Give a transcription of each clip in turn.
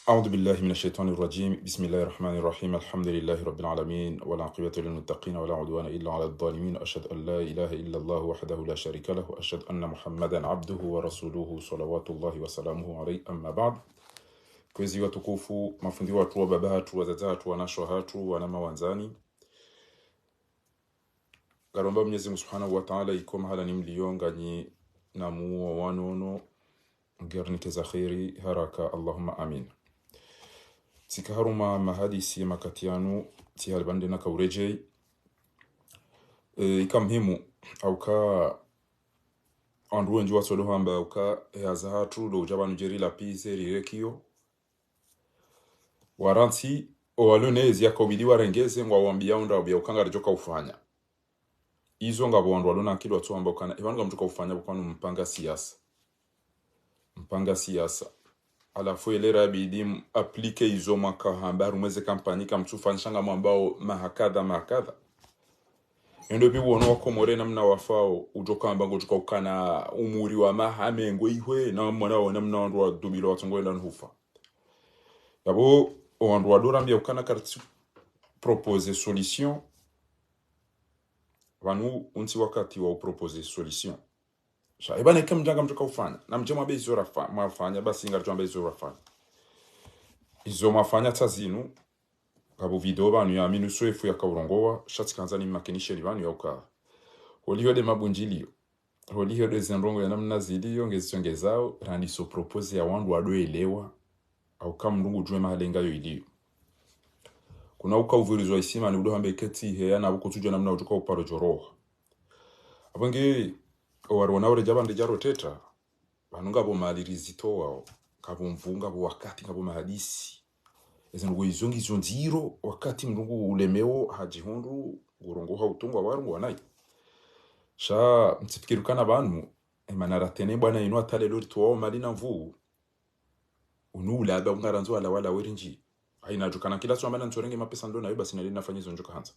أعوذ بالله من الشيطان الرجيم بسم الله الرحمن الرحيم الحمد لله رب العالمين والعاقبة للمتقين ولا عدوان إلا على الظالمين أشهد أن لا إله إلا الله وحده لا شريك له وأشهد أن محمدا عبده ورسوله صلوات الله وسلامه عليه أما بعد kwezi watukufu mafundi watu wa baba hatu wazazi hatu wanasho hatu wanama wanzani garomba Mwenyezi Mungu Subhanahu wa Ta'ala iko mahala ni mlionga ni namuo wanono ngernike za khairi haraka Allahumma amin. Sikaharuma mahadisi makatianu tihalbande na kaurejei ikamhimu au ka anduwe njua solo hamba au ka yaza hatu do jabanu jeri la pize rirekio waranti owalonezi yakobidi warengeze ngwa wambia unda obya ukanga rijoka ufanya izo ngabo wandu walona kilo atu amba ukana ibanga mtuka ufanya bukanu mpanga siasa alafu elera bidi aplike izo maka hambaru mweze kampani kamtufanishanga mwambao mahakadha endo bibu ono wakomore namna wafao ujoka ambango juka ukana umuri wa mahamengo ihwe na mwana wa namna wandu wa dubilo watungo enda nhufa yabo wandu wa dora mbia ukana kartu propose solution wanu unti wakati wa propose solution ibana ikamjanga mtuka ufanya na mjema bezo rafa mafanya basi ngarjwa bezo rafanya izo mafanya tazinu kabo video banu ya minuso efu ya kaurongowa shati kanzani makinishe libanu ya uka holiho de mabunjilio holiho de zenrongo ya namna zilio ngezongezao randi so propose ya wandu wadoelewa au kama ndungu jwe mahalenga yo ilio kuna uka uvirizwa isima ni udo hambe keti heya na buko tujwa namna ujuka uparo joroha abange warona ore jabande jaro teta banunga bo malirizito wao kabumvunga bo wakati ngabo mahadisi ezengo izongi zonziro wakati mndungu ulemeo hajihundu urongo hautungwa warungu wanai sha mtifikirukana banu emanara tene bwana ino atale lori tuwa malina mvu unula aba ngaranzo wala werinji haina jukana kila swamba ntorenge mapesa ndo nayo basi nalina fanyizo njoka hanza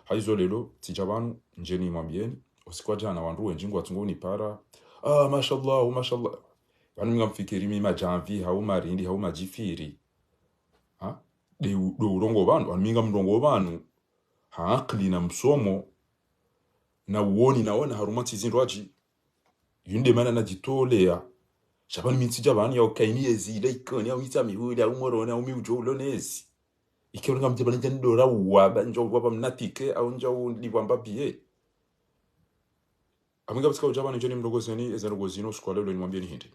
haizo lelo tijabanu njeni mwambieni usiku jana wandu wenjingu watungoni para ah mashallah mashallah wanu ngamfikiri mima janvi hauma rindi hauma jifiri ha de do urongo banu aminga mrongo banu haakli na msomo na uoni naona harumati zinrwaji yunde mana na jitolea shabani mitsija bani ya ukaini ezile ikoni ya umita mihuli ya umorona umiujo ulonezi ikiona mjabani jandora waba njo waba mnatike au njo libamba biye aminga basika ujabani njoni mrogozeni ezarogozino skwale ulo nimwambie ni hindi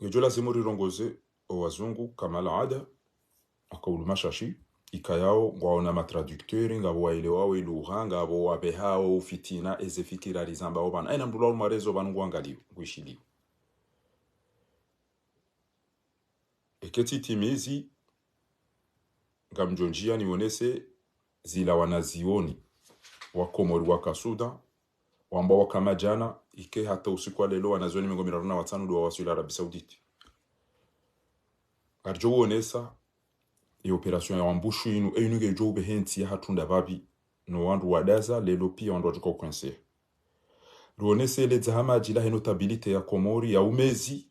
ngejola zimuri rongoze o wazungu kama laada akaulu mashashi ikayao ngwaona matraducteur ngabo waelewa weluha ngabo wabehao fitina ezefikira rizamba obana aina mdula marezo banu ngwangalio ngwishiliwa eketi timizi ngamjonjia nionese zila wanazioni wakomori wakasuda wamba wakamajana ike hata usiku wa lelo wanazioni mingo 45 do wasuli Arabia Saudite arjo wonesa e operation ya wambushu inu eyunuge jobe henti ya hatunda babi no wandu wadaza lelo pia wandu watuko kwense ruonese le zahama jila he notabilite ya Komori ya umezi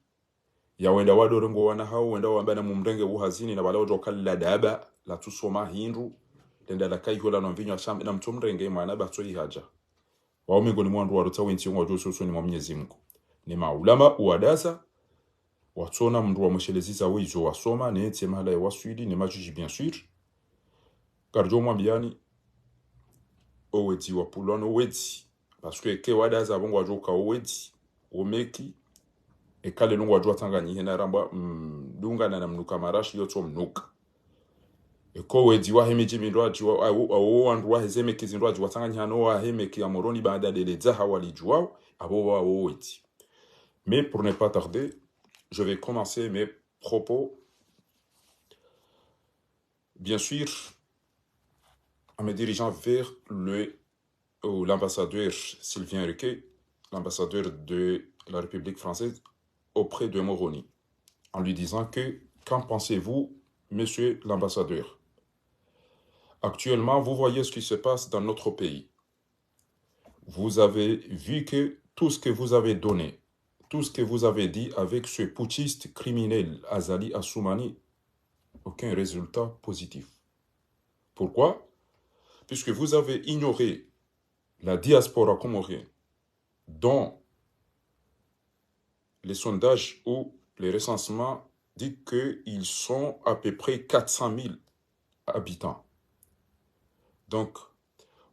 ya wenda wadorengo wana hao wenda wambana mumrenge uhazini na bala wajo kala daba la tusoma hindu lenda la kai hola no mvinyo asham na mtumrenge mwana batso ihaja wao mingoni mwandu warota wenti ngo joso so ni Mwenyezi Mungu ni maulama uadaza watona mndu wa msheleziza wizo wasoma ne eti mahala ya waswidi ne majuji bien sûr karjo mwambiani owedi wa pulon owedi parce que ke wadaza bongo wajoka owedi omeki e kale lungu wajua tangani hena ramba dunga na mnuka marashi yoto mnuka e ko wedi wa hemeji mindwaji wa wandu wa hezeme kizindwaji wa tangani hano wa hemeki ya moroni baada de lezaha walijua abo wa owedi. Mais pour ne pas tarder, je vais commencer mes propos, bien sûr, en me dirigeant vers l'ambassadeur Sylvain Riquet, l'ambassadeur de la République française, auprès de Moroni, en lui disant que, qu'en pensez-vous, monsieur l'ambassadeur? Actuellement, vous voyez ce qui se passe dans notre pays. Vous avez vu que tout ce que vous avez donné, tout ce que vous avez dit avec ce putschiste criminel Azali Assoumani, aucun résultat positif. Pourquoi? Puisque vous avez ignoré la diaspora comorienne, dont les sondages ou les recensements disent qu'ils sont à peu près 400 000 habitants. Donc,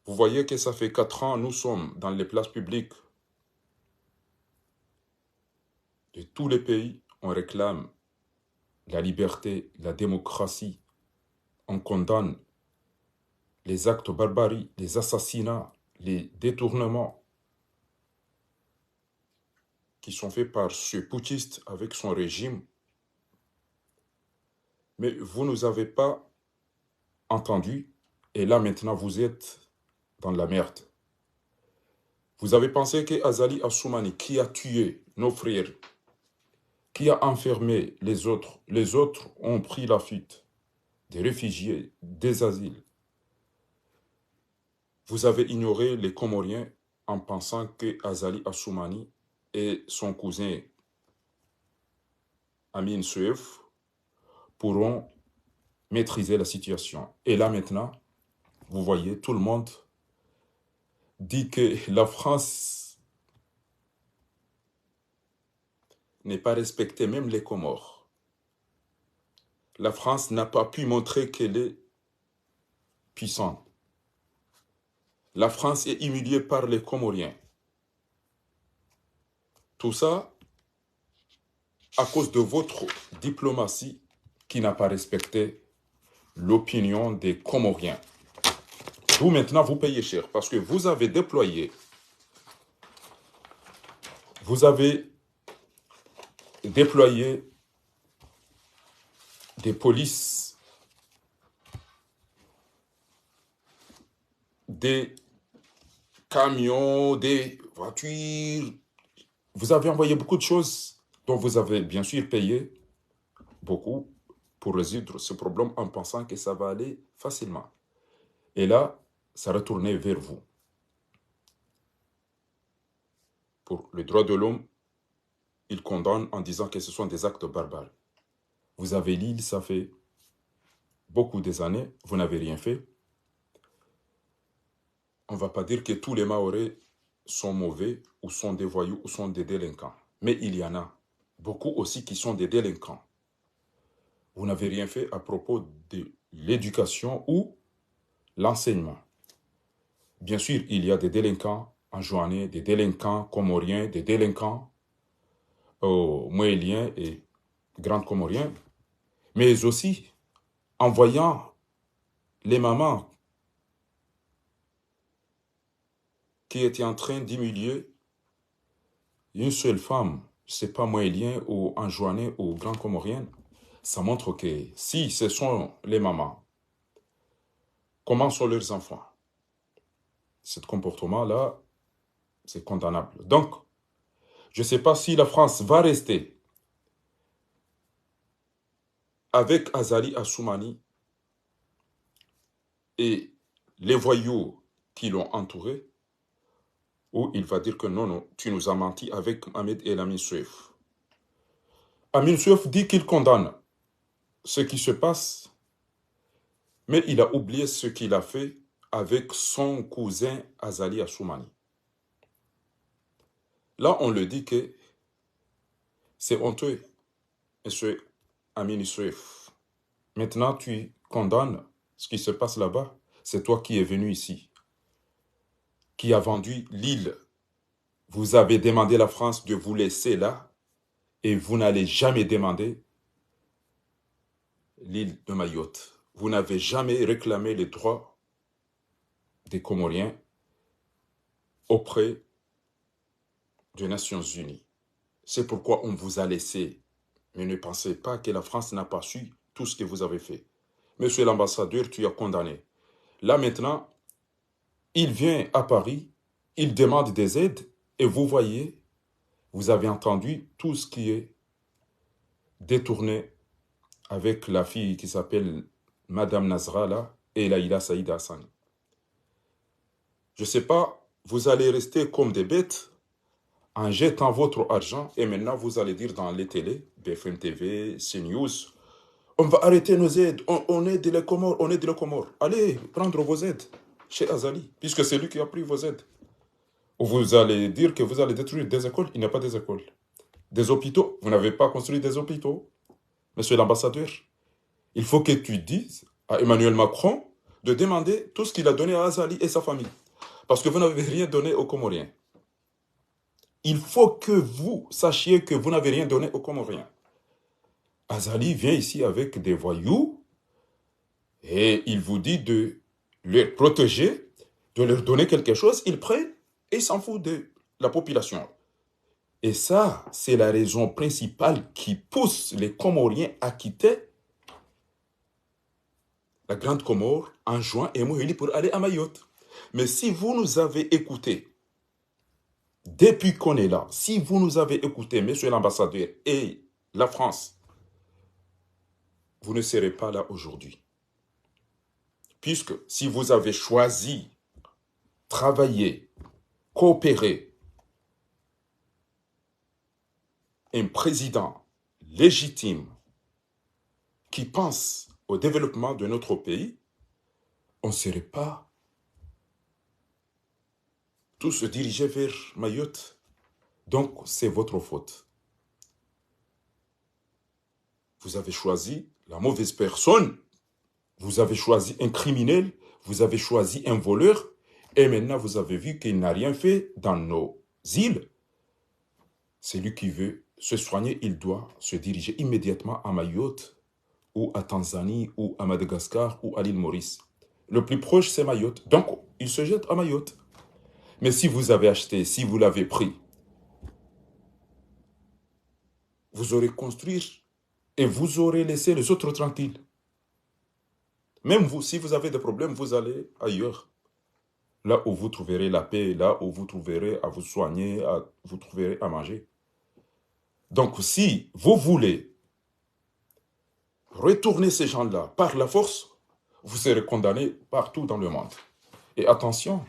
vous voyez que ça fait 4 ans, nous sommes dans les places publiques de tous les pays, on réclame la liberté, la démocratie, on condamne les actes barbaries, les assassinats, les détournements qui sont faits par ce putschiste avec son régime. Mais vous ne nous avez pas entendus et là maintenant vous êtes dans la merde. Vous avez pensé que Azali Assoumani, qui a tué nos frères, qui a enfermé les autres ont pris la fuite, des réfugiés, des asiles. Vous avez ignoré les Comoriens en pensant que Azali Assoumani et son cousin Amin Seuf pourront maîtriser la situation. Et là maintenant, vous voyez, tout le monde dit que la France n'est pas respectée, même les Comores. La France n'a pas pu montrer qu'elle est puissante. La France est humiliée par les Comoriens. Tout ça à cause de votre diplomatie qui n'a pas respecté l'opinion des Comoriens. Vous, maintenant, vous payez cher parce que vous avez déployé, des polices, des camions, des voitures. Vous avez envoyé beaucoup de choses dont vous avez bien sûr payé beaucoup pour résoudre ce problème en pensant que ça va aller facilement. Et là, ça retournait vers vous. pour le droit de l'homme, il condamne en disant que ce sont des actes barbares. Vous avez l'île, ça fait beaucoup des années, vous n'avez rien fait. On ne va pas dire que tous les Mahorais sont mauvais, ou sont des voyous, ou sont des délinquants. Mais il y en a beaucoup aussi qui sont des délinquants. Vous n'avez rien fait à propos de l'éducation ou l'enseignement. Bien sûr, il y a des délinquants anjouanais, des délinquants comoriens, des délinquants moéliens et grands comoriens, mais aussi en voyant les mamans qui étaient en train d'humilier une seule femme, c'est pas moélien ou anjouanais ou grand comorien, ça montre que si ce sont les mamans, comment sont leurs enfants? Ce comportement-là, c'est condamnable. Donc, je ne sais pas si la France va rester avec Azali Assoumani et les voyous qui l'ont entouré, ou il va dire que non, non, tu nous as menti avec Ahmed El Amin Souef. Amin Souef dit qu'il condamne ce qui se passe, mais il a oublié ce qu'il a fait avec son cousin Azali Assoumani. Là, on le dit que c'est honteux, M. Amin Souef. Maintenant, tu condamnes ce qui se passe là-bas. C'est toi qui es venu ici, qui a vendu l'île. Vous avez demandé à la France de vous laisser là, et vous n'allez jamais demander l'île de Mayotte. Vous n'avez jamais réclamé les droits des Comoriens auprès des Nations Unies. C'est pourquoi on vous a laissé. Mais ne pensez pas que la France n'a pas su tout ce que vous avez fait. Monsieur l'ambassadeur, tu as condamné. Là maintenant, il vient à Paris, il demande des aides, et vous voyez, vous avez entendu tout ce qui est détourné avec la fille qui s'appelle Madame Nasrallah et Laïla Saïd Hassan. Je ne sais pas, vous allez rester comme des bêtes en jetant votre argent et maintenant vous allez dire dans les télés, BFM TV, CNews, on va arrêter nos aides, on aide les Comores, on aide les Comores. Allez prendre vos aides chez Azali, puisque c'est lui qui a pris vos aides. Ou vous allez dire que vous allez détruire des écoles, il n'y a pas des écoles. Des hôpitaux, vous n'avez pas construit des hôpitaux. Monsieur l'ambassadeur, il faut que tu dises à Emmanuel Macron de demander tout ce qu'il a donné à Azali et sa famille. Parce que vous n'avez rien donné aux Comoriens. Il faut que vous sachiez que vous n'avez rien donné aux Comoriens. Azali vient ici avec des voyous et il vous dit de les protéger, de leur donner quelque chose, ils prennent et ils s'en foutent de la population. Et ça, c'est la raison principale qui pousse les Comoriens à quitter la Grande Comore en juin et Mohéli pour aller à Mayotte. Mais si vous nous avez écoutés, depuis qu'on est là, si vous nous avez écoutés, monsieur l'ambassadeur et la France, vous ne serez pas là aujourd'hui. Puisque si vous avez choisi, travailler, coopérer, un président légitime qui pense au développement de notre pays, on ne serait pas tous se diriger vers Mayotte. Donc, c'est votre faute. Vous avez choisi la mauvaise personne, vous avez choisi un criminel, vous avez choisi un voleur, et maintenant vous avez vu qu'il n'a rien fait dans nos îles. Celui qui veut se soigner, il doit se diriger immédiatement à Mayotte, ou à Tanzanie, ou à Madagascar, ou à l'île Maurice. Le plus proche, c'est Mayotte. Donc, il se jette à Mayotte. Mais si vous avez acheté, si vous l'avez pris, vous aurez construit et vous aurez laissé les autres tranquilles. Même vous, si vous avez des problèmes, vous allez ailleurs. Là où vous trouverez la paix, là où vous trouverez à vous soigner, vous trouverez à manger. Donc, si vous voulez retourner ces gens-là par la force, vous serez condamnés partout dans le monde. Et attention,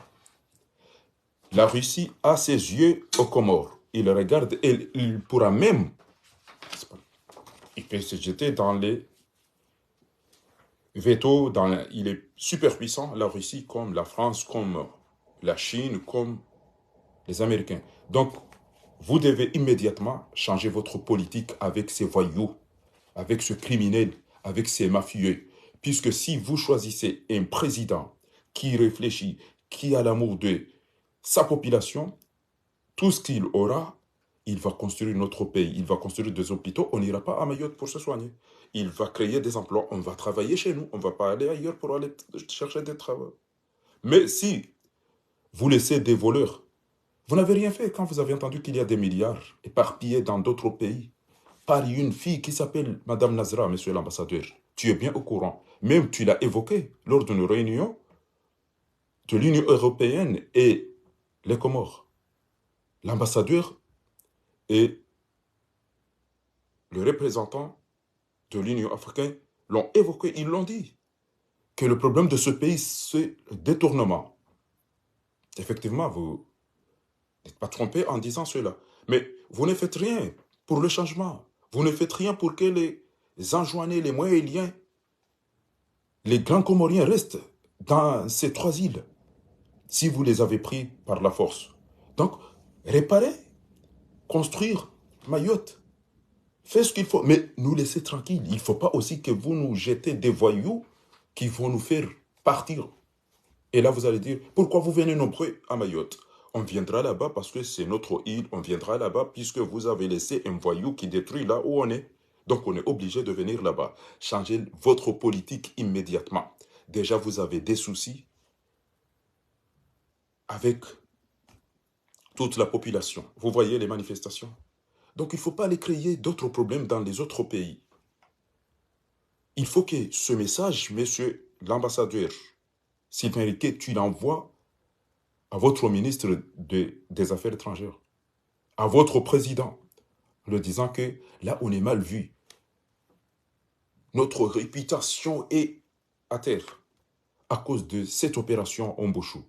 La Russie a ses yeux aux Comores. Il regarde et il pourra même, il peut se jeter dans les veto, il est super puissant, la Russie comme la France, comme la Chine, comme les Américains. Donc, vous devez immédiatement changer votre politique avec ces voyous, avec ce criminel, avec ces mafieux. Puisque si vous choisissez un président qui réfléchit, qui a l'amour de sa population, tout ce qu'il aura, il va construire notre pays, il va construire des hôpitaux, on n'ira pas à Mayotte pour se soigner. Il va créer des emplois, on va travailler chez nous, on ne va pas aller ailleurs pour aller chercher des travaux. Mais si vous laissez des voleurs, vous n'avez rien fait quand vous avez entendu qu'il y a des milliards éparpillés dans d'autres pays par une fille qui s'appelle Madame Nazra, monsieur l'ambassadeur. Tu es bien au courant. Même tu l'as évoqué lors d'une réunion de l'Union européenne et les Comores. L'ambassadeur et le représentant de l'Union africaine l'ont évoqué, ils l'ont dit, que le problème de ce pays, c'est le détournement. Effectivement, vous n'êtes pas trompé en disant cela. Mais vous ne faites rien pour le changement. Vous ne faites rien pour que les Anjouanais, les Moéliens, les grands Comoriens restent dans ces trois îles, si vous les avez pris par la force. Donc, réparer, construire Mayotte, faites ce qu'il faut, mais nous laisser tranquilles. Il ne faut pas aussi que vous nous jetez des voyous qui vont nous faire partir. Et là, vous allez dire, pourquoi vous venez nombreux à Mayotte? On viendra là-bas parce que c'est notre île, on viendra là-bas puisque vous avez laissé un voyou qui détruit là où on est. Donc on est obligé de venir là-bas. Changez votre politique immédiatement. Déjà, vous avez des soucis avec toute la population. Vous voyez les manifestations. Donc il ne faut pas aller créer d'autres problèmes dans les autres pays. Il faut que ce message, monsieur l'ambassadeur Sylvain Riquet, tu l'envoies à votre ministre des Affaires étrangères, à votre président, en le disant que là, on est mal vu. Notre réputation est à terre à cause de cette opération Ombouchou,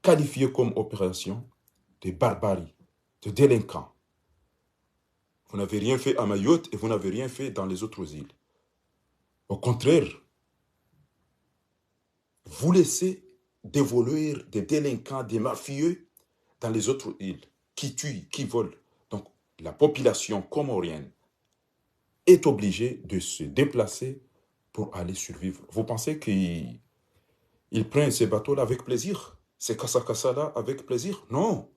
qualifiée comme opération de barbarie, de délinquants. Vous n'avez rien fait à Mayotte et vous n'avez rien fait dans les autres îles. Au contraire, vous laissez des voleurs, des délinquants, des mafieux dans les autres îles, qui tuent, qui volent. Donc, la population comorienne est obligée de se déplacer pour aller survivre. Vous pensez qu'ils prennent ces bateaux-là avec plaisir? Ces kassa-kassa-là avec plaisir? Non.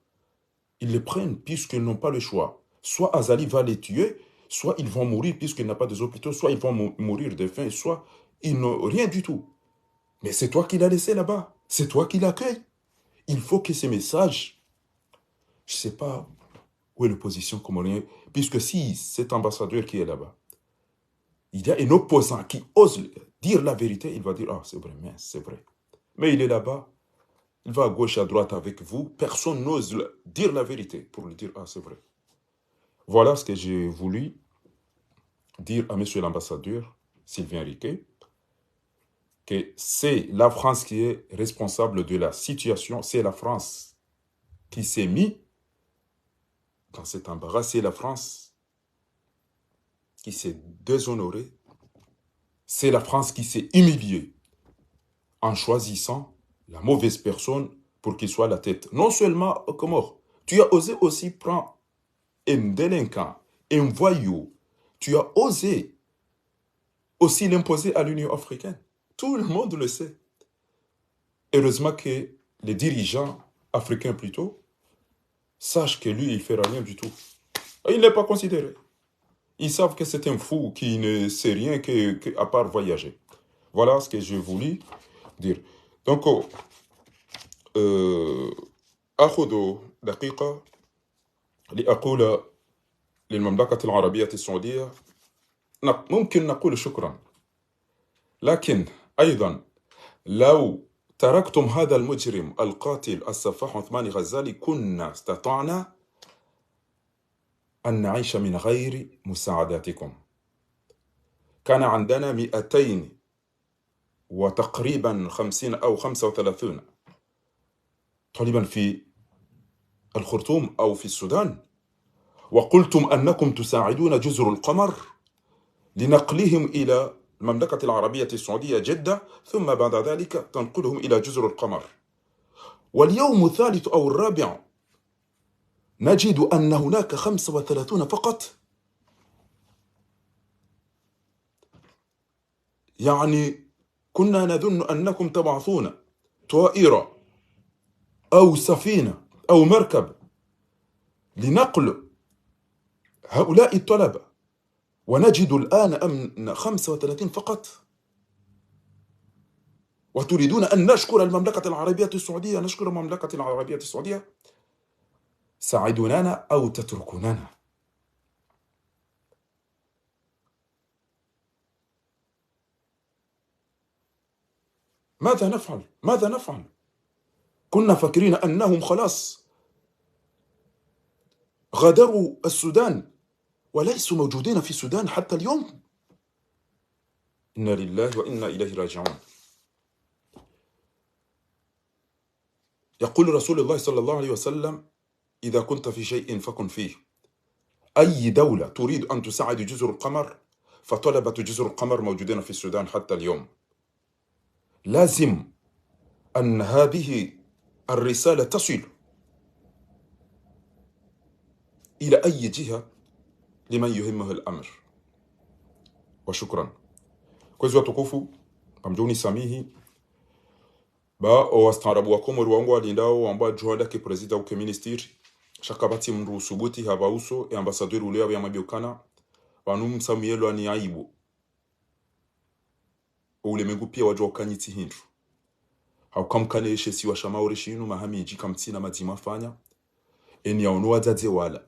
Ils les prennent puisqu'ils n'ont pas le choix. Soit Azali va les tuer, soit ils vont mourir puisqu'il n'y a pas de hôpitaux, soit ils vont mourir de faim, soit ils n'ont rien du tout. Mais c'est toi qui l'as laissé là-bas. C'est toi qui l'accueilles. Il faut que ces messages, je ne sais pas où est l'opposition comorienne, puisque si cet ambassadeur qui est là-bas, il y a un opposant qui ose dire la vérité, il va dire, ah, c'est vrai, mais c'est vrai. Mais il est là-bas, il va à gauche, à droite avec vous, personne n'ose dire la vérité pour lui dire, ah, c'est vrai. Voilà ce que j'ai voulu dire à monsieur l'ambassadeur, Sylvain Riquet, que c'est la France qui est responsable de la situation, c'est la France qui s'est mise dans cet embarras, c'est la France qui s'est déshonorée, c'est la France qui s'est humiliée en choisissant la mauvaise personne pour qu'il soit à la tête. Non seulement aux Comores, tu as osé aussi prendre un délinquant, un voyou, tu as osé aussi l'imposer à l'Union africaine. Tout le monde le sait. Heureusement que les dirigeants africains plutôt sachent que lui, il ne fait rien du tout. Il n'est pas considéré. Ils savent que c'est un fou qui ne sait rien à part voyager. Voilà ce que j'ai voulu dire. Donc, أخذ دقيقة لأقول للمملكة العربية السعودية ممكن نقول شكرا، لكن أيضا لو تركتم هذا المجرم القاتل السفاح عثمان غزالي كنا استطعنا أن نعيش من غير مساعداتكم. كان عندنا 200 وتقريبا 50 أو 35 طالبا في الخرطوم أو في السودان، وقلتم أنكم تساعدون جزر القمر لنقلهم إلى المملكة العربية السعودية جدة، ثم بعد ذلك تنقلهم إلى جزر القمر. واليوم الثالث أو الرابع نجد أن هناك 35 فقط. يعني كنا نظن أنكم تبعثون طائرة أو سفينة أو مركب لنقل هؤلاء الطلبة، ونجد الآن أن 35 فقط. وتريدون أن نشكر المملكة العربية السعودية؟ نشكر المملكة العربية السعودية؟ ساعدوننا أو تتركوننا. ماذا نفعل؟ ماذا نفعل؟ كنا فاكرين أنهم خلاص غادروا السودان وليسوا موجودين في السودان حتى اليوم. إنا لله وإنا إليه راجعون. يقول رسول الله صلى الله عليه وسلم: إذا كنت في شيء فكن فيه. أي دولة تريد أن تساعد جزر القمر فطلبة جزر القمر موجودين في السودان حتى اليوم. لازم أن هذه الرسالة تصل إلى أي جهة لمن يهمه الأمر. وشكرا. Kwezi watukufu, kamjuni samihi ba wastaarabu wa Komoro wangu walindao wamba juhada ke prezida uke ministeri shakabati mru subuti haba uso e ambasadori ulea ya mabiokana wanum Samuel wani aibu ule mengu pia wajua ukanyiti hindu haukamkane shesi wa shamaure shinu mahami ejika mtina mazima fanya eni ya ono wazaze wala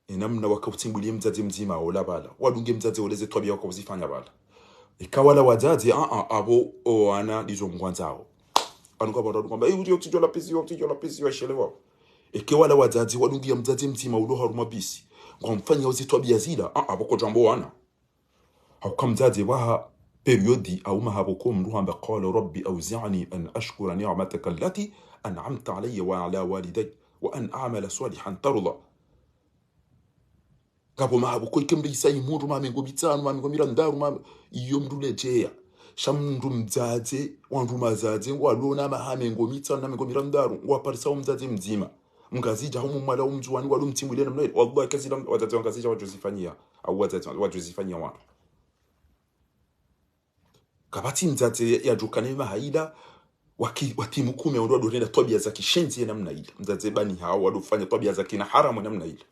enamna wakautimbulie mzaze mzima ola bala wadunge mzaze oleze twabia wakawzifanya bala ikawala wazaze abo oana dizo mwanzao anuka bado kwamba uti otijola pesi washelewa ikawala wazaze wadungia mzaze mzima ulo haruma bisi ngomfanya uzitwabia zila aboko jambo wana haukamzaze waha periodi au mahaboko mruhamba qala rabbi awzi'ni an ashkura ni'mataka allati an'amta alayya wa ala walidayya wa an a'mala salihan tarda. Gabo mahaboko ikemri sai mundu mamengo bitanu mamengo mirandaru mam iyo mrulejeya shamndu mzaze wandu mazaze walona mahamengo mitanu namengo mirandaru waparisa umzaze mzima mngazija humu mwala umjuani walumtimwile namna wallahi kazila wazaze wangazija wajuzifanyia au wazaze wajuzifanyia watu kabati mzaze yajukane mahaida watimukume ndo wadorenda tabia za kishenzi namna ile mzaze bani hao wadofanya tabia za kina haramu namna ile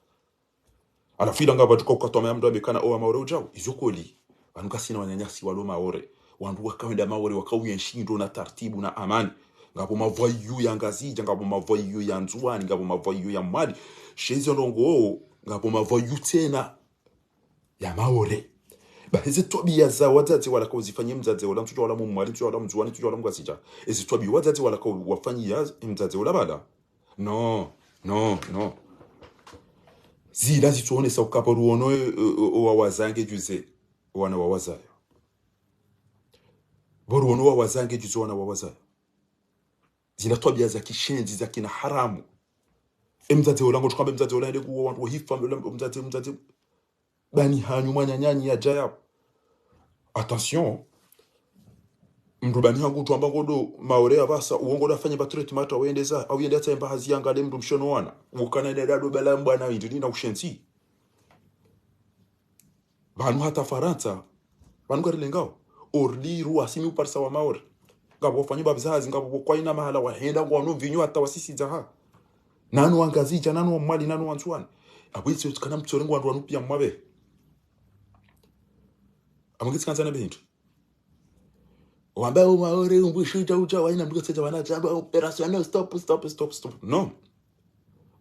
alafida ngaba tuko kwa mtu abekana o maore ujao izokoli wanukasina wanyanyasi walo maore wandu wakawenda maore wakauye nshindo na taratibu na amani ngabo mavoyu ya ngazija ngabo mavoyu ya nzuani ngabo mavoyu ya mali shezi ndongo ngabo mavoyu tena ya maore bahizi tabia za wazazi wala kuzifanyia mzazi wala mtoto wala mumwali mtoto wala mzuani mtoto wala mgazija ezi tabia wazazi wala wafanyia mzazi wala bala no zila zituone sa ukaparu ono wawazange juze wana wawazayo boru ono wawazange juze wana wawazayo zina tabia za kishenzi za kina haramu mzazi wala ngo tukambe mzazi wala ndegu wantu hifa mzazi bani hanyu mwanyanyanyi ya jaya. Attention mndu bani hangu tuamba ngodo maore abasa uongo dafanya ba treatment awendeza au yenda tsemba hazianga le mndu mshono wana ukana ndado bala mbwana yindi na ushenzi banu hata Faransa banu garilengao orli ruwa simi uparsa wa maore ngabo fanyi babzazi ngabo kwa ina mahala wahenda ngo no vinyo hata wasisi zaha nanu angazija nanu mali nanu wanzwana abwitsi tukana mtsorengo wandu wanupia mwabe amangitsi kanzana behintu wamba maore umbushuta ucha waina mbugatsa wanachaba operational stop no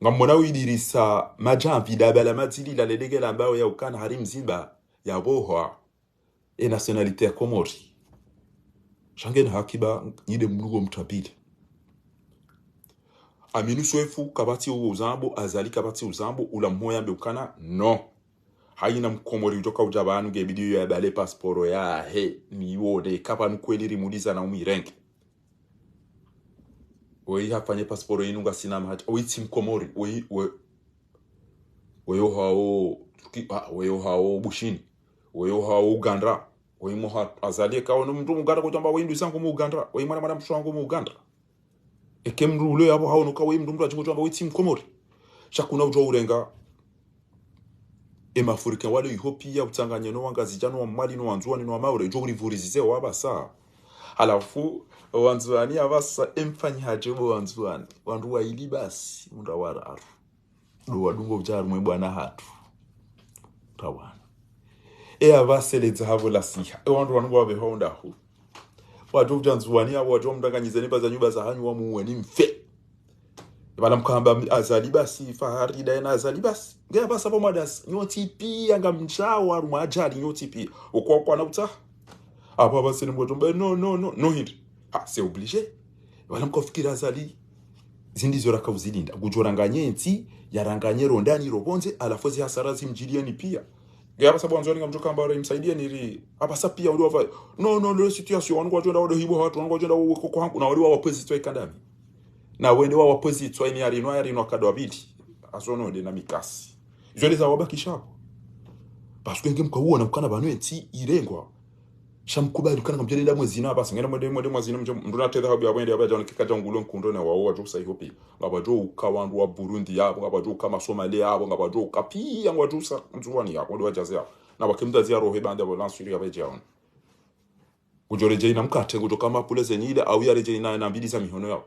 ngamona widirisa majamvi dabala matili la ledegela ambao ya ukana harim zimba ya bohwa e nationalité ya Komori shangen hakiba nyide mnugo mtabili aminu soefu kabati uzambo azali kabati uzambo ula moya mbekana no haina mkomori utoka ujabanu gebidiyo ya bale pasporo ya he ni wode kapa nukweli rimudiza na umirenke wei hafanye pasiporo yinu ngasina mahati wei timkomori wei hao bushini wei hao Uganda wei moha azalie kawo mndu Uganda kutamba wei ndu sangu mu Uganda wei mwana mshangu mu Uganda ekemru ule abo hao nuka wei mndu achingo tamba wei timkomori shakuna ujo urenga emafurika wale ihopia utanganye no wangazijano wa mali no wanzuani no maure jo urivurizize wabasa halafu wanzuani abasa emfanyi hajebo wanzuani wandu waili basi munda wararu do wadungo byaru mwe bwana hatu tawana abaseledza havo la siha wandu wangu wabe honda hu watu byanzuani abo watu mdanganyize nipa za nyumba za hanyu wa muwe ni mfe bala mkamba azali basi fahari daina azali basi ngea basa po madas nyoti pia ngamchawa rumajali nyoti pia ukwa na uta abo basi nimbotombe no hindi c'est obligé bala mkofikira azali zindi zora kauzilinda gujoranganye nti yaranganye rondani robonze alafozi hasara zimjilieni pia ngea basa bo anzoni ngamtoka mbara imsaidia niri abasa pia ndo va no le situation wangu wajenda wado hibo watu wangu wajenda uko kwangu na wali wa opposite ikandami na wende wa opposite wa ni arino akadwa bidi azono de na mikasi jole za wabakishapo parce que ngem kwa na mkana banwe nti irengwa shamkubali kana ngamjenda mwezi na basa ngenda mwezi na mnduna tedha habu abwende abaja nkikaja ngulo nkundo na wawo waju sahihopi ngabajo ukawandu wa Burundi yabo ngabajo kama Somalia yabo ngabajo ukapia ngwaju sa mzuwani yabo ndo wajaze yabo na bakimda zia rohe bande abo lansuri abaja on ujoreje ina mkate kutoka mapule ile au yareje ina mbili za mihono yao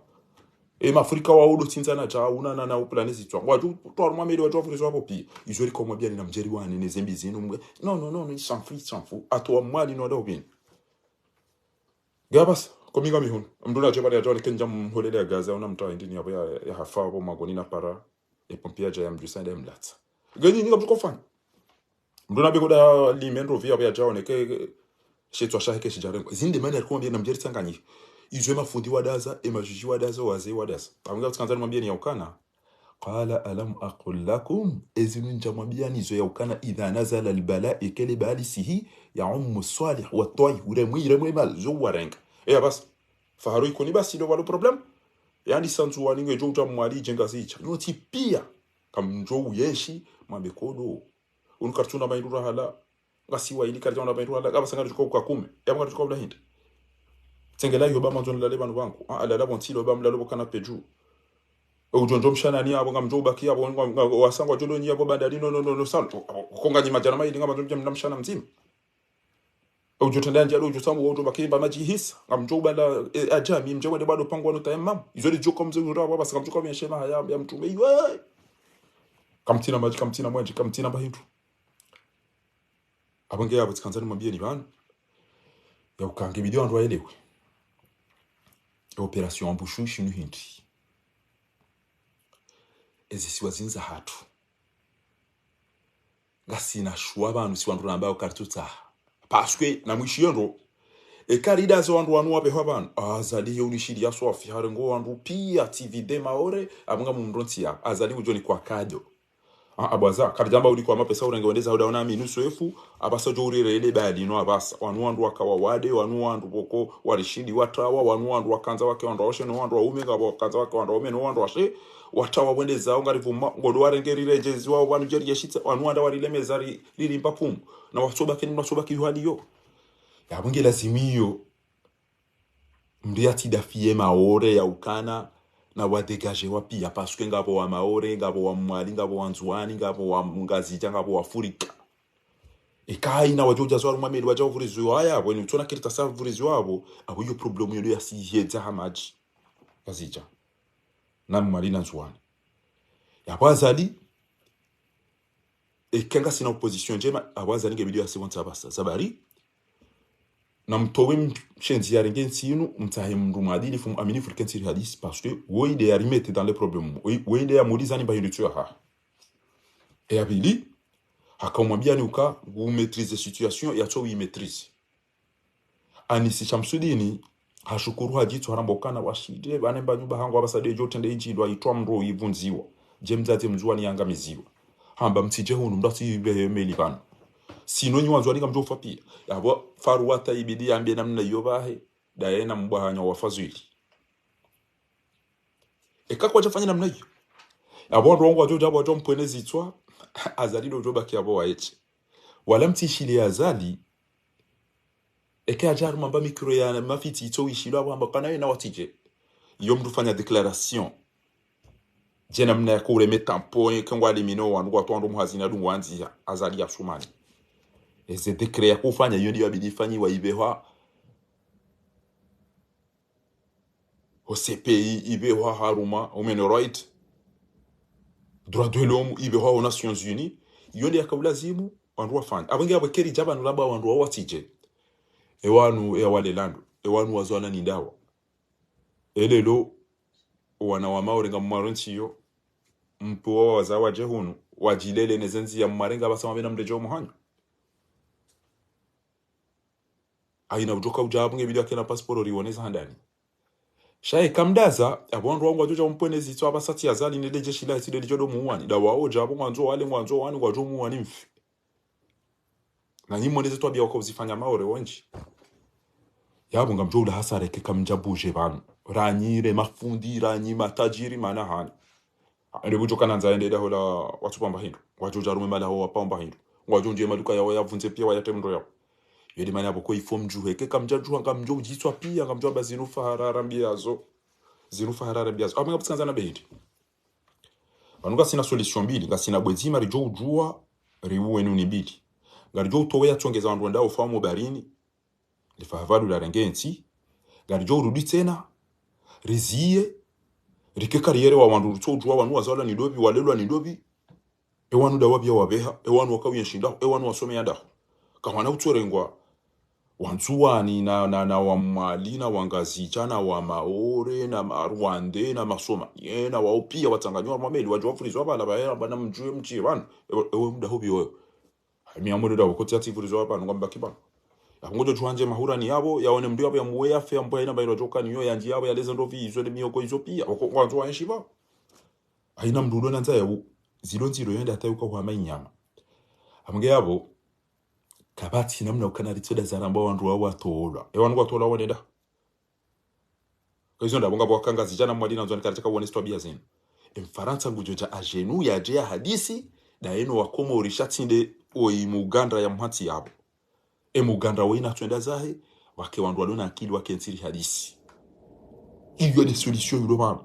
Afrika wa udo tinzana cha una na uplanezi twa watu torma mede watu afrizo hapo pia izori koma bia na mjeri wane ne zembi zinu no il s'en fout atwa mwali no do bin gabas kominga mihun mduna cheba ya jole kenja mholele ya gaza una mtoa ndini hapo ya hafa hapo magoni na para e pompia ja ya mjusanda mlatsa gani ninga mtuko fanya mduna biko da limendo via ya jone ke shetwa shahike shijarengo zinde mali alikuwa bia na mjeri tsanganyi izwe mafundi wadaza emajuji wadaza wazee wadaza amanga tukanzani mwambia ni yaukana qala alam aqul lakum ezinu njamwambia ni zo yaukana idha nazala albala ikele balisihi ya salih wa tayyib uremwe mal zo warenga bas faharu ikoni basi do walo problem yani santu waninge jo jamwali jenga zicha noti pia kamjo uyeshi mabekodo unkartuna maindura hala ngasiwa ili kartuna maindura hala abasanga tuko kume yamanga tuko bla hinda Tengela yoba manzon la lebanu banku ala la bonti loba mlalo bokana peju ujonjo mshana ni abo ngamjo baki abo wasangwa jolo ni abo bandali no santo konga majana mai dinga manzon mna mshana mzima ujotenda njalo ujosamu woto baki ba maji hisa ngamjo banda ajami mjewe de bado pangwa no tayamam izoli joko mzee ndo abo basa ngamjo kwa shema haya ya mtume iwe kamtina maji kamtina mwaji kamtina bahindu abange yabo tkanzani mwambie ni bana ya ukange bidio ndo aelewe Opération embouchou shinu hindi ezisiwa zinza hatu gasina shwa banu si wandu namba okartuta parce que na mwishiendo ekarida zo wandu wanu wabe hobanu azali yo nishiri ya so afihare ngo wandu pia tvd maore abunga mu mrontia azali ujoni kwa kado abaza karijamba uli kwa mapesa urengewendeza udaona minusu efu abasa jorire ile bali no abasa wandu wakawa wade wandu boko walishidi watawa wandu wakanza wake wandu oshe no wandu waume ngabo kanza wake wandu ome no wandu washe watawa wendeza ungarivuma ngodo warengerire jezi wao wanu jeri yashitsa wandu warilemezari lili mpapum na wasoba keni mnasoba kiwaliyo yabunge lazimiyo mriati dafie maore ya ukana na wadegaje wapia parce que ngabo wa maore ngabo wa mwali ngabo wa nzuani ngabo wa ngazija ngabo wa Afrika ekai na wajoja zwa rumameli wajo vurizwa haya bweni utona kirita sa vurizwa abo abo yo problem yo ya siyeza hamaji ngazija na mwali na nzuani ya bazali ekenga sina opposition jema abazali ngebidio ya sibonza basa sabari na mtowe mshenzi ya rengensi yinu mtahe mrumadili fumu aminifu likensi hadisi parce que woide ya rimete dans les problèmes woide ya mulizani mba yinu tuya ha e abili haka umwambia ni uka maîtriser situation ya cho maîtrise anisi chamsudini hashukuru hajitu harambokana washide banemba nyuba hangu abasade jotende injidwa itwa mro yivunziwa jemzaze mzuani yangamiziwa hamba mtije hunu mdasi ibe meli bana sino nyi wanzwani ngamjo fapia yabo faruata ibidi ambie namna yobahe daena mbahanya wafazwili eka kwa jafanya namna hiyo abo rongo ajo jabo ajo mpwene zitwa azali dojo baki abo waeche wala mtishili azali eka ajaru mamba mikro ya mafiti ito ishilo abo amba kana na watije iyo mtu fanya declaration jena mna ya kure metampone kangwa limino wandu kwa tondo muhazina dungu wanzi azali ya sumani eze declare kufanya iyo ndiyo abidi wa ibewa au CPI ibewa haruma human right droit de l'homme ibewa aux Nations Unies iyo ndiyo akabulazimu wandu wafanya abange abakeri jaba nulaba wandu watije ewanu ewale landu ewanu wazwana nindawa elelo wana wa maorenga mmaronchi yo mpuwa wazawa jehunu wajilele nezenzi ya mmarenga basama bena mdejo muhanyo aina ujoka ujabu ngebidi akena passport riwoneza handani shaye kamdaza abondu wangu wajoja mpwene zitwa abasati azali nedeje shila iside lijodo muwani da wao jabo mwanzo wale mwanzo wani kwa jomu wani mfi na nyimo neze twabia wako uzifanya maore wanji yabo ngamjo ula hasare ke kamjabuje banu ranyire mafundi ranyi matajiri mana hani ande bujo kananza ende da hola watu pamba hindu wajoja rume mala ho pamba hindu wajonje maduka yawo yavunze pia wayatemndo yawo yedi mani abo ko ifom juhe ke kamjaju ngamjo ujitwa pia ngamjo bazinu faharara mbiazo zinu faharara mbiazo aba ngaputsanza na behindi banuga sina solution mbili ngasina bwezima rijo ujua riuwe nuni mbili ngarijo utowe yatongeza wandu ndao famu barini lifahavalu la rengensi ngarijo urudi tena rizie rike kariyere wa wandu ruto ujua wanu wazala nidobi walelwa nidobi ewanu dawabia wabeha ewanu wakawi nshinda ewanu wasome yandaho kawana utorengwa wanzuwani na wamali na wangazicha na wamaore na marwande na masoma yena waopia watanganywa mameli wajua furizwa bala baera bana mjue mchirano ewe muda hobi wewe miamuri da wakoti ati furizwa bana ngamba kibana ngojo juanje mahura ni yabo yaone mndu yabo ya muwe afi ambaye na bayiro joka niyo yanji yabo yaleza ndo vizwe le miyoko izo pia wanzuwa enshiba aina mdudo nanza yabu zilonziro yenda atayuka kwa mainyama amge yabo kabati namna ukana ritsoda zaramba wandu wa watola ewandu watola woneda kaizo ndabonga bwakanga zijana mwadina nzoni katika wone stwabia zenu emfaransa ngujoja ajenu yaje ya hadisi na eno wakoma urishatinde oi muganda ya mhati yabo muganda wina twenda zahe wake wandu walona akili wake nsiri hadisi iyo ni solution yuloma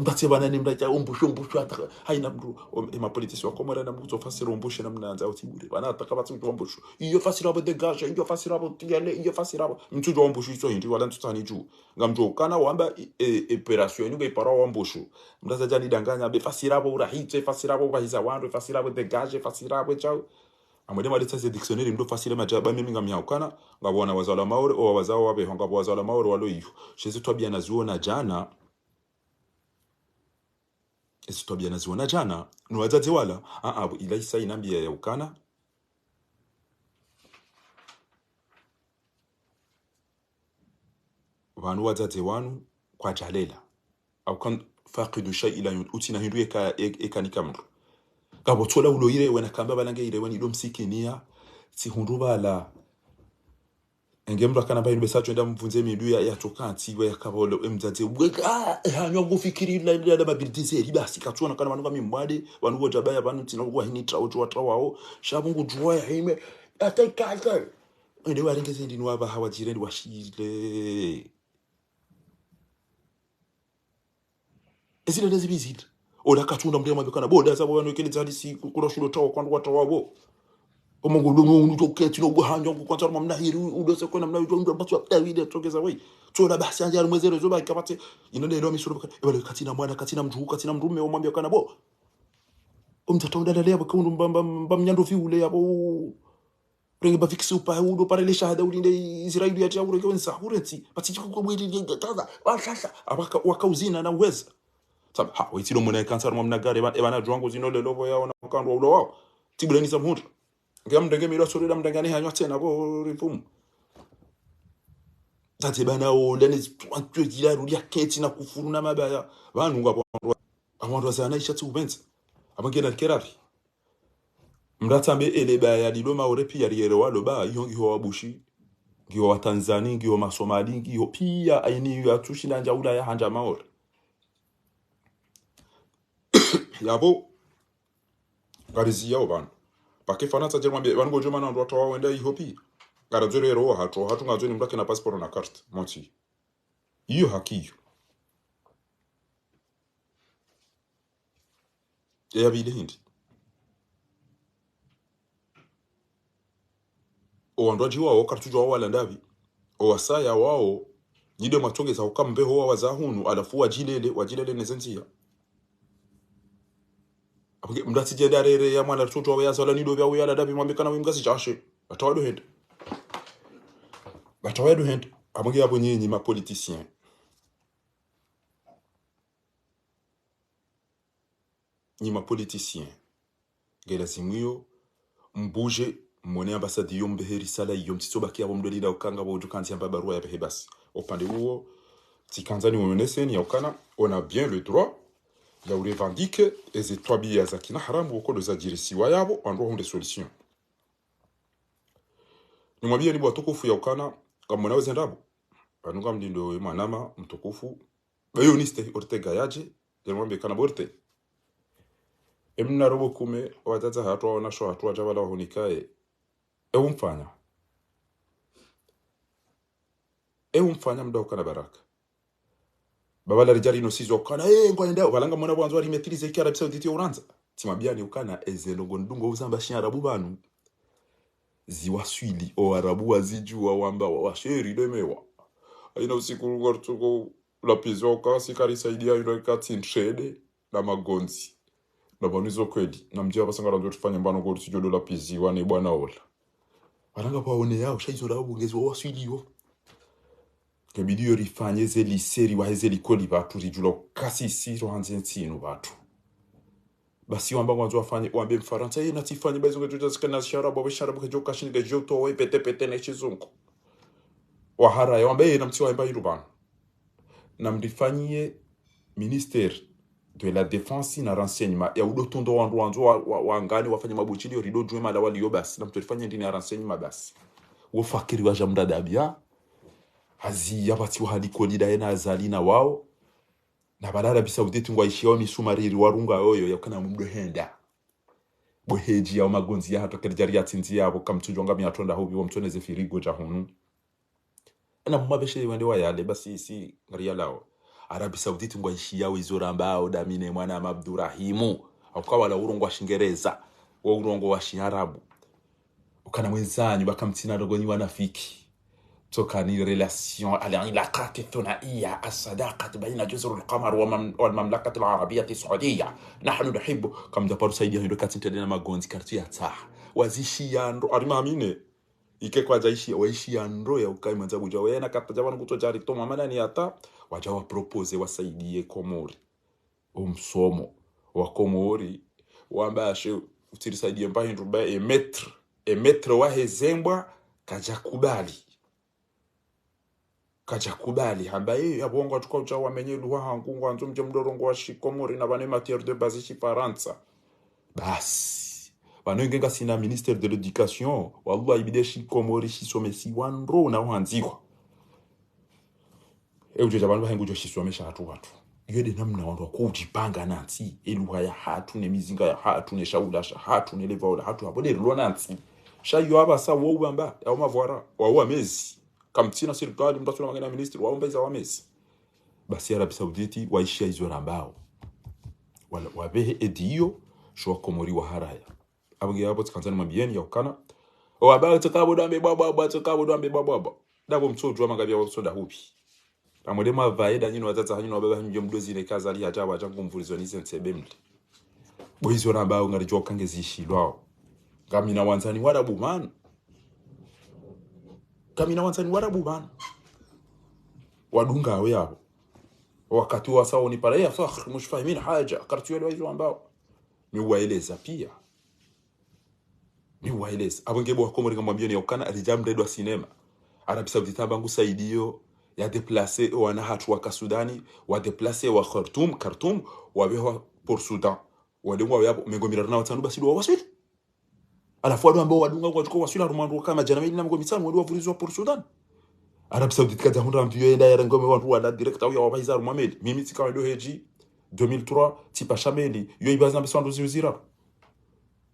mbati bana ni mdaja umbusho ata haina mdu ma politiciens wakomara na mtu fasira umbusho na mnanza utibure bana ataka batu umbusho iyo fasira ba dégage iyo fasira ba tiale iyo fasira mtu jo umbusho iso hindi wala tutani juu ngamjo kana wamba operation ni para umbusho mdaza jani danganya be fasira ba urahite fasira ba bahiza wandu fasira ba dégage fasira ba chao amwede malitsa ze dictionnaire ndo fasira majaba mimi ngamya ukana ngabona wazala maore o wazao wabe honga wazala maore walo iyo shezi twabia nazuona jana esitwabia naziona jana nuwazazi wala abo ila isa inambia ya ukana wanu wazazi wanu kwa jalela au kan faqidu shay ila utina hindu eka nikamru kabo tola uloire wena kamba balange ire wani domsikinia si hundu bala engemro kana bayi besacho nda mvunze mindu ya tokanti we yakabolo emzaze weka hanywa gufikiri la mabilitise libasi katuna kana manuka mimwade wanu boja baya banu tina kwa hini trawo shabungu juwa ya hime atakaka ende warengeze ndi nwaba hawajireni washile ezile ndezibizita ola katunda mndema bekana boda zabo wanu kele zadisi kula shulo tawo kwandu watawo omongolo umuntu oketi no buhanja kwanza mamna hiri udose kona mna ujo batwa David togeza we tsola basi anje ari mwezero zo bakabate inone lo misoro ebale katina mwana katina mndume omwambia kana bo umtatonda dale yabo kundu mbamnyando viule yabo renge bafiksi upa udo parele shahada ulinde Israeli ya tawo renge wensa hureti batiki ko bwili taza washasha abaka wakauzina na uweza sab ha witilo mwana kansa mwamna gare ebana jwangu zino le lobo yao na kandwa ulo wao tibuleni samhunda ngamndenge miro sorira mndangane hanywa tena bo rifumu tate bana o lene twantu dila rulia keti na kufuru na mabaya banu ngabo abantu bazana ishatu ubenza abangena kerapi mratambe elebaya diloma orepi yariere walo ba yongi ho wabushi ngiyo wa Tanzania ngiyo masomali ngiyo pia aini ya tushina njaula ya hanja maore yabo garizi yao bana pake Faransa je mwambie wango joma na ndo watu waenda ihopi garazore ro hatu ngazoni mrake na passport na carte monti hiyo haki ya bile hindi o ndo jiwa o kartu jwa wala ndavi o wasaya wao nyide matongeza ukambe ho wazahunu alafu wajilele nezenzia apike mdati je darere ya mwana tutu wa yazala nido bya uyala dabi mwambekana wimgazi chashe atawado hend amuge abo nyinyi ma politicien gela zimuyo mbuje mwone ambasadi yo mbeheri sala yo mtitsobaki abo mdolida ukanga bo dukanzi amba barua ya behebas opande huo tikanzani woneseni ya ukana on a bien le droit ya urevendique ezetwabi ya zakina haramu uko dozajirisi wa yabo andro hunde solution nimwambia ni bwatukufu ya ukana kama naweza ndabo anunga mdindo manama mtukufu bayoniste Ortega yaje nimwambia kana borte emna robo kume wataza hatu waona sho hatu wajabala hunikae umfanya mda ukana baraka babala rijali no sizo ukana ngwa ndao balanga mwana bwanzo ari maîtriser ki Arabie Saoudite uranza timabiani ukana ezelongo ndungo uzamba shi arabu banu ziwaswili o arabu waziju wamba washeri demewa aina usiku ngortuko la pizoka sikari saidia ile katin trade na magonzi na banizo kweli na mjia basanga ndo tufanye mbano ngo tujodo la pizi wane bwana ola baranga baone yao shaizo la bungezi waswiliyo kebidio rifanye zeli seri wa hezeli koli batu rijulo kasi siro hanze ntino batu basi wamba mwanzo afanye wambe Mfaransa yeye natifanye bazo ngetuja sikana sharabu basharabu kejoka shinga joto we pete na chizungu wahara ya wambe na mtiwa mba irubana na mdifanyie ministère de la défense na renseignement ya udotondo wanzo wangani wafanye mabuchili rido juma la wali yobasi na mtofanye ndini ya renseignement basi wofakiri wa jamda dabia hazi yabati wahali kolida ena azalina wao na balala bisaudite ngwaishi yao misumariri warunga oyo yakana mumdo henda boheji ya magonzi ya hato kerjari ya tinzi yabo kamtujonga miatonda hobi wamtoneze firigo jahunu na mumabeshe wende wayale basi si ngaria lao Arabie Saoudite ngwaishi yao izorambao damine mwana Abdurahimu akawa la urongo wa Shingereza wa urongo wa Shiarabu ukana mwenzanyu bakamtina dogonyi wanafiki تكاني ريلاسيون على علاقات الثنائية الصداقة بين جزر القمر والمملكة العربية السعودية نحن نحب كم دبر سيدي هندو كاتين تدينا ماغونز كارتيا تاح وزيشي يانرو أرما ميني ike kwa jaishi waishi andro ya ukai manzabu jawe na kata jabana kutojari toma manani ata wajawa propose wasaidie Komori umsomo wa Komori wambashe utirisaidie mpa hindu ba emetre wa hezembwa kajakubali hambaye yabongo tukao cha wamenyedu wa hangungu anzo mje mdorongo wa Komori na bane matière de base shi Faransa basi banengenga sina ministère de l'éducation wallahi bideshi Komori shi somesi wanro na wanzikwa uje jabana hengu jo shi somesha watu yede namna wandu kujipanga nanti eluha ya hatu ne mizinga ya hatu ne shaulasha hatu ne levaola hatu abone rilo nanti shayo abasa wo bamba ya mavwara wa mezi kamtina serikali mtasuna magana ministri waombeza wa mezi basi Arabie Saoudite waishia hizo rambao wala wabehe ediyo shwa Komori wa haraya abungi yabo tkanzani mabieni ya ukana o abao tukabo dambe baba dabo mtsojo magabya wasoda hupi amode mavaida nyino watata hanyino baba hanyyo mdozi ne kazali hata wacha kumvulizo ni sensebemli boizo rambao ngari joka ngezishilwa kamina wanzani warabu man wadunga hao yao wakati wa sawa ni pale ya fakhr mش فاهمين حاجه kartu ile hizo ambao ni waeleza pia ni waeleza abongebo wa Komori ngamwambia ni ukana alijamde do cinema Arabie Saoudite bangu saidio ya déplacer wana hatu wa Sudani wa déplacer wa Khartoum wa beho pour Sudan wadungwa yabo mengomira na watanu basi do waswili alafu wadu ambao wadunga kwa chukua waswila rumando kama jana na mgo mitano wadu wavurizwa pour Sudan Arabie Saoudite kaja hunda mvio enda ya ngome wantu wala direct au ya wabaiza Mohamed mimi sikawa do heji 2003 tipa shameli yo ibaza mbeso ndo ziuzira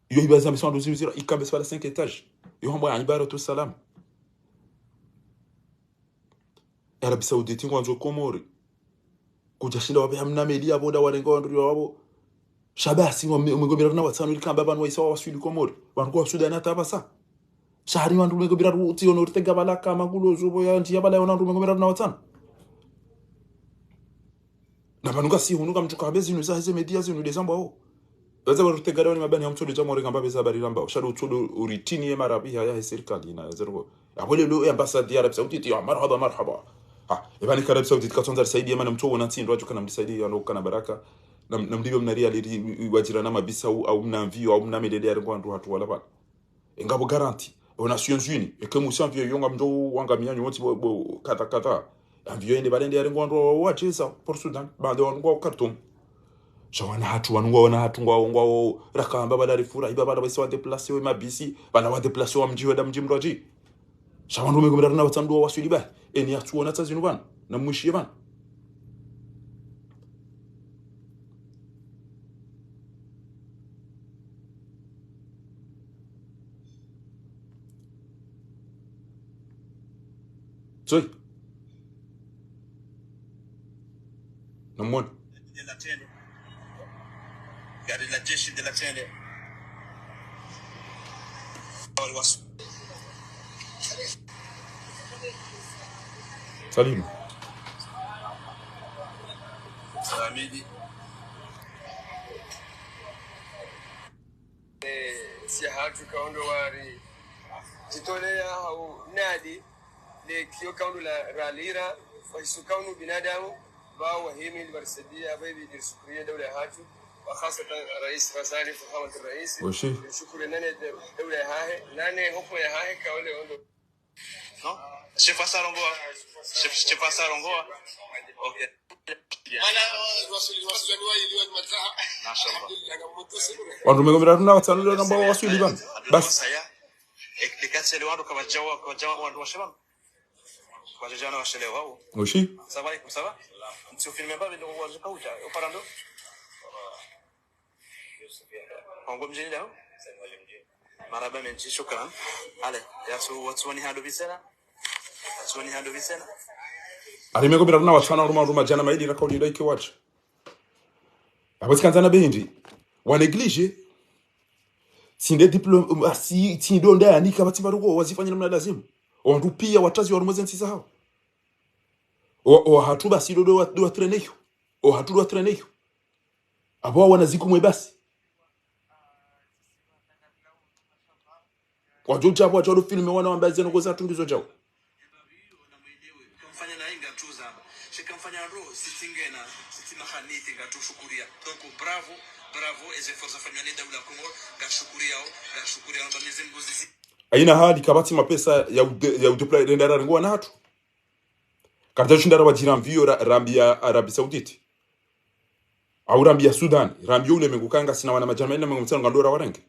yo ibaza mbeso ndo ziuzira ikambe swala 5 étages yo hambo ibara to salam Arabie Saoudite ngwanzo Komori kujashinda wabe hamna meli abo da warenga wandu wabo shabasi mwengomira na watsano likamba banu waisa waswidi Komori bantu kwa Sudan atabasa shahari wandu mwengomira uti ono rutega balaka magulo zobo ya nti yabala wandu mwengomira na watsano na banuka si hunuka mtuka habezi nuza hize media zinu dezamba ho baza barutega dawa ni mabani hamtodi jamu rekamba beza bari lamba shado utodo uritini ya marabi ya serikali na zero abole lo ambassade ya Arabie Saoudite ya marhaba ibani Arabie Saoudite katonza saidi mana mtu wona tsindo acho kana msaidi anoka baraka namdibe mnaria liri wajira na mabisa au mnamvio au mnamedede ya rwandu hatu wala bana engabo garanti aux Nations Unies et que musi amvio yonga mndo wanga mianyo woti bo kata amvio ende balende ya rwandu wacheza por Sudan bado wangu kartum shawana hatu wana hatu ngwa rakamba balari fura iba bala basi wa déplacer we mabisi bana wa déplacer wa mji wa mji mroji shawandu megomera na watsandu wa swili ba eni atuona tsazinu bana na mwishi bana Soy namwona della tele gari la jeshi della tele Salim Salamidi si hatu kaundo wari jitolea au nadi le kio kaundo la ralira wa hisu kaundo binadamu باو وهيمي البرسدية بيبي دير سكرية دولة هاتو وخاصة رئيس غزالي فخامة الرئيس وشي شكرا لنا دولة هاي لاني هكو يا هاي كاولي عنده non je passe à l'envoi je passe à l'envoi ok انا wandu megomera na watsano na mbawa waswili bana bas likatse wandu kama jawa wandu washabana kwa jana washelewa wao وشي ça va ça va tu filmes pas ndio wazo kauta uparando ongo mjini leo maraba menchi shukran ale yasu watsoni hando bisena watsoni hando bisena ari megomera na watsana ruma jana maidi rakodi like watch abasikanza na bendi wa neglige sinde diplome si tindo ndani kabati barugo wazifanya namna lazima wandu pia watazi wa rumozensi zao o hatu basi do treneyo o hatu do treneyo abo wanazikumwe basi wajoja abo wajodo filme wana ambaze no goza tungizo jao mfanya na inga tuza shikamfanya ro sitingena sitima khaniti ngatushukuria donc bravo eze forza fanywa ni daula Komoro gashukuria amba mizimbuzi aina hadi kabati mapesa ya udeploy rendara ngwa na hatu karta shindara wajira mvio rambia Arabie Saoudite au rambia Sudan rambio ule mengukanga sina wana majamani mengumtsana ngandora warenge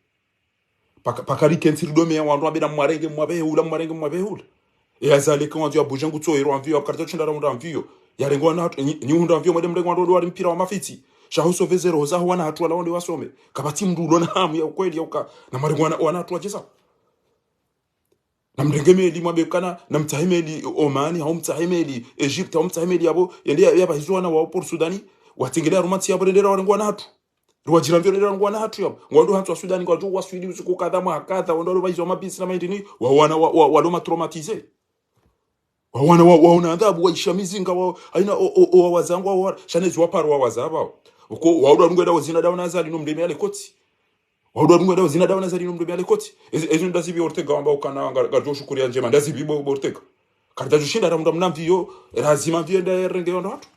pakari kensiri ya wandu abena mwarenge mwabe ula yazale kwa ndio abujangu tsoiro mvio karta shindara mvio yarengwa na hatu ni hunda mvio mwede mrengo ndo wari mpira wa mafiti shahuso vezero za wana hatu wala wande wasome kabati mdulo na hamu ya ukweli ya na marengwa wana hatu wajeza na mrengemeli mwabekana na mtahimeli Omani au mtahimeli Egypt au mtahimeli yabo yende yaba hizwana wa por Sudani watingelea romansi yabo rendera warengwa na hatu rwajira mvyo rendera warengwa na hatu yabo ngwandu hatu wa Sudani kwa juu waswidi usiku kadha hakadha wando bayizo mabisi na maindini wa loma traumatize wana adhabu waishamizinga wa aina o wazangu wa shanezi waparwa wazaba uko waudwa ngweda wazina dauna zali no mdemi ale koti waudwa ngweda wazina dauna zali no mdemi ale koti ezo ndazibi Ortega amba ukana ngajo shukuria njema ndazibi bo Ortega karta jushinda ramda mnamvio lazima vienda renge yondo watu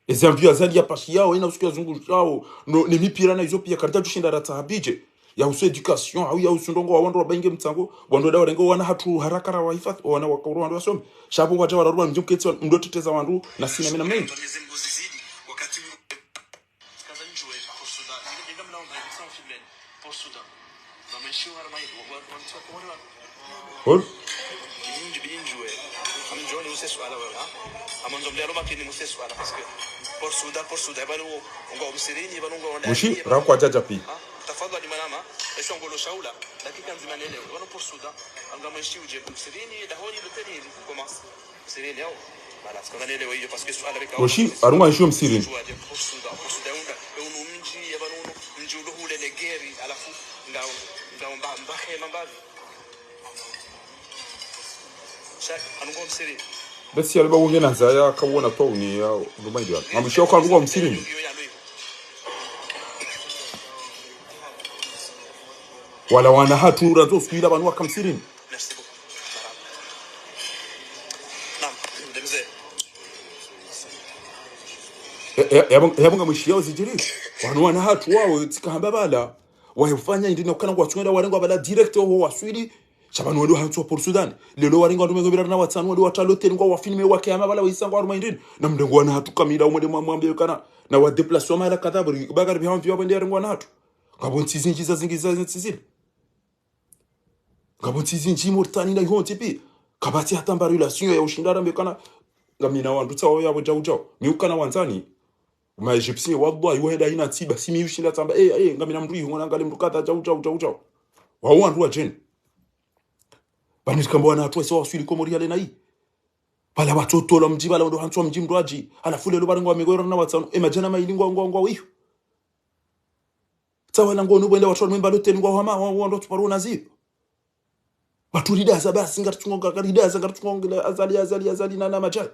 ezamvio azali ya pashi yao ina usiku zungu yao no ni mipira na hizo pia karta jushinda ratabije ya uso education au ya usundongo wa wando bainge mtsango wando dawa rengo wana hatu harakara wa hifadhi wana wakuru wando wasome shabu wacha wararua mjumketsi mdoteteza wandu na sina mina mengi wakati kaza njwe kwa Sudan ndio mna omba kwa Sudan kwa Sudan na mshiu harma wanatoa kwa wale hol binjwe amjoni mse swala wala amonzo mlero makini mse swala parce que por suda banu ngo msirini banu ngo ndani mushi rakwa jaja pi tafadhali manama esho ngolo shaula dakika nzima nele banu por suda anga mwishi uje msirini dahoni luteni commence msirini yao bala sikana nele wewe parce que swala beka mushi arunga isho msirini por suda unda unu mji banu mji ule legeri alafu ngao mbahe mambavi shak anungo msirini basi alba wongena zaya kabona tawni ya rumaydia mamushi kwa ruwa msirini wala wana hatura zo swila banwa kamsirini yabonga mushiyao zijiri wana hatu wao tikahamba bala wayefanya ndino kana gwatwenda warengo bala direct ho waswili chabanu wali hantu por Sudan lelo warengo ndumengo birana watanu wali watalote ngo wafilme wake ama bala wisanga waruma ndini na mdengo wana hatu kamira umode mwambe kana na wa déplacement mala kadabri bagar bi hantu yabende yarengo wana hatu ngabonti zinjiza zinzizile ngabonti zinji mortani na honte pi kabati hatamba relation ya ushindara mbekana ngamina wandu tsawo yabo jawjaw miukana wanzani ma egyptien wallahi waheda ina tiba simi ushinda tamba ngamina mndu yihona ngale mndu kata jawjaw wa wandu wa jen baniskambo wana atwa so waswili komori yale nai bala watoto la mji bala ndo hantswa mji mndwaji alafu lelo barengo amegora na watsano emajana mailingo ngwa wiyo tawala ngono bwenda watwa mwemba loteni ngwa hama wando tuparuna zipo baturidaza basi ngatutunga karidaza ngatutunga azali na majai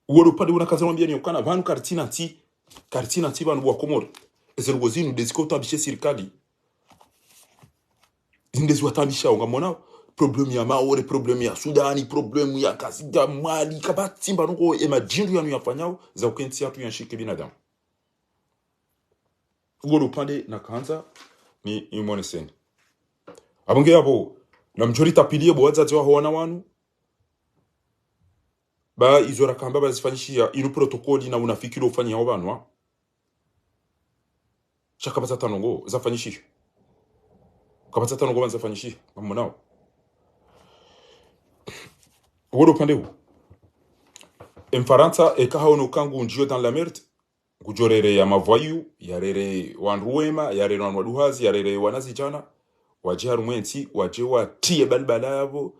woro pade una kaza mwambia ni ukana vanu kartina ti banu bwa komori ezerugozinu desiko bishe sirikali zindezi watambisha ngamona problem ya maore problem ya Sudani problem ya kasida Mali kabati mbanu ngo emajindu yanu yafanyao za ukenti atu yanshike binadamu woro pade na kanza ni imoneseni abonge yabo na mjori tapilie boaza zwa hoana wanu ba izora kamba bazifanyishia inu protokoli na unafikiri ufanya hao banwa shaka batata nongo zafanyishia kabata nongo bazafanyishia mamonao woro pandeu Mfaransa ekahaono kangu njio dans la merde kujorere ya mavoyu yarere wanruema yarere wanwaduhazi yarere wanazijana wajiharu mwensi wajewa tie balbala yabo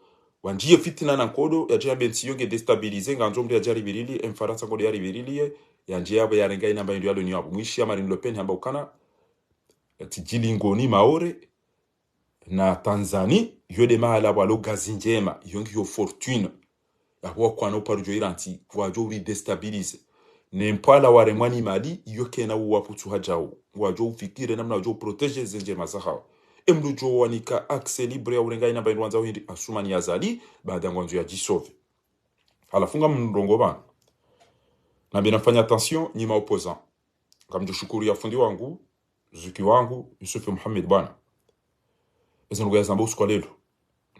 wanjie fitina na kodo yaje benti yoge destabiliser nganzo mde yajari birili Mfaransa ngode yari birili yanje yabo yarenga ina mbayo yalo ni yabo mwishi ya Marine Le Pen hamba ukana tijilingoni maore na Tanzania yode mahala walo gazi njema yongi yo fortune yabo kwa no parujo iranti wajo ri destabiliser nempala waremwani Mali yoke na uwaputu hajao wajo ufikire namna wajo proteger zenjema zahao emlujo wanika accès libre ya urenga ina baindwanza hindi asumani yazali baada ya ngwanzo ya jisove alafunga mndongo bana na binafanya attention ni maopposant kamjo shukuru ya fundi wangu zuki wangu Yusuf Muhammad bana ezo ngo yazamba usko lelo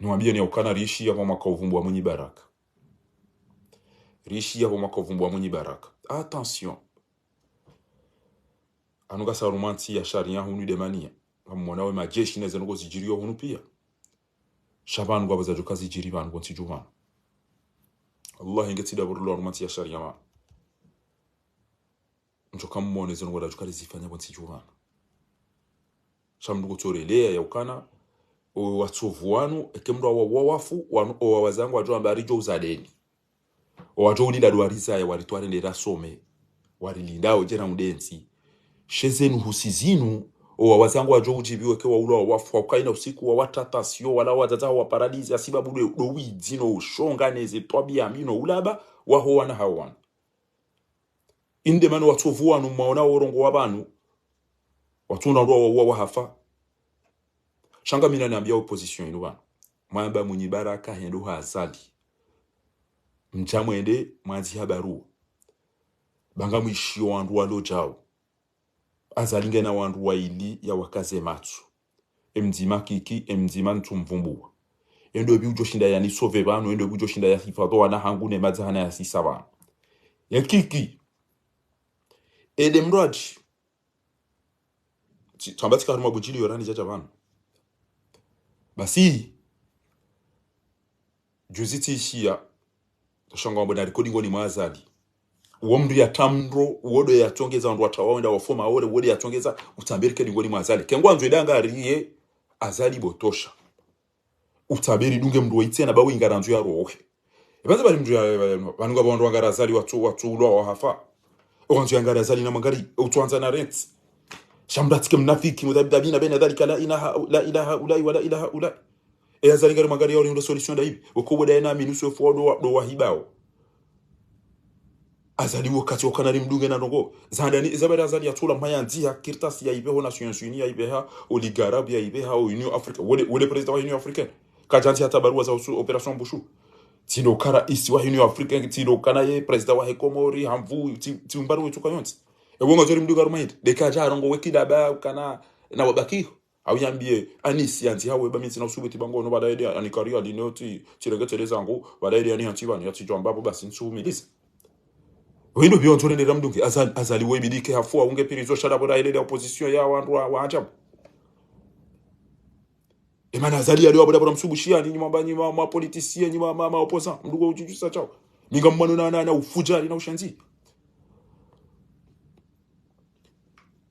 niwaambie ni ukana rishi ya mwaka uvumbwa mwenye baraka rishi ya mwaka uvumbwa mwenye baraka attention anuga sa romanti ya sharia hunu demania kamona we majeshi neze ngo zijiriyo hunu pia shaban ngo bazajo kazi jiri ban ngo tijuma Allah ingeti da burlo romanti ya sharia ma njoka mmone ze ngo da jukali zifanya ngo tijuma shamndugo torelea ya ukana o watsovuanu ekemro wa wafu wanu o wazangu ajo ambari jo uzadeni o ajo ulida duariza ya walitware ndera some warilindao jera mudensi shezenu husizinu o wazangu ajo ujibiwe kwa ulo wafu ukaina usiku wa watatasio wala wataza wa paradisi asibabu do widino ushonga neze twabia mino ulaba waho wana hawan inde manu watsovuanu maona orongo wabanu watuna ndo wa hafa shanga mina niambia opposition inu bana mwamba mwenye baraka hendo hazali mchamwende mwazi habaru banga mwishio wandu walo jao azalinga na wandu waili ya wakaze matsu emzima kiki emzima ntumvumbua endo bi ujo shinda yani sove bano endo bi ujo shinda ya hifadho wana hangu ne mazahana ya sisaba ya kiki edemroji tambatika haruma bujili yorani jaja bana basi juziti ishia toshanga wambo na recording wani mwazali uomri ya tamro wodo ya tongeza wandu watawawenda wafoma ore wodo ya tongeza utambirike lingoni mwazali kengwanzo idanga riye azali botosha utabiri dunge mndu waitena bawe ingaranzu ya rohe ibanze bali mndu ya banunga bandu wangarazali watu ulwa wa hafa oranzu ya ngarazali na mangari utuanza na rent shamdatike mnafiki mudabina bena dhalika la ilaha ulai wala ilaha ulai azali ngari mangari yao ndo solution da hivi ukobo da na minusu fodo do wahibao azali wakati wakanari mdunge na ndongo zandani zabara azali atula mayanzia kirtasi ya ibeho Nations Unies ya ibeha oligarab ya ibeha Union Africa wole president wa Union Africaine kajanti hata barua za operation Bushu tino kara isi wa Union Africaine tino kana ye president wa Komori hamvu timbaru wetu kayonti ebonga zori mduga rumaid de kaja rongo wekida ba kana na wabaki au yambie anisi anti hawe ba mitsi na usubuti bango no badaide anikaria linoti tiregetereza ngo badaide ani antiba yati jomba basi nsumilisa wino byo ntone ramdungi azali webidike hafua unge pirizo shada boda ile opposition ya wandu wa ajabu emana azali ali waboda boda msubushia ni nyuma ma politicien nyuma ma opposant mdugo ujujusa chao ninga mmano na ufujali na ushanzi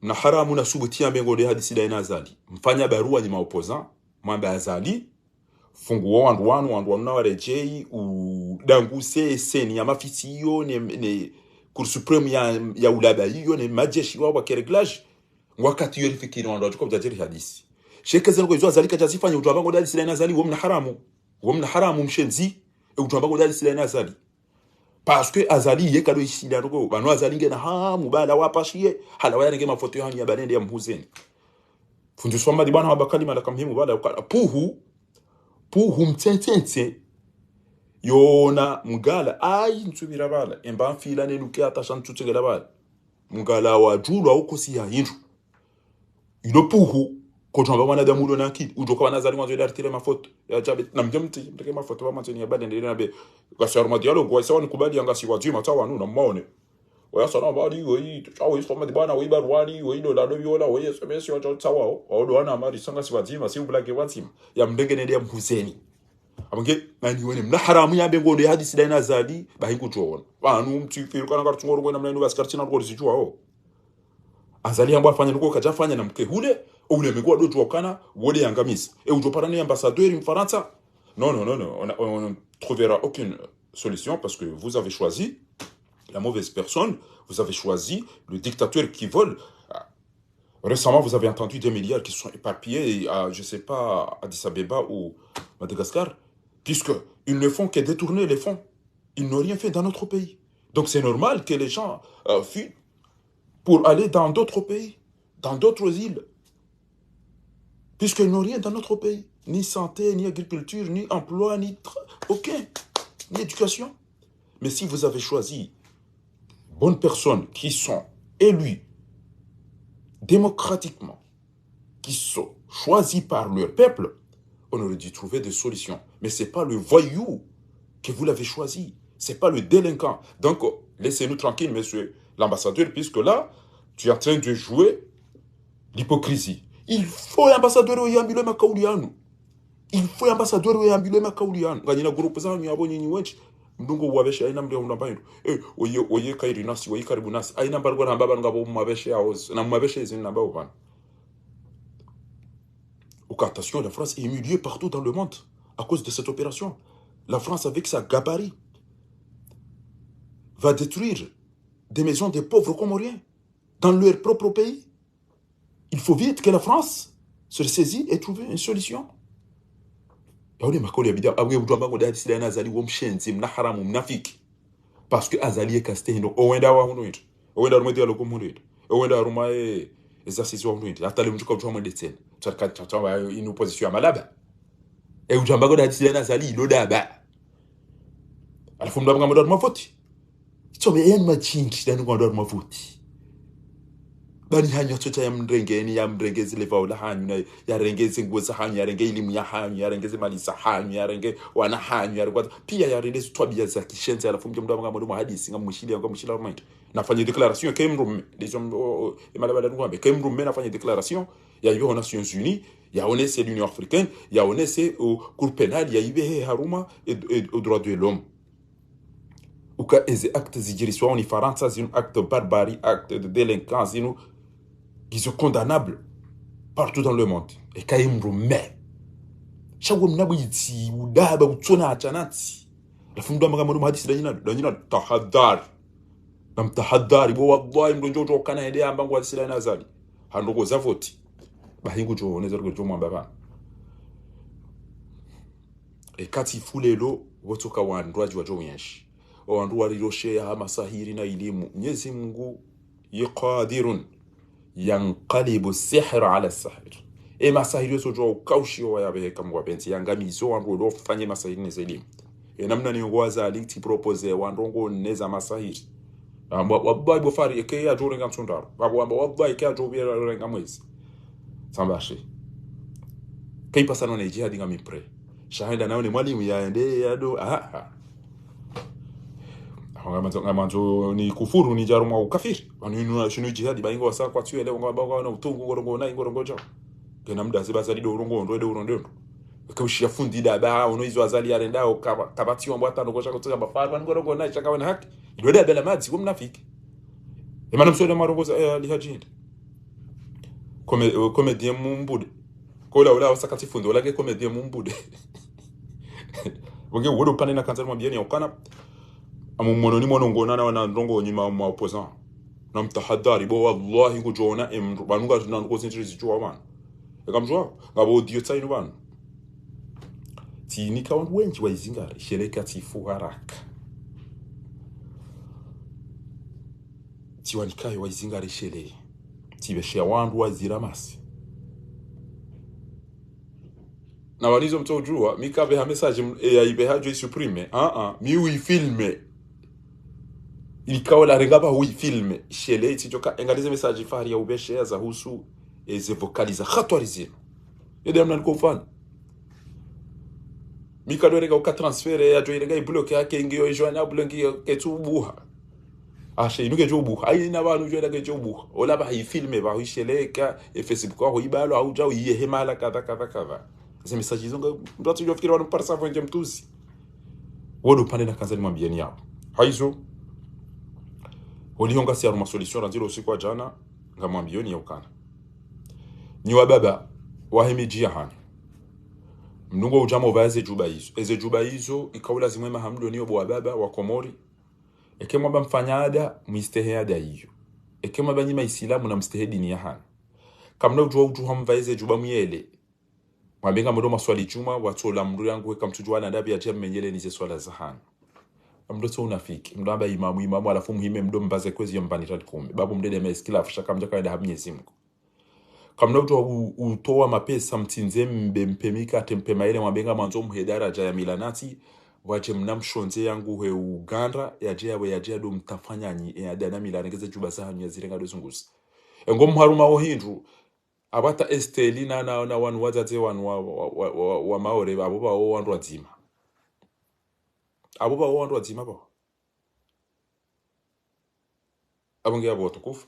na haramu na subutia bengo de hadisi da azali mfanya barua nyuma opposant mwamba azali funguo wandu na warejei udangu seni ya mafisiyo ne Cour supreme ya ulaba hiyo ni majeshi wao wa kereglage wakati hiyo lifikiri wandu wachukua mtajiri hadisi sheke zenu kwa hizo azalika jazifanya utuambango dali sila inazali womna haramu mshenzi utuambango dali sila inazali parce que azali ye kado ishida rugo bano azali ngena hamu bala wapashie hala wayange mafoto yani ya banende ya mhuzeni fundi swamba di bana wabakali malaka muhimu bala puhu mtentente yona mugala ai nsubira bala emba mfila ne luke atasha ntutengela bala mugala wa julwa uko si ya hindu ino puhu ko tamba bana da mulo nakidi ujoka bana zali mwanzo dartire mafoto ya jabe na mjemti mteke mafoto ba manteni ya bade ndele na be gasharma dialogue wa sawa nikubali anga si wajima tawa nu na maone wa sana bali yi tawo isoma di bana wiba rwani we ndo lado yola we SMS wa tawa o do ana mari sanga si wajima si ubulake watima ya mdengene ndia mhuzeni abange nani wone mna haramu ya bengo ndo hadisi da inazali bahingu tuona banu mtifiru kana kartungoro kwena mnendo baskartina ngo zijua o azali ambo afanya nuko kajafanya na mke hule ule mekwa do tuokana wole yangamisi ujoparani ambassadeur mfaransa non on trouvera aucune solution parce que vous avez choisi la mauvaise personne, vous avez choisi le dictateur qui vole. Récemment, vous avez entendu des milliards qui sont éparpillés à, je sais pas, Addis Abeba ou Madagascar, puisqu'ils ne font que détourner les fonds. Ils n'ont rien fait dans notre pays. Donc c'est normal que les gens fuient pour aller dans d'autres pays, dans d'autres îles, puisqu'ils n'ont rien dans notre pays. Ni santé, ni agriculture, ni emploi, ni éducation. Mais si vous avez choisi bonnes personnes qui sont élues démocratiquement, qui sont choisies par leur peuple, on aurait dû trouver des solutions. Mais ce n'est pas le voyou que vous l'avez choisi. Ce n'est pas le délinquant. Donc, laissez-nous tranquilles, monsieur l'ambassadeur, puisque là, tu es en train de jouer l'hypocrisie. Il faut ambassadeur au Yambile Makaulianou. Il faut ambassadeur au Yambile Makaulianou. Gagné la groupe ça, nous avons une mdungo wabeshe aina mde unambayo oye kairi nasi oye karibu nasi aina mbargo na mbaba ngabo mwabeshe aoz na mwabeshe zini namba uvan. Attention, la France est humiliée partout dans le monde à cause de cette opération. La France, avec sa gabarit, va détruire des maisons des pauvres comoriens dans leur propre pays. Il faut vite que la France se saisit et trouve une solution. Parce que azali est casté no owenda wa huno itu owenda rumedi aloko mundo itu owenda rumae exercice wa huno itu atale mtuka utwa mwende tena tata une opposition à malaba e ujamba go dati lena azali lo daba alafu mdaba ngamdo mafoti itsome yen machinki dani ngado mafoti bani hanyo tota ya mrengezi leva la hanyo na ya rengezi ngoza hanyo ya renge elimu ya hanyo ya rengezi malisa hanyo ya renge wana hanyo ya rengwa pia ya rende twabia za kishenze alafu mjomdo ngamdo hadisi ngamushili ngamushila mind nafanya déclaration kemrum les hommes malabada ngombe kemrum nafanya déclaration ya ibe aux Nations Unies ya onese l'Union africaine ya onese au cour pénal ya ibe haruma et au droit de l'homme uka eze actes zijiriswa en Faransa zinu acte de barbarie, acte de délinquance zinu qui sont condamnables partout dans le monde. Et quand ils me shawo mnabu yiti udaba utona achanati lafu ndo amagamba ndo hadisi danyina tahadhari na mtahadhari bo wallahi ndo njoto kana ende amba ngo hadisi danyina zali handoko zavoti bahingu jo oneza rwo mwamba bana e kati fulelo wotoka wandwaji wa joyenshi wandu waliroshe ya masahiri na elimu Mwenyezi Mungu yaqadirun yanqalibu sihra ala sahir e masahiri so jo kaushi wa yabe kamwa benti yangamizo wandu lo fanye masahiri neza elimu e namna ni ngwaza alikti propose wandu ngo neza masahiri wallahi bofari eke ya jorenga mtsundaro babwamba wallahi ke ya jobira renga mwezi sambashi kai pasano na jihadi ngami pre shahida naone mwalimu yaende yado ngamanzo ni kufuru ni jaruma ukafiri wanu shinu jihadi baingo wasa kwa tuele ngaba na utungu ngorongo na ngorongo jo kena mda zibaza lido urongo ndo edo urondo kushia fundi da ba uno izo azali arendao kabati wa mbata ndo kocha kutoka bafaru ngorongo na chaka wana haki ndo da bela madzi kumnafiki emana msole marongoza lihajinda comédien mumbude kola ula wasakati fundi wala ke comédien mumbude bonge wodo pane na kanza mwambieni okana amumono ni mono ngona wana ndongo nyima ma opposant na mtahadhari bo wallahi kujona banunga tunango sintrizi jwa bana ekamjwa ngabo dio tsaino bana ti kaundu wenji waizingari sheleka tifu haraka ti wanikaye waizingari shele tibeshe wandu waziramasi na walizo mtojua mikabe ha message ya ibehajo supprime mi wi filme ilikawa la rengaba wi filme shele tijoka engalize message fari ya ubeshe za husu eze vocaliza khatwarizino yede amna nikofana mikado rega uka transfert ya jo rega ibloke yake ngiyo joana blanki ketubuha ashe inuke jobuha ayina abantu jo rega jobuha ola ba filme ba hisheleka Facebook aho ibalo au jaw yehemala kadha ese message zonga mtatu jo fikira wanapasa vonje mtusi wodo pande na kanzani mwambieni yao haizo olihonga si aruma solution ranziro usiku jana ngamwambioni yaukana ni wababa wahimijia hani mnungo ujamo vaze juba hizo eze juba hizo ikaula zimwema hamdo niyo bwa baba wa Komori ekema ba mfanyada mistehada hiyo ekema ba nyima Islamu na mstehedi ni hani kamna ujua ujuha mvaze juba myele mwabenga mdo maswali chuma watola mdu yangu weka mtujwana ndabi ya jema menyele nize swala za hani mdo to unafiki mdo amba imamu alafu muhime mdo mbaze kwezi yombani tati kume babu mdede meskila afisha kamja kaida Mwenyezi Mungu kamna utoa mapesa mtinze mbempemika tempema ile mwabenga mwanzo muhedara ja ya milanati waje mnamshonze yangu he Uganda yaje do mtafanyanyi ya dana milanengeze juba sahanyu yazirenga dozunguzi engom haruma wo hindu abata estelina na wanu wazaze wanu wa maore abo ba wo wandu wazima ba abonge abo tukufu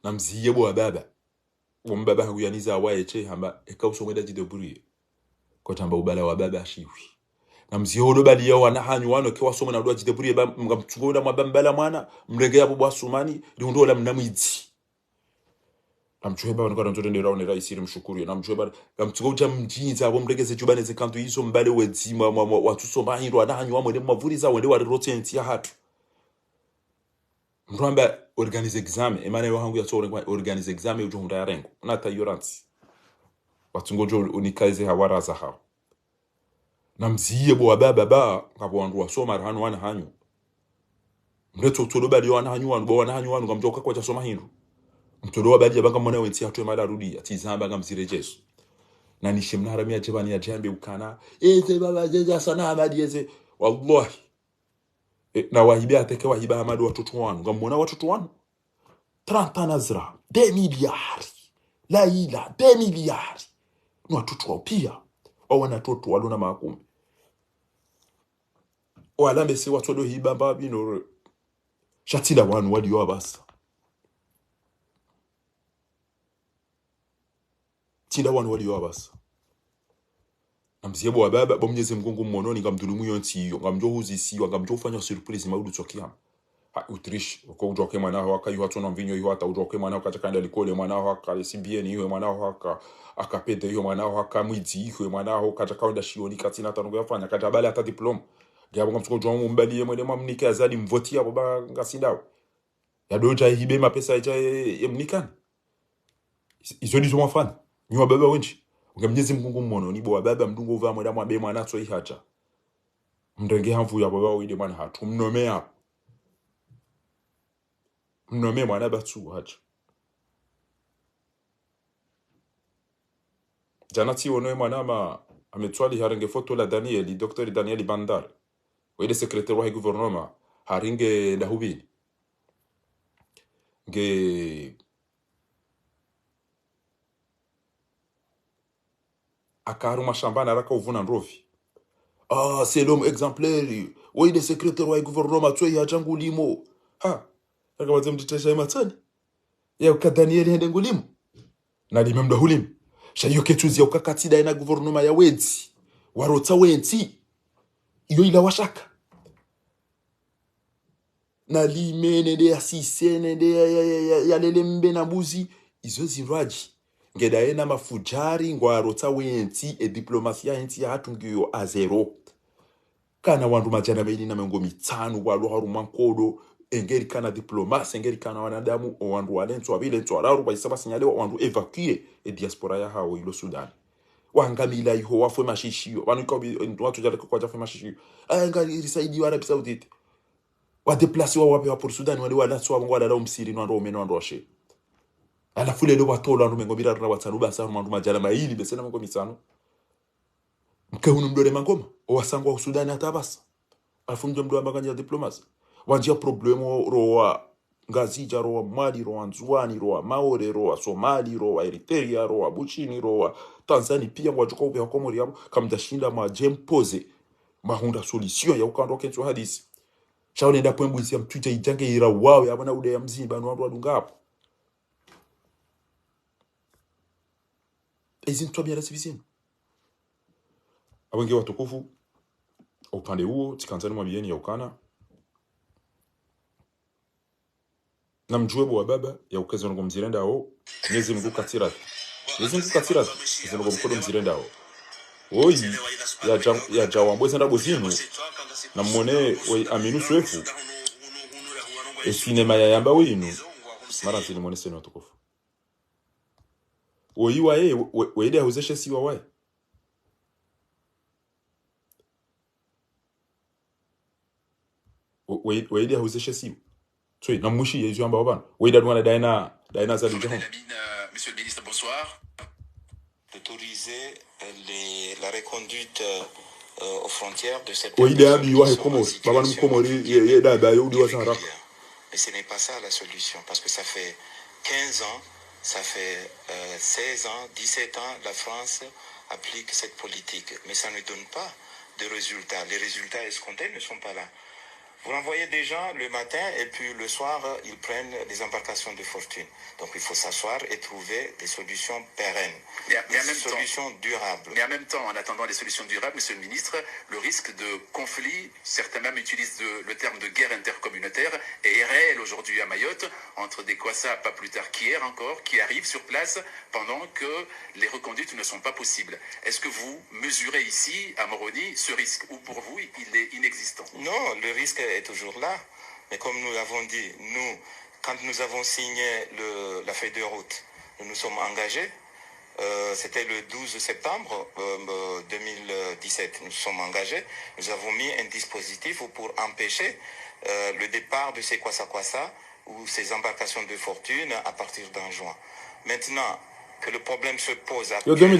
na mziye bo baba wombaba huyaniza waeche hamba ekausomeda jideburiye ko tamba ubala wa baba shiwi na mziye hodo bali yo wana hanyu wano ke wasoma na ndo jideburiye ba ngamtsugoda mwabambala mwana mrenge yabo bwasumani riundola mnamwizi amchuheba wanokana nzote ndera onera isiri mshukuru na mchuheba ngamtsugoja mjinza abo mregeze jubane zekantu izo mbale wedzima watusoma hiro anahanyu wamwe mavuriza wende wari rotenti ya hatu mramba organize examen emane wangu ya tsore organize examen ujo hunda yarengo nata yoransi watungojo unikaize hawaraza hao na mziye bo baba ba ngabo wandu wasoma hanu wana hanyu mreto todo bali wana hanyu wanu ngamjoka kwa chasoma hindu mtodo bali yabanga mwana wensi atwe mala rudi atizamba ngamzirejesu na nishimnara mia jebani ya jambe ukana eze baba jeja sana abadi eze wallahi na wahibi ateke wahiba amadu watoto wanu ngamona watoto wanu 30 nazra 2 miliari la ila 2 miliari ni watoto wao pia wana watoto walona makumi wala mbese watoto hiba babi no shatila wanu wali wabasa tila wanu wali wabasa Namzie bo baba bo Mwenyezi Mungu mmononi ngamdhulumu yonti hiyo ngamjo huzisiwa ngamjo ufanya surprise maudu tsokiam ha utrish ko ujoke mwana waka yu hatu na mvinyo yu hata ujoke mwana waka takanda likole mwana waka sibieni hiyo mwana waka akapete hiyo mwana waka mwiti hiyo mwana waka takanda shioni katina tango yafanya katabali hata diploma gabo ngamtsuko jomu mbali mwene mwamnike azali mvoti abo ba ngasindawo ya doja hibe mapesa ija yemnikana izo ndizo mwafana nywa baba wenchi Mwenyezi Mungu mmono ni bo baba mdungu va mwenda mwabe mwana tso ihacha mndenge hamvu ya baba wide mwana hatu mnome hapo mnome mwana batsu hacha janati wono mwana ma ametwali haringe foto la Danieli Dr. Danieli Bandar wede secrétaire wa gouvernement haringe ndahubini nge akaru mashambana araka uvuna ndovi c'est l'homme exemplaire oui des secrétaires wa gouvernement tso ya jangu limo ha akabaze mtitesha matani ya ka Daniel hende ngulimo na limemda hulim shayo ketuzi ya ukakatida ina gouvernement ya wenzi warota wenzi iyo ila washaka na limene de asisene de ya lele mbe na mbuzi izo ziraji ngedaena mafujari ngwarota wenzi e diplomasia enti ya hatungiyo a zero kana wandu majana meili na mengo mitanu walu haru mankodo engeri kana diplomasi engeri kana wanadamu wandu walentu wabile ntu wararu baisaba sinyalewa wandu evacuer e diaspora ya hao ilo Sudan wangamila iho wafwe mashishio watu jale kwa jafwe mashishio anga irisaidi wa Arabia Saudite wa deplasi wa wapi wa por Sudan wale wala tso wangwa la umsiri no ndo meno ndo washe ala fule lo batola ndo mengo bira na watanu basa ndo majala maili besena mengo mitano mkehunu mdore mangoma owasangwa Sudan atabasa afunje mdo ambaganya diplomasi wajia problemo roa ngazija roa Mali roa Nzwani roa Maore roa Somali roa Eritrea roa Buchini roa Tanzania pia wajuka ube hakomori yabo kamdashinda majempoze mahunda solution ya ukando kenzo hadisi shaone nda pwembu isi ya mtuja ijange ira wawe abana ude ya mzimba no wandu wadunga hapo izin twabia la sivisimu abenge watukufu upande huo tikanzani mwa bieni ya ukana na mjuebo wa baba ya ukezo ngo mzirenda ho Mwenyezi Mungu katirati ngo mkodo mzirenda ho oi ya jawa mbweza ndabo zinu na mmone we aminu swefu esinema ya yamba winu mara zini mwone senu watukufu oi wae weide hauzeshe siwa wae weide hauzeshe siwa Tsui, na mushi yezu amba obana. Weida douana daina zali jahon. Monsieur le ministre, bonsoir. D'autoriser la reconduite aux frontières de cette Weida bi wa komori. Baba ni komori ye da ba yo diwa san rak. Mais ce n'est pas ça la solution parce que ça fait 15 ans, ça fait 16 ans, 17 ans la France applique cette politique mais ça ne donne pas de résultats. Les résultats escomptés ne sont pas là. Vous renvoyez des gens le matin et puis le soir, ils prennent des embarcations de fortune. Donc il faut s'asseoir et trouver des solutions pérennes, des solutions durables. Mais en même temps, en attendant les solutions durables, Monsieur le ministre, le risque de conflit, certains même utilisent le terme de guerre intercommunautaire, est réel aujourd'hui à Mayotte, entre des Kwassa, pas plus tard qu'hier encore, qui arrivent sur place pendant que les reconduites ne sont pas possibles. Est-ce que vous mesurez ici, à Moroni, ce risque, ou pour vous, il est inexistant? Non, le risque est toujours là. Mais comme nous l'avons dit, nous, quand nous avons signé la feuille de route, nous nous sommes engagés. C'était le 12 septembre 2017. Nous nous sommes engagés. Nous avons mis un dispositif pour empêcher le départ de ces Kwassa ou ces embarcations de fortune à partir d'un juin. Maintenant que le problème se pose actuellement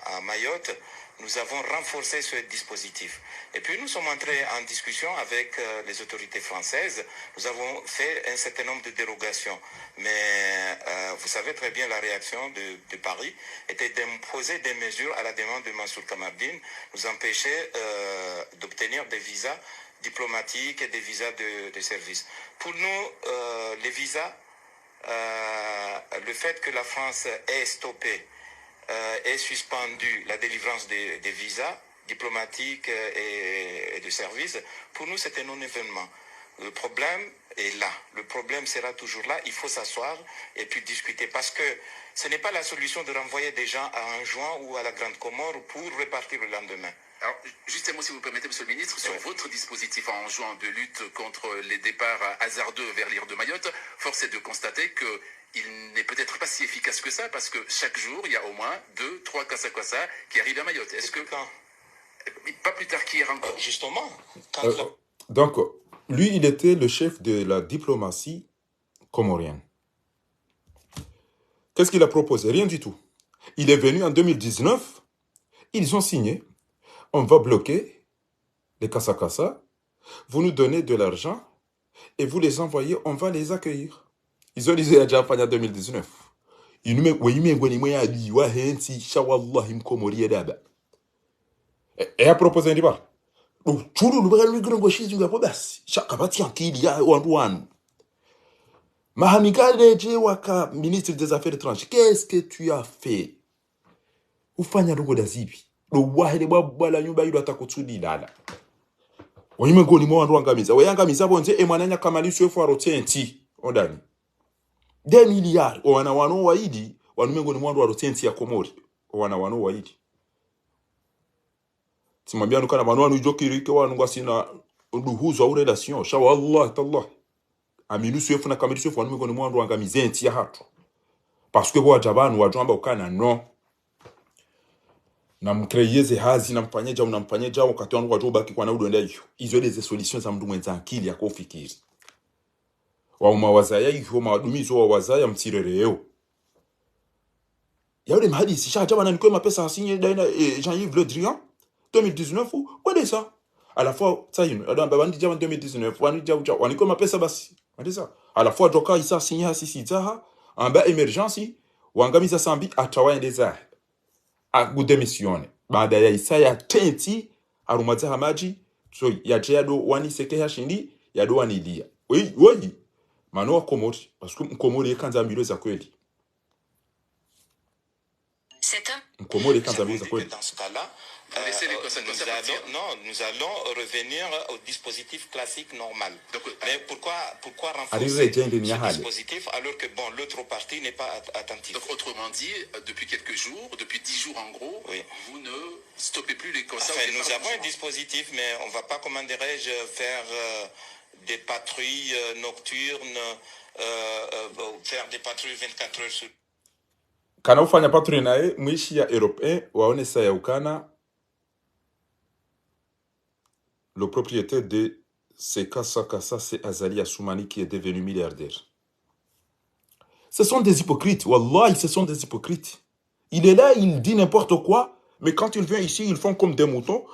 à Mayotte, nous avons renforcé ce dispositif. Et puis nous sommes entrés en discussion avec les autorités françaises. Nous avons fait un certain nombre de dérogations. Mais vous savez très bien la réaction de Paris était d'imposer des mesures à la demande de Mansour Kamardine, nous empêcher d'obtenir des visas diplomatiques et des visas de service. Pour nous, les visas, le fait que la France ait stoppé est suspendu la délivrance des visas diplomatiques et de services. Pour nous, c'est un non-événement. Le problème est là. Le problème sera toujours là. Il faut s'asseoir et puis discuter. Parce que ce n'est pas la solution de renvoyer des gens à Anjouan ou à la Grande Comore pour repartir le lendemain. Alors, justement, si vous permettez, Monsieur le Ministre, sur votre dispositif en juin de lutte contre les départs hasardeux vers l'île de Mayotte, force est de constater qu'il n'est peut-être pas si efficace que ça, parce que chaque jour, il y a au moins 2, 3 Kassa qui arrivent à Mayotte. Est-ce que quand pas plus tard qu'hier encore Justement. Donc, lui, il était le chef de la diplomatie comorienne. Qu'est-ce qu'il a proposé? Rien du tout. Il est venu en 2019, ils ont signé. On va bloquer les Kassa. Vous nous donnez de l'argent et vous les envoyez, on va les accueillir. Ils ont dit déjà en 2019. Et a proposé un débat. Mahamikane Jewaka, ministre des Affaires étrangères, qu'est-ce que tu as fait? Ufanya ndugu dazibi. Wahele bwala nyumba yilo atakutsudi dala. Wanyime ni mwa ngamiza. Wayangamiza bonze emwananya kamalisu efu arotenti. Ondani. 2 milliards. Wana wano waidi. Wanumengo ni mwa arotenti ya Komori. Wana wano waidi. Timambia nukana wanu jokirike wanu ngasina nduhuzo au relation. Shawa Allah tallah. Aminusu efu na kamalisu efu wanumengo ni mwa angamizenti ya hatu. Parce que wa jabanu wajamba ukana no. Na mkreyeze hazi na mfanyeja wakati wangu wajua baki kwa na udo ndio hizo ile solutions za mtu mwenza akili yako ufikiri wa umawazaya hiyo madumizo wa wazaya mtirereo ya ule mahadisi shaja bana niko mapesa asinye daina Jean-Yves Le Drian 2019 quoi ça à la fois ça une adamba bandi jama 2019 waniko mapesa basi ça à la fois joka isa signé sisi zaha amba emergency wangamiza sambi atawaendeza agudemisione baada ya Isaya tenti arumaza hamaji so ya do wani seke ya shindi ya do wani lia oui mano Komori parce que Komori kanza mbilo za kweli Komori kanza mbilo za kweli. Dans ce cas-là, nous allons revenir au dispositif classique normal. Donc, mais pourquoi renforcer ce dispositif alors que bon, l'autre partie n'est pas attentif? Donc, autrement dit, depuis quelques jours, depuis 10 jours en gros, oui, vous ne stoppez plus les Kassa. Enfin, nous avons un dispositif, mais on ne va pas, comment dirais-je, faire des patrouilles nocturnes, faire des patrouilles 24 heures sur... Kana ufanya patrouille nae mwishi ya européen waone sa ya ukana le propriétaire de ces Kassa, c'est Azali Assoumani qui est devenu milliardaire. Ce sont des hypocrites, wallahi, ce sont des hypocrites. Il est là, il dit n'importe quoi, mais quand il vient ici, ils font comme des moutons.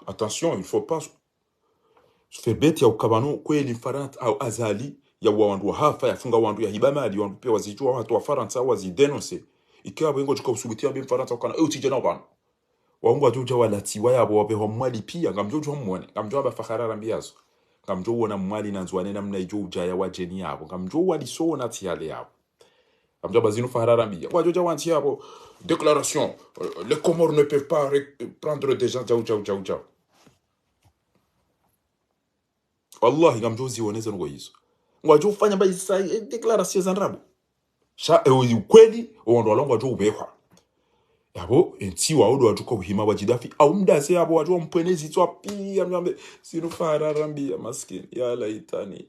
Attention, il ne faut pas se faire bête ya ukabano kweli Farant au Azali ya wandu hafa ya funga wandu ya hibamali wandu pia wazijua watu wa Faransa wazidenonse. Ikiwa wengo chukua usubutia bin Faransa ukana utijana bana. Waungu wajuja walatiwa yabo wabeho mwali pia ngamjojo mwone ngamjojo abafakara rambiazo ngamjojo wona mwali nanzwane namna ijuja ya wajeni yabo ngamjojo walisona tiale yabo ngamjojo bazinu fakara rambia wajuja wanti yabo déclaration les Comores ne peuvent pas prendre des gens jaou wallahi ngamjojo zioneza ngo hizo ngwajo ufanya ba isa déclaration za ndrabo sha ukweli ondo walongo wajo ubehwa yabo enti wa odo watuko hima wajidafi au mdase yabo watu mpwenezi twa pia mjambe sinu fara rambia maskini ya laitani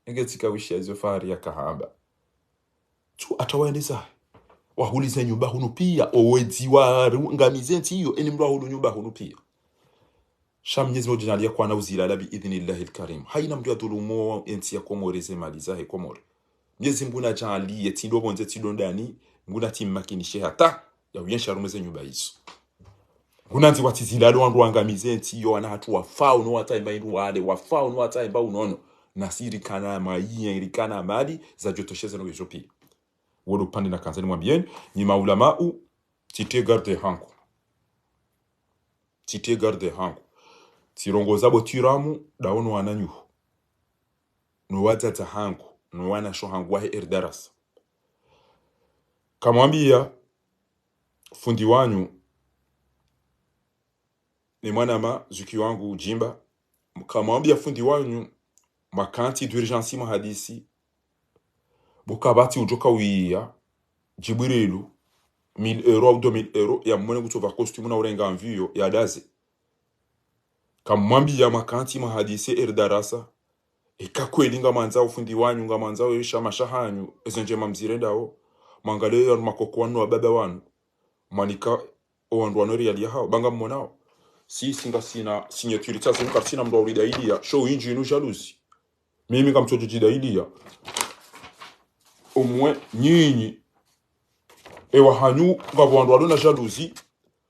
ngetika wishia hizo fari ya kahaba tu atawaendeza wahuliza nyumba hunu pia owezi wa ngamizenti hiyo eni mwa hulu nyumba hunu pia shamnyezi mojinalia kwa na uzila labi idhinillahi alkarim haina mdu ya dhulumo enti ya Komoreze maliza he Komore myezi mbuna jali yetindo bonze tido ndani mbuna timmakinishe hata ya uyensha rumeze nyumba hizo unanzi watizilalo wandu wangamize ntiyo wana hatu wafao no wataimba indu wale wafao no wataimba unono nasiri kana maiye irikana mali za jotosheze no Ethiopia wodo pande na kanzani mwambieni ni maulama u tite garde hangu tirongoza bo tiramu daono wananyuho no wazata hangu no wana sho hangu wahe erdarasa kamwambia fundi wanyu ni mwanama zuki wangu jimba, kamwambia fundi wanyu makanti d'urgence mahadisi bukabati ujoka wiya jiburilu 1000 euro ou 2000 euro ya mwene kutuva costume na urenga mvio ya daze, kamwambia makanti mahadisi erdarasa ikakweli ngamanza ufundi wanyu ngamanza yesha mashahanyu ezenje mamzirendao mangale ya makoko wanu wa baba wanu manika owandu wanori ya hao banga mmonao si singa sina signature tsa zinu karsina mdo urida ilia show inji inu jalousie mimi ngamtojo jida ilia au moins nyinyi ewa hanyu ngabwandu walona jalousie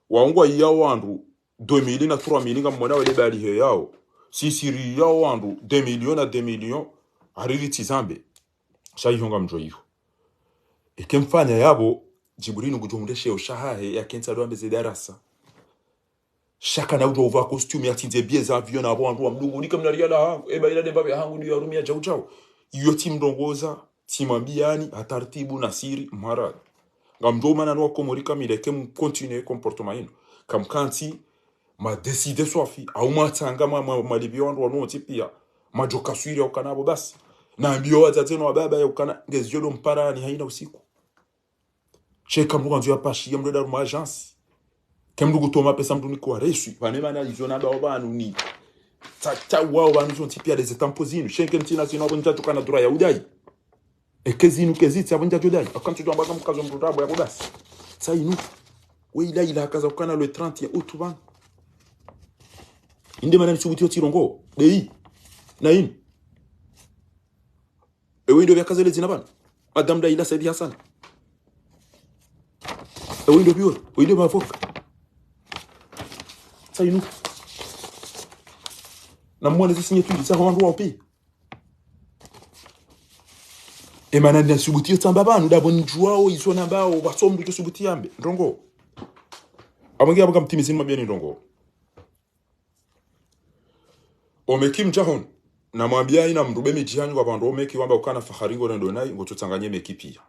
waungwa iya wandu 2000 na 3000 ngammonao ile bali he yao si siri ya wandu 2 millions na 2 millions hariri tizambe shayihonga mjoyiho ikemfanya yabo jiburinu kujumudeshe ushahahe ya kensa rwambe zidarasa shaka na ujo uva costume ya tinze bieza avion na wandu wa mdungu nika mnariala hangu eba ila dembabe hangu ni yarumia jau jau iyo timu ndongoza timambiani atartibu na siri mharad ngamjoma na nwa komorika mileke mkontinue comportement ino kamkanti ma décider swafi au matanga malibio wandu wanoti pia majoka swiri au kanabo basi na mbio watateno baba ya ukana ngeziodo mparani haina usiku cheka mbuga ndio apashi ya mdoda mu agence kemdu gutoma pesa mtu ni kwa resu panema na izona ba obanu ni tata wao banu zonti pia des tampozino shenke mtina sino abo ntatu kana dura ya udai ekezinu keziti abo ntatu udai akantu ndo ambaga mkazo mrutabo ya basi sainu we ila kaza ukana le 30 ya utuban inde mana msubuti otirongo dei na in ewe ndo vyakaza le zinabana madam da ila Saidi Hassan ewe ndo biyo ewe ndo mafoka sainu na mwana zisinye tu sa wandu wapi e mana na subuti otamba ndo dabon juao iso nambao basombu to subuti yambe ndongo abangi abaga mtimizini mabia ni ndongo omekim jahon na mwambia ina mrube mijihani kwa bandu omeki wamba ukana faharingo na ndonai ngotutsanganye meki pia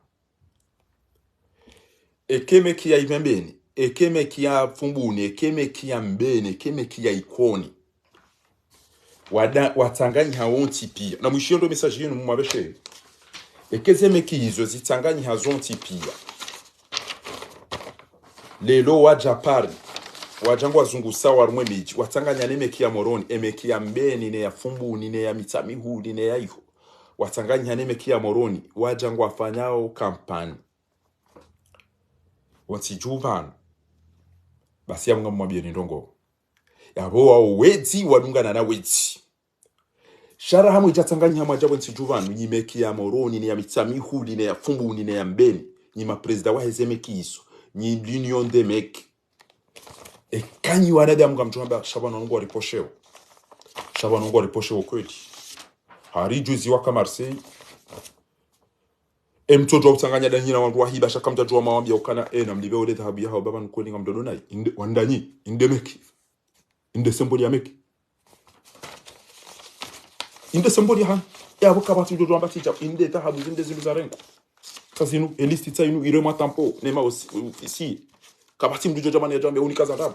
ekemeki ya imembeni ekemeki ya fumbuni ekemeki ya mbeni ekemeki ya ikoni watanganyi hawonti pia na mwishindo message yenu mwabeshe ekezemeki hizo zitanganyi hazonti pia lelo wajapari wajangwa zungusa warumwe miji watanganya nemeki ya moroni emeki ya mbeni ne ya fumbuni ne ya mitamihudi ne ya iho watanganya nemeki ya moroni wajangwa fanyao kampani watijuvana basi ya mga mwabia ni ndongo yabo wa wedi wadungana na wedi shara hamu itatanganya hamu ajabu ntijuvana nyimeki ya moroni ne ya mitamihudi ne ya fumbuni ne ya mbeni nyima prezida wa hezemeki iso ni l'union des mecs et kanyi wanada mga mjomba shabana ngo riposheo kweli hari juzi waka Marseille emtojo utanganya danyina wandu wahiba shaka mtajua mawambia ukana na mlibe ule dhahabu yao baba nkweni ngamdodo nai inde wandanyi inde meki inde symbol ya meki inde symbol ya han ya bukabati jojo ambati ja inde dhahabu inde ziluzarenko kazinu elisti tsainu irema tampo nema ici kabati mdujo jamani ya jambe unikaza rabu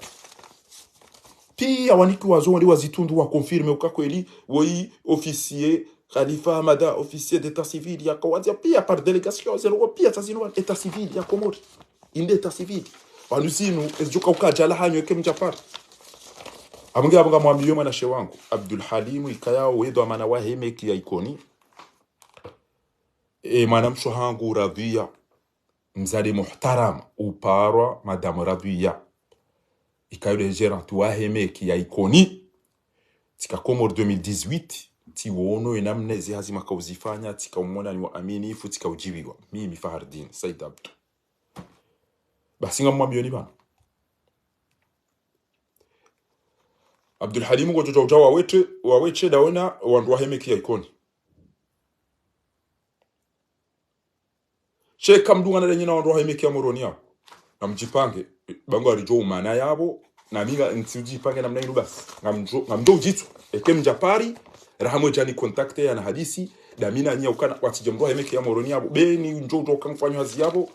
pia waniki wazo wali wazitundu wa confirme ukakweli woi officier Khalifa Hamada officier d'état civil ya kawadia pia par délégation zero pia tazinu état civil ya Komori inde état civil wanusinu ezuka ukajala hanyo kemjapar amungi abanga mwambiyo mwana shewangu Abdul Halim ikayao wedo amana wa hemeki ya ikoni manamsho hangu radhiya mzali muhtaram uparwa madame radhiya ikayole gérant wa hemeki ya ikoni tika Komor 2018 tiwono enamnezi hazima kauzifanya tika umona ni wa aminifu tika ujibiwa mimi Fahardin Said Abdu basi ngamwambio ni bana Abdul Halim ngojojo jawa waweche daona wandu wa hemeki ya ikoni cheka mdungana lenye na wandu wa hemeki ya moroni yao na mjipange bango alijo umana yabo na minga ntijipange namna ino basi ngamdo jitu ekem japari rahamo jani kontakte ya na hadisi damina nya ukana watije mdo hemeki ya moroni yabo beni njojo kamfanywa hazi yabo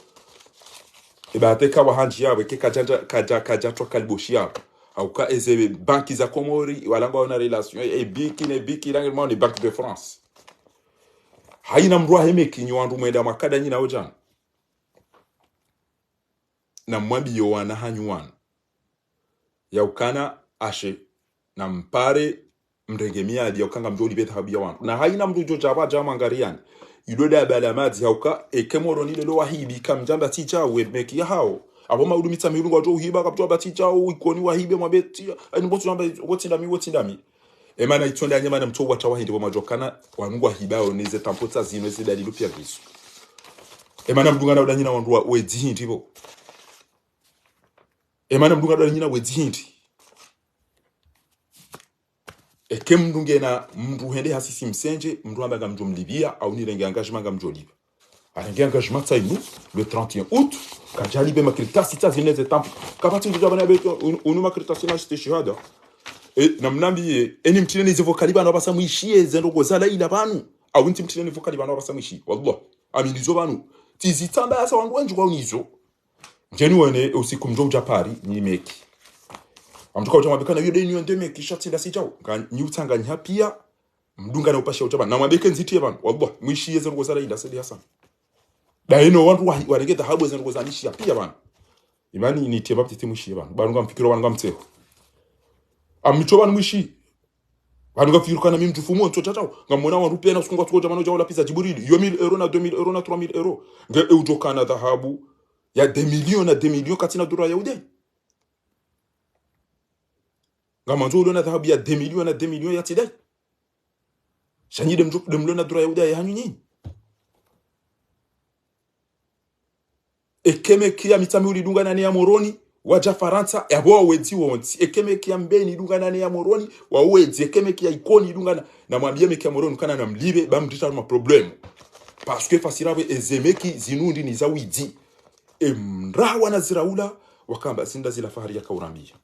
Ibateka wahanji yawe ke kaja to kalboshi yawe au ka eze banki za Komori walanga wana relation biki rangi ni Banque de France haina mrua hemeki nyandu mwenda makada nyina ojana na mwambi yo wana hanyuan ya ukana ashe na mpare mrengemia ya ukanga mjoli beta habia wana na haina mrujo jama ngariani idoda bala madzi hauka ekemoro ni lelo wahibi kamjamba ticha we meki hao abo maudu mitsa mirungo jo uhiba kapto baticha o ikoni wahibe mwabeti ani botu namba wotindami emana itonda nyama na mtowa tawahindi bo majokana wanungwa hibao neze tampota zino eze dalilu pia gisu emana mdungana udanyina wandua wedihindi bo emana mdungana udanyina wedihindi eke mdunge na mdu hende hasisi msenje mdu ambaga mdu mlibia au nirenge engagement nga mdu oliba arenge engagement sainu le 31 août kajali be makritasi ta zineze tampo kapati ndu jabana be unu makritasi na shite shihada na mnambi eni mtineni zivokali bana basa mwishie zendo gozala ila banu au nti mtineni vokali bana basa mwishi wallah aminizo banu tizitamba asa wangu wenju kwa unizo njeni wene usiku mdo japari ni meki amtuka utama bekana yo deni ndeme kishatinda sijao nyutanga nyapia mdunga na upasha utaba na mwabeke nzitie bana wallah mwishi zendo gozala ila sedi hasan daino wantu warengeta habo zendo gozanishi pia bana imani ni tiba ptiti mwishi bana banu mfikiro bana ngamteo amichoba mwishi vanhu ngafirukana mimi mtufumo ntotatawo ngamona wantu pena usunga tsoja mano jawo lapisa jiburili yo 1000 euro na 2000 euro na 3000 euro nge eujokana dhahabu ya 2 millions na 2 millions katina dura ya udai ngamanzo ndo na dhahabu ya 2 millions na 2 millions ya tidai shanyide mlo na dura ya udai hanyu nyinyi ekeme kia mitami ulidunga nani ya moroni waja Faransa yabo wedi wonti ekeme kia mbeni dungana ne ya moroni wa wedi ekeme kia ikoni dungana na mwambie meki ya moroni kana na mlibe ba mdita ma problème parce que fasirabe ezemeki zinundi ni zawidi emrawa na ziraula wakamba zinda zila fahari ya kaurambia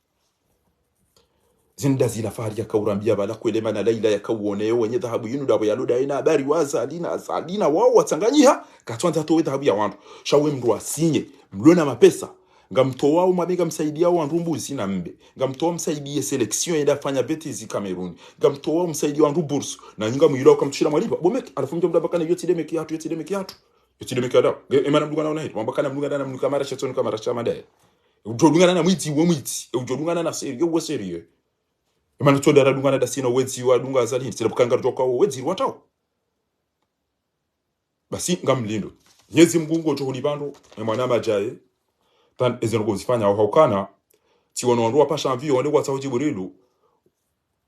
zinda zila fahari ya kaurambia bala kwelema na laila ya kawoneo wenye dhahabu yinu dabo ya loda ina habari waza alina wao watanganyiha katwanta towe dhahabu ya wantu shawe mru asinye mlona mapesa ngamtoa umabega msaidia wa ndumbuzi na mbe ngamtoa msaidie selection enda fanya betizi Cameroon ngamtoa msaidia wa ndumbuzi na nyinga mwira ukamchira mwalipa bomeki alafunja mdabakana yotideme kiatu ada emana mdungana una hito mabakana mdungana na mnukamara chatonu kamara chamadae ujodungana na mwiti wo mwiti ujodungana na serio wo serio emana tonda radungana da sino wedzi wa dunga azali sila bukanga toka wo wedzi watao basi ngamlindo nyezi mgungo to hulibando emana majaye tan ezeno kuzifanya haukana tiwono ndo pasha mvio wale kwa sauti burilu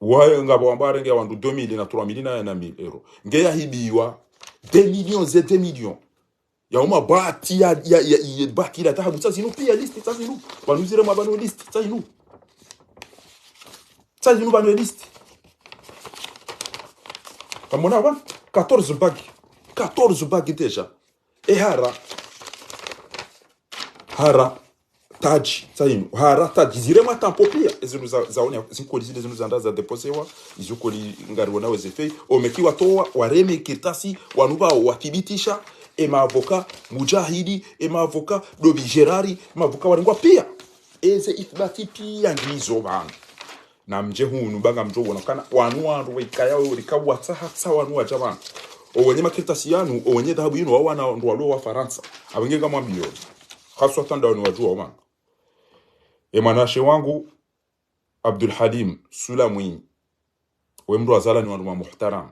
wae ngabo ambare nge wandu 2000 na 3000 na 1000 euro nge ya hibiwa 2 millions ya uma bati ya bati la tahabu tsazinu pia list tsazinu banuzire mabano list tsazinu bano list kamona wa 14 bag deja hara taji tsainu hara taji zirema tampo pia ezinu zaonya zinkoli zile zinu zandaza deposewa izukoli ngariwa nawe zefei omekiwa toa wareme kirtasi wanuba wathibitisha avoka mujahidi avoka dobi gerari avoka waringwa pia eze ithbati pia ngizo bana na mje hunu banga mjo wonakana wanu wikaya rikawa tsaha wanu ajabana owenye makirtasi yanu owenye dhahabu yinu wana ndo walo wa Faransa abengenga mwambio haswa tanda wanu wajua man emanashe wangu Abdul Halim Sulamwi wemru azala ni wandu muhtaram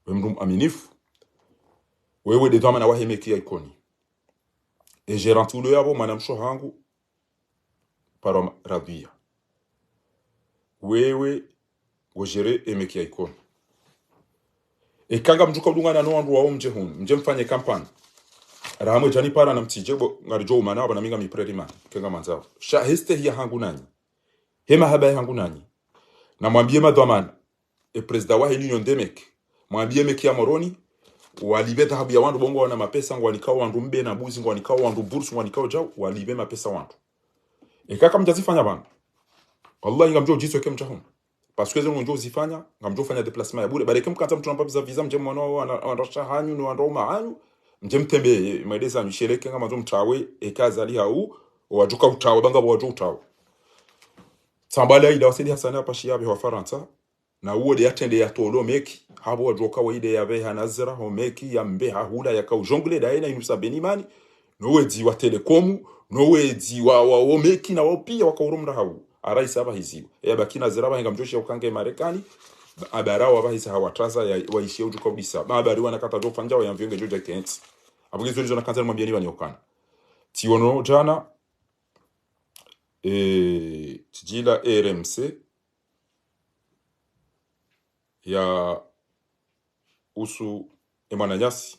wemru aminifu wewe de dama na wahemeki ya ikoni e gerantulo yabo manamsho hangu para rabia wewe wojere emeki ya ikoni e kanga mjuka dungana no wandu wao mje hun mje mfanye kampani rahamwe jani para na mtijebo ngarijo umana bana minga miprerima kenga manzao sha heste hiya hangu nani hema haba hangu nani na mwambie madhamana e president wa union demek mwambie meki ya moroni walibe dhahabu ya wandu bongo wana mapesa ngwani kawa wandu mbe na buzi ngwani kawa wandu bursu ngwani kawa jao walibe mapesa wandu e kaka mjazifanya bana wallahi ngamjo jitso kem chahon parce que ngamjo zifanya ngamjo fanya déplacement ya bure bareke mkata mtu anapata visa mje mwana wa anarasha hanyu no ando mahanyu mtembe mwedeza misheleke kama zo mtawe ekaza ali hau wajuka utawe banga wajuka utawe tambala ida wasidi hasana pashi yabe wa Faransa na uwo de atende ya tolo meki habo wajuka waide yabe hanazira ho meki ya mbe hahula ya ka jongle da ina inusa benimani no wedi wa Telecom no wedi wa meki na wopia wakaurumra hau araisa aba hiziwa ya bakina zira bahinga mjoshi ukange Marekani abara wa bahisa hawa traza ya waishie ujuka udisa mabari wana kata do fanja wa mvinge joja kent abugizo lizo na kanza mwambia ni banyokana tiono jana tijila RMC ya usu Emananyasi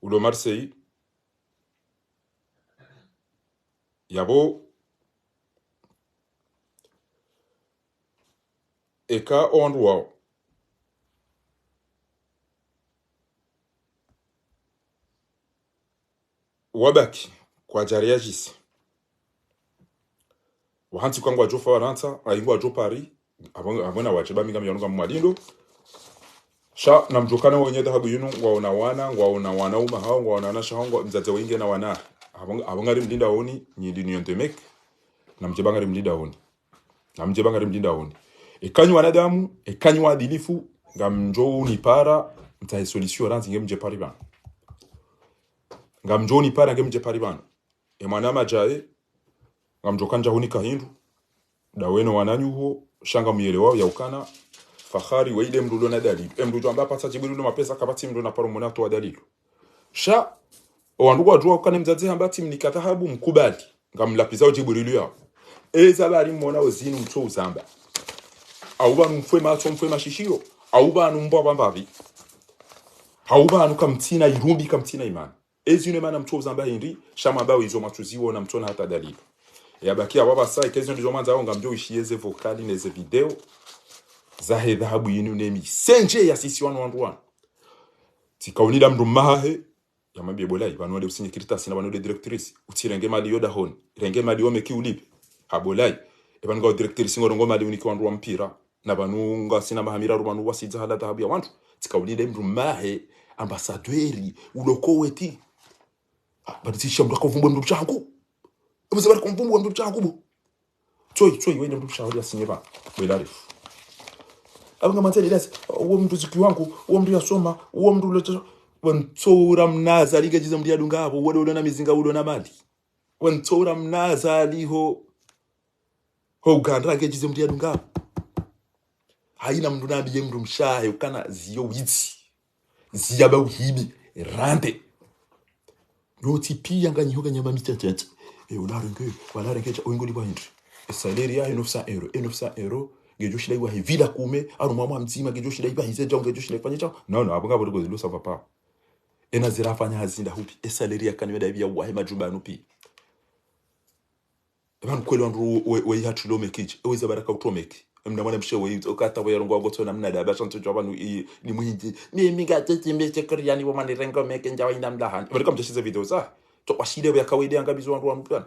ulo Marseille yabo eka ondu wao wabaki kwa jariajisi wahanti kwa ngwa jofa Faransa aingwa jo Paris abona wacheba minga miyonga mwalindo sha na mjokana wenye dhahabu yunu waona wana uma hao waona shahongo mzaze winge na wana abangari mlinda honi nyidi niyontemek na mjebangari mlinda honi ekanyu wanadamu ekanyu wadilifu ngamjo ni para mtahe solution ranzi ngemje pariban ngamjo ni para ngemje pariban emana majae ngamjo kanja honi kahindu daweno wananyuho shanga muyelewa ya ukana fahari waide mrulo na dalilu mrulo amba pata jibiru mapesa kabati mrulo na paro monato wa dalilu sha wandugu wajua ukane mzaze ambati mnikatahabu mkubali ngamlapizao jibiru yao eza bari mona ozinu mto uzamba auba mfwe mashishiro auba numbo bambavi auba nukamtina irumbi kamtina imana ezine mana mto uzamba hindi shama bao izo matuziwo na mtona hata dalilu yabakia baba sai kezo ndizo manza ao ngamjo ishieze vokali neze video zahe dhahabu yinu nemi senje ya sisi wanu tikaunida mndu mahe ya mambie bolai banwale usinye kirita sina banwale directrice utirenge mali yoda honi renge mali ome ki ulipe habolai ebango directrice ngorongo mali uniki wandu wa mpira na banunga sina mahamira rubanu wasiza hala dhahabu ya wandu tikaunida mndu mahe ambasadweri uloko weti badisha mndu akavumbo mndu changu Ubuze bari kumvumbu mndu changu Choi wende mndu changu ya sinyeba belarifu abanga manzeli lesi uwo mndu ziki wangu uwo mndu yasoma uwo mndu leto wantora mnaza ligejiza mndu yadunga hapo uwo na mizinga uwo na mali wantora mnaza liho Uganda gejiza mndu yadunga hapo haina mndu nabiye mndu mshahe ukana ziyo wizi ziyaba uhibi rande yoti pia nganyihoga nyama mitete walarenge cha oingoli bahindri salaire ya 900 euro gejo shida iwa hivida kume aru mama mzima gejo shida iwa hize jonge gejo shida fanya cha no abanga bado gozi lusa papa ena zira fanya hazinda hupi salaire ya kanwe da bia wa majuba nupi eban kweli wandu we hatu lo mekiji eweza baraka utomeki mna mwana mshewe ukata we rongo goto na mna da ba chanto jwa banu ni muhindi mimi gatete mbete kriani wa mani rengo meke njawa inda mdahan baraka mtashiza video za to washide ya kawaida ngabizo wandu wanupana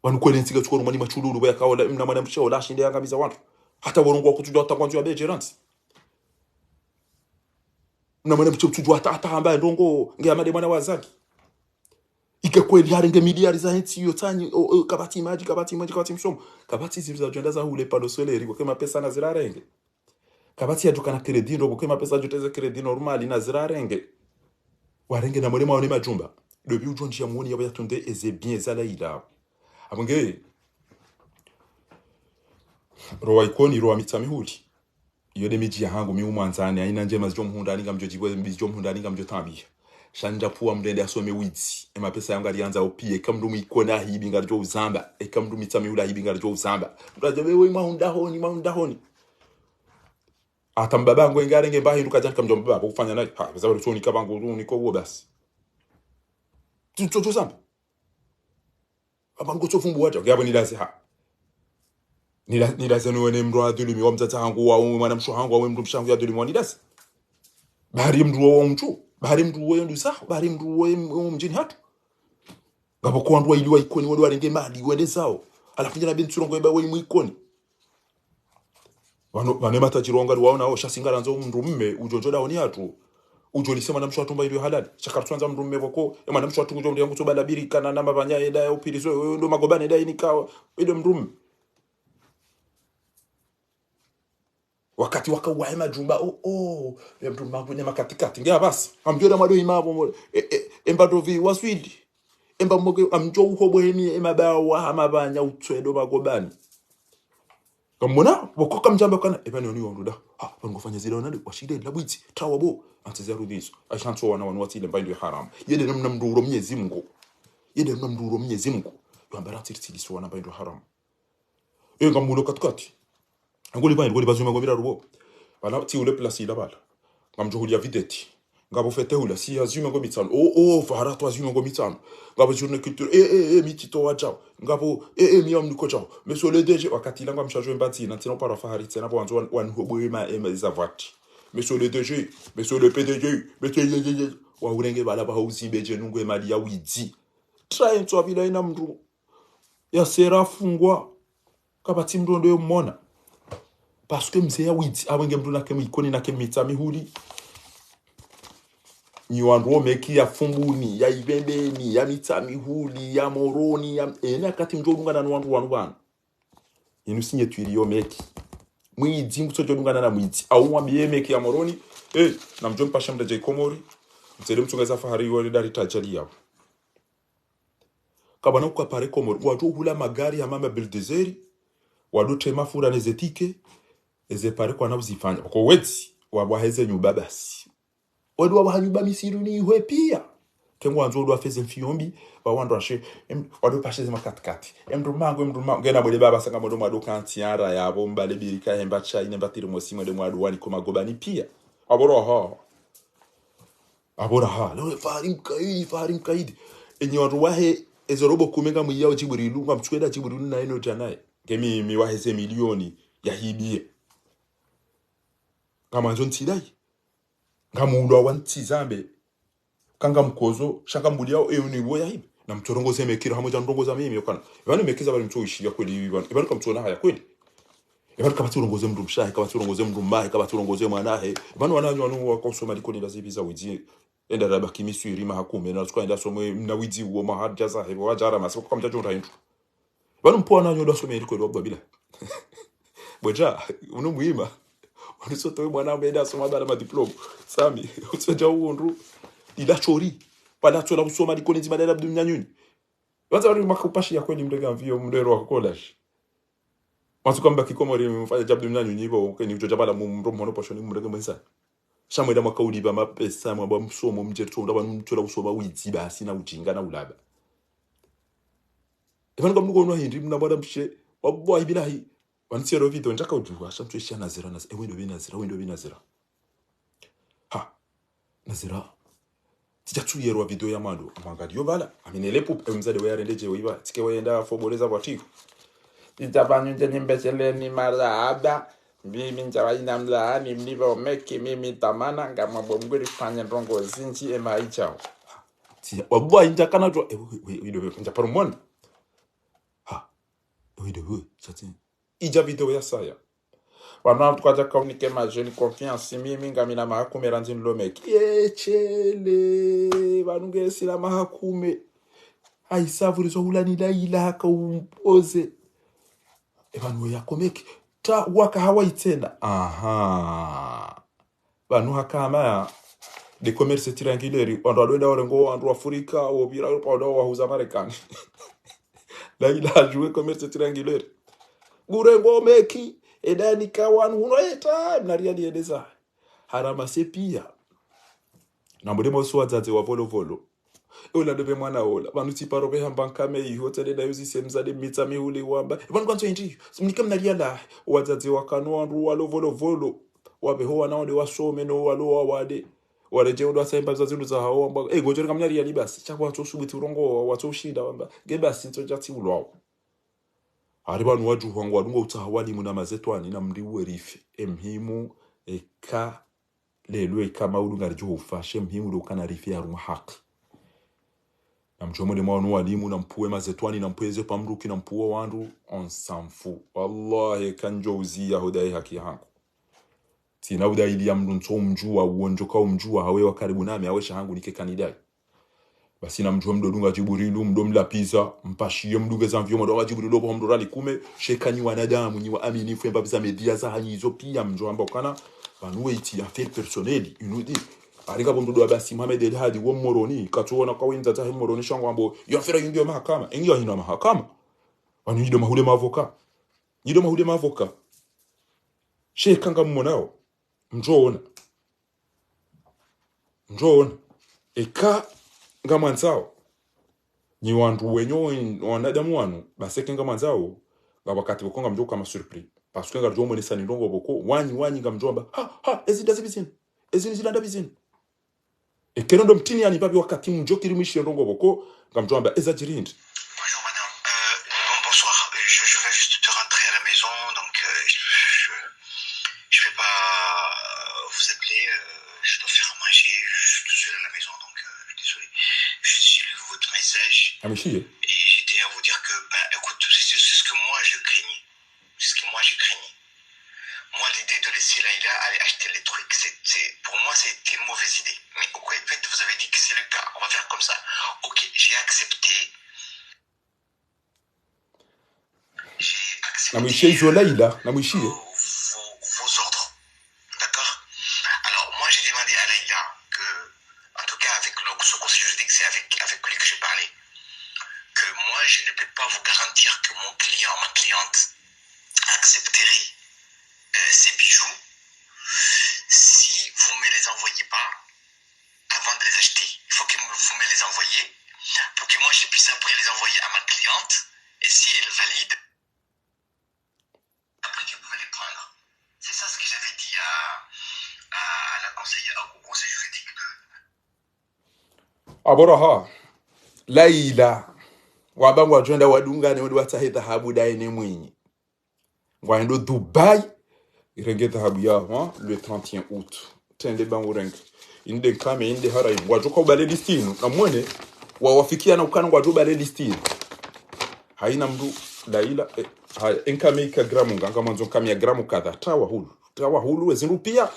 wanu kweli nsiga chukuru mani machululu ya kawaida mna mwana mshewe la shinde ngabiza wandu hata warongo kutujwa takwanzu ya bejeranti mna mwana mshewe kutujwa hata ambaye ndongo ngeamade mwana wazaki ike kweli harenge miliari za henti yotanyi kabati maji msomo kabati ziza jenda za hule palo soleri kwa pesa na zirarenge kabati ya dukana kredi ndo kwa pesa joteze kredi normali na zirarenge warenge na mwema wone majumba depuis ujonji ya muoni ya tunde eze bien zala ila abonge roa ikoni roa mitami huli yode miji ya hangu mi umwanzani aina njema zijo mhundani ngamjo jibwe mbijo mhundani ngamjo tambi shanja puwa mdende asome wizi ema pesa yangu alianza opie kamdu mikona hibi ngarjo uzamba kamdu mitami hula hibi ngarjo uzamba mtajabe we mahunda honi atambaba ngo ngarenge bahindu kajana kamjo mbaba kufanya naye ha pesa bali toni kabangu niko wo basi tuto zamba abango tsofumbu wacha ngiyabo nilazi ha nilazi none mndu adulimi wa mtata hangu wa mwana msho hangu wa mndu mshangu ya adulimi wa nilazi bari mndu wa mchu bari mndu wa ndu saho bari mndu wa mjini hatu ngabo kwa ndu wa iliwa ikoni wali warenge mali wende zao alafu njana bintu rongo eba wa imu ikoni wano mata chironga waona o shasingara nzo mndu mme ujonjo daoni hatu ujoli sema na mshwatumba ile halali chakartwanza mrume voko ema na mshwatu kujo ndiyangu tobala birikana na mabanya eda ya upirizo ndo magobane eda inikawa ile mrume wakati wakawa majumba ya mrume kwenye makatikati ngia basi amjora mado imabo embado vi waswidi emba moge amjo uhobo heni emabawa amabanya utwedo magobani kamona bokoka mjamba kana ebani oni wanduda bangofanya zile onade washide labwiti tawabo antiza rudizo ashanto wana wanwati ile mbaindi haram yede namna mnduro Mwenyezi Mungu yambara tirtili so wana mbaindi haram ngamulo katkati ngoli bazuma ngomira rubo bala ti ule place ila bala ngamjo hulia videti ngabo fete hula si azuma ngomitano fara to azuma ngomitano ngabo journée culture mitito wajao ngabo miyam niko jao monsieur le DG wakati langa mshajo mbati na tino para fahari tena bo anzo wan hoboema ezavati monsieur le DG monsieur le PDG monsieur wa urenge bala ba hausi beje nungwe mali ya widi try to avila ina mndu ya sera fungwa kabati mndu yo mona parce que mzee ya widi abenge mndu nakemi ikoni nakemi tamihuri ni wanro meki ya fumbuni ya ibembeni ya mitamihuli ya moroni ya ene akati mjodunga na wanru bana inu sinye twiriyo meki mwidi mutojodunga na mwidi au mwambie meki ya moroni na mjomba pasha mdaje komori mtele mtungeza fahari wale dari tajali yao kabana kwa pare komori watu hula magari ya mama bildezeri wadu tema fura nezetike eze pare kwa na uzifanya kwa wezi wabaheze nyumba basi wadu wahanyuba misiru ni ihwe pia kengu wanzo wadu wafeze mfiyombi wawandu washe wadu pasheze makatikati mdrumangu gena mwede baba sanga mwado mwado kantiara ya bomba lebirika hemba chai nemba tiri mwesi mwede mwadu wani koma gobani pia abora ha lewe fahari mkaidi enye wadu wahe ezorobo kumenga mwiyao jiburilu nga mchweda jiburilu na eno janae kemi miwaheze milioni ya hibie kama nzo ntidai ngamundo wanti zambe kanga mkozo shaka mbuliao ni boya hivi na mtorongoze mekira hamoja ndongoza mimi yokana bana mekeza bali mtoishi ya kweli hivi bana kamtona haya kweli bana kama turongoze mndu mshahe kama turongoze mndu mahe kama turongoze mwanahe bana wananywa nu wakosoma likoni lazibi za wiji enda rabaki misuri mahakume na tukaenda somwe na wiji wo mahaja za hebo wajara masiko kama mtajo ndaintu bana mpo wananywa ndo somwe liko ndo babila boja uno muima wanisoto mwana mbeda soma bala madiploma sami utsoja uonru ila chori pala tsola kusoma likoni zimadela abdumnyanyuni waza wali makapashi ya kweli mdega mvio mdero wa college watu kamba kikomori mfanya jabdu mnyanyuni hivyo keni ujoja bala mumromo hono poshoni mdega mwenza shamweda makaudi ba mapesa mwaba msomo mjeto ndaba mtsola kusoma wizi basi na ujinga na ulaba evani kwa mnuko nwa hindi mnabada mshe wabwa ibilahi wanisiero video njaka ujuwa shamtu ishia nazira wendo binazira nazira tijatuyerwa video ya mando amangaliyo bala aminelepu mzade we yarendeje wiba tike wenda foboleza kwatiko itabanyu njeni mbecheleni maraba mimi njawaina mlaani mniva omeki mimi tamana ngama bomgwiri fanya ndongo zinji ema ichao wabwa injakana to wido njaparo mwana wido chati ija video ya saya wana tukaja kaunike majeni confiance mimi ngamina mahakume ranzini lomeki chele banunge sila mahakume aisavuri so hulani laila haka umpoze banu yakomeki ta waka hawai tena banu hakama de commerce triangulaire ndo alwenda orengo andu Afrika obira pauda wa huza Marekani laila jouer commerce triangulaire gurengo meki edani kawan unoeta naria diedeza harama sepia na mbodemo swazaze wa volo ola dobe mwana ola banuti parobe hambanga me hotel da yuzi semzade mitami ule wamba banu kwanzo inji simnikam naria la wazaze wakano andu walo volo wabe ho wana ode wasome no walo wade wareje ndo asemba zazindu za hawo wamba gojere kamnya ria libasi chakwa to subuti urongo wato shida wamba gebasi to jati ulwa ariba nuwaju hwangu wadungo utahawali muna mazetwani na mriwe rifi emhimu eka lelu eka maudu ngarijo ufashe mhimu lukana rifi ya runga haki na mchomone mwanu walimu na mpuwe mazetwani na mpuweze pamruki na mpuwe wandu on sanfu wallahi kanjo uziya hodai haki hangu sina udaili ya mnunso mjua uonjoka umjua hawe wa karibu nami awe shahangu nike kanidai basi na mjua mdodunga Jibrilu mdomla pizza mpashie mduge za mvyo mdoga Jibrilu bo mdorali kume shekani wanadamu ni wa aminifu mbabiza media za hanyizo pia mjua ambao kana banuwe iti affaire personnelle inudi aringa bomdodo basi Mohamed El Hadi wo moroni katuona kwa winza za moroni shango ambo yo affaire yindio mahakama ingiyo hino mahakama banu yido mahule mavoka yido mahule mavoka shekanga mmonao njoona eka ngamanzao ni wandu wenyo wanadamu wanu baseke ngamanzao wakati bokonga mjoko kama surprise parce que ngarjo mone sani ndongo boko wanyi ngamjomba ha ezida zibizini ezini zilanda bizini ekerondo mtini yani papi wakati mjoko kirimishi ndongo boko ngamjomba ezajirindi. Bonjour madame, bonsoir, je vais juste te rentrer à la maison, donc je vais pas vous appeler, je dois faire à manger, je suis tout seul à la maison, donc désolé. J'ai lu votre message et j'étais à vous dire que, écoute, c'est ce que moi je craignais. C'est ce que moi je craignais. Moi, l'idée de laisser Laïla aller acheter les trucs, pour moi, c'était une mauvaise idée. Mais au fait, vous avez dit que c'est le cas, on va faire comme ça. Ok, j'ai accepté. Vos ordres. D'accord? Alors, moi, j'ai demandé à Laïla que, en tout cas, avec ce conseil juridique, c'est avec lui que je parlais, que moi, je ne peux pas vous garantir que ma cliente accepterait ces bijoux si vous ne me les envoyez pas avant de les acheter. Il faut que vous me les envoyiez pour que moi, je puisse après les envoyer à ma cliente et si elle valide, après que vous pouvez les prendre. C'est ça ce que j'avais dit au conseil juridique de... Aboraha Laila wabangwa jwenda wadungane wadi watahe dhahabu daine mwenye ngwando Dubai irenge dhahabu yao le 31 août tende bangu rengi inde kame inde harai wajoka ubale listinu na mwene wawafikia na ukana wajobale listinu haina mdu Laila enkame ika gramu nganga manzo kame ya gramu kadha tawa hulu wezindu pia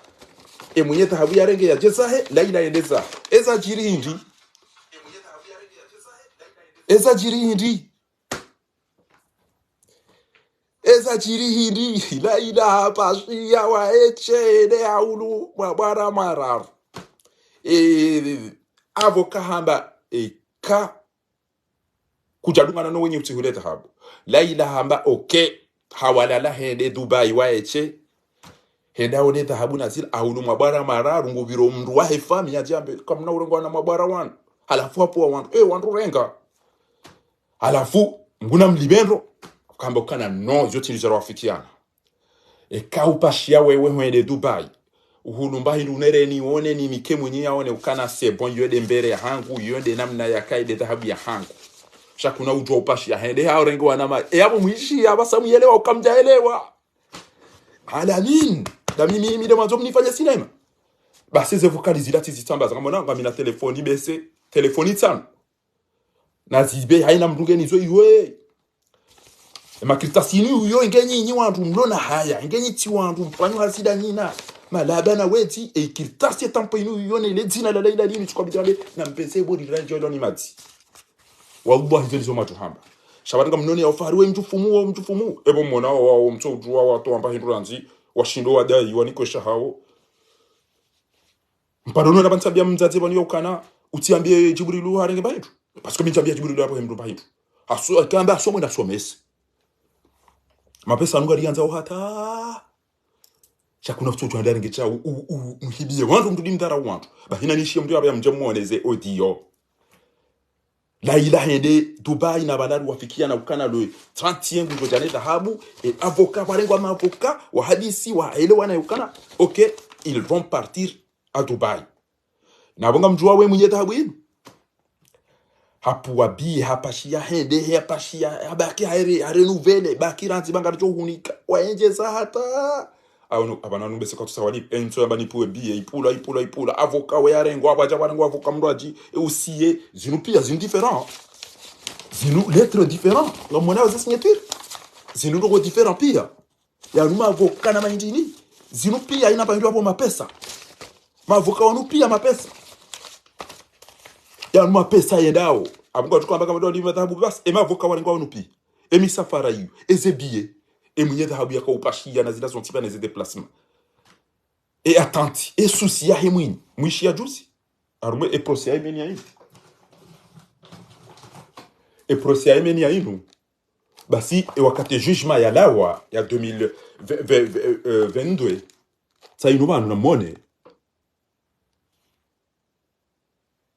mwenye dhahabu ya renge ya jezahe Laila endeza eza jirindi eza jirindi Laila pashia wa echede haulu mabara marar avoka hamba eka kujadungana no wenye utihuleta habu Laila hamba hawalala hende Dubai wa eche henda one dhahabu nazil haulu mabara marar ngubiro mndu wa hefami ya jambe kama na urengo na mabara wan halafu hapo wandu renga halafu nguna mlibendo kamba kana no yote nizaro afikiana kaupashia wewe hwende Dubai uhulumba hilunere ni one ni mike mwenye yaone ukana sebon yode mbere ya hangu yode namna ya kaide dhahabu ya hangu shakuna ujwa upashia hende hao rengo wanama hapo mwishi abasa muelewa ukamjaelewa alamin da mimi de manzo mnifanya sinema basi ze vokali zilati zitambaza kama nanga mina telefoni bese telefoni tsana na zibe haina mdungeni zo iwe makritasini uyo ingenyi wantu mlona haya ingenyi ti wantu mpanyo hasida nyina malaba na weti kirtasi tampo inu uyo ne ledzina la Laila lini tukabitande na mpese bodi ranjo lo ni mati wallahi zelizo matuhamba shabaranga mnoni ya ofariwe mtufumu ebo mona wa mto ujua watu amba hinduranzi washindo wadai waniko shahao mpadono na bantabia mzazi bani yokana utiambie Jibrilu harenge baitu parce que minjambia Jibrilu hapo hemdo baitu aso akamba asomo na somesi mapesa nunga rianza hata chakuna mtoto andaringe cha mhibie wantu mtu dimdara wantu bahina nishie mtu ya mjamuoneze audio Laila hende Dubai na banaru wafikia na ukana le 30 nguzo jane dhahabu et avocat barengwa ma avocat wa hadisi wa elewa na ukana ils vont partir à Dubai na bonga mjua we mwenye dhahabu yenu hapu wabi hapashia hende hapashia abaki renouveler baki ranzi banga jo hunika waenjeza hata awano abana numbe se kwatu sawali enso yabani puwe biye ipula avocat we yarengo abaja barengo avocat mdoaji aussi zinu pia zinu différent zinu lettres différent la mona aux signatures zinu logo différent pia ya numa avocat na mandini zinu pia ina bandu hapo mapesa mavoka wanu pia mapesa ya mapesa yendao abunga tukamba kama ndo ndima dhahabu basi mavoka wanu pia misafara hiyo ezebie mwenye dhahabu ya kaupashia na zila zontiba na déplacements attenti souci ya hemwini mwishi ya juzi arume procès ya imeni ya inu procès ya imeni ya inu basi wakati jugement ya lawa ya 2022 sa inu banu na mone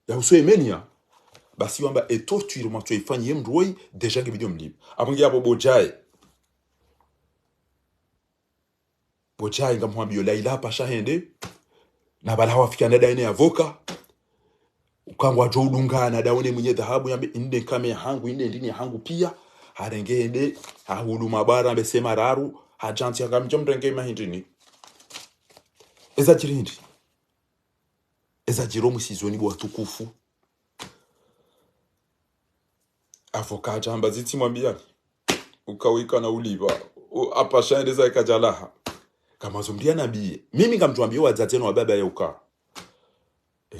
ya uso imenia basi wamba torture matu ifanye mdoi deja ngebidio mlibu abungi abo bojaye ngamwambia yo laila pasha hende na bala hawafikana daine avoka ukangwa jo udungana daone mwenye dhahabu yambe inde kame hangu inde ndini hangu pia harengende hahulu mabara besema raru hajanti akamjomrenge mahindini eza jiromu sizoni bwa tukufu avoka jamba ziti mwambia ukawika na uliva apasha endeza ikajalaha kama zomdia nabiye mimi ngamtuambia wazateno wa baba yauka